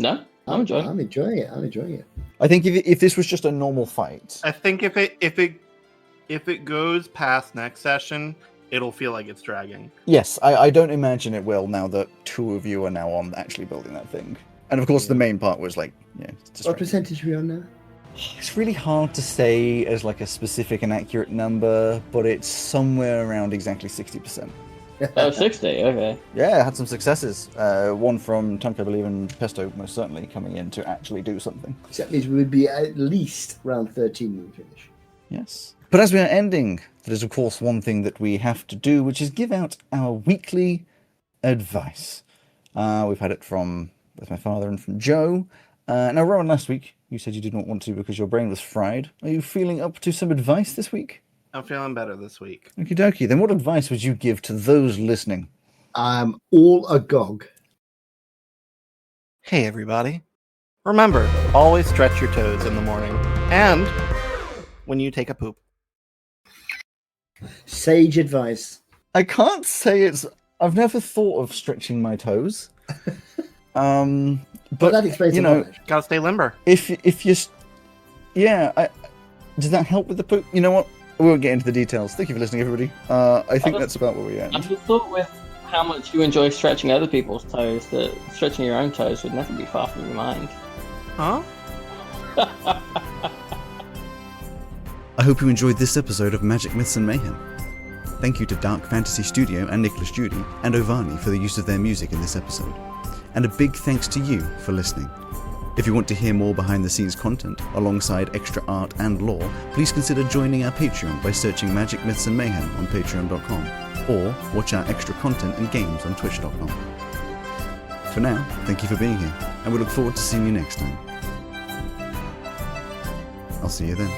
I'm enjoying it. I'm enjoying it. I'm enjoying it. I think if this was just a normal fight, I think if it goes past next session, it'll feel like it's dragging. yes, I don't imagine it will now that 2 of you are now on actually building that thing. And of course, the main part was like, What percentage are we on now? It's really hard to say as like a specific and accurate number, but it's somewhere around exactly 60%. Oh, 60, okay. Yeah, I had some successes. One from Tunk, I believe, and Pesto most certainly coming in to actually do something. So that means we would be at least round 13 when we finish. Yes. But as we are ending, there is of course one thing that we have to do, which is give out our weekly advice. We've had it from both my father and from Joe. Now, Rowan, last week you said you did not want to because your brain was fried. Are you feeling up to some advice this week? I'm feeling better this week. Okie dokie. Then what advice would you give to those listening? I'm all agog. Hey, everybody. Remember, always stretch your toes in the morning and when you take a poop. Sage advice. I can't say it's... I've never thought of stretching my toes. But that explains you a know, lot, actually. Gotta stay limber. if you... does that help with the poop? You know what? We won't get into the details. Thank you for listening, everybody. I think that's about where we end. I just thought with how much you enjoy stretching other people's toes that stretching your own toes would never be far from your mind. Huh? I hope you enjoyed this episode of Magic Myths and Mayhem. Thank you to Dark Fantasy Studio and Nicolas Jeudy and Ovani for the use of their music in this episode. And a big thanks to you for listening. If you want to hear more behind the scenes content, alongside extra art and lore, please consider joining our Patreon by searching Magic Myths and Mayhem on patreon.com, or watch our extra content and games on twitch.com. For now, thank you for being here, and we look forward to seeing you next time. I'll see you then.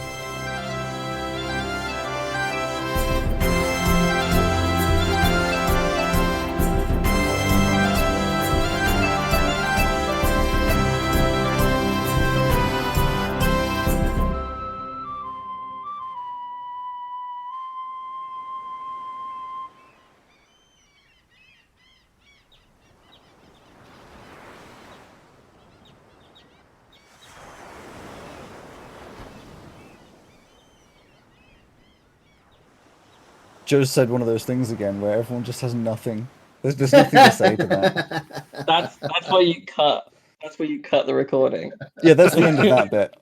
Joe said one of those things again where everyone just has nothing. There's nothing to say to that. That's why you cut. That's where you cut the recording. Yeah, that's the end of that bit.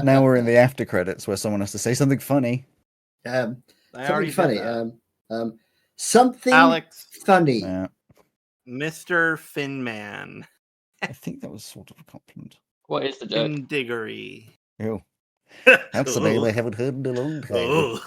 Now we're in the after credits where someone has to say something funny. I Something already funny. did that. Something Alex, funny. Yeah, Mr. Finman, I think that was sort of a compliment. What is the joke? Findiggery. Ew. That's the name I haven't heard in a long time. Oh.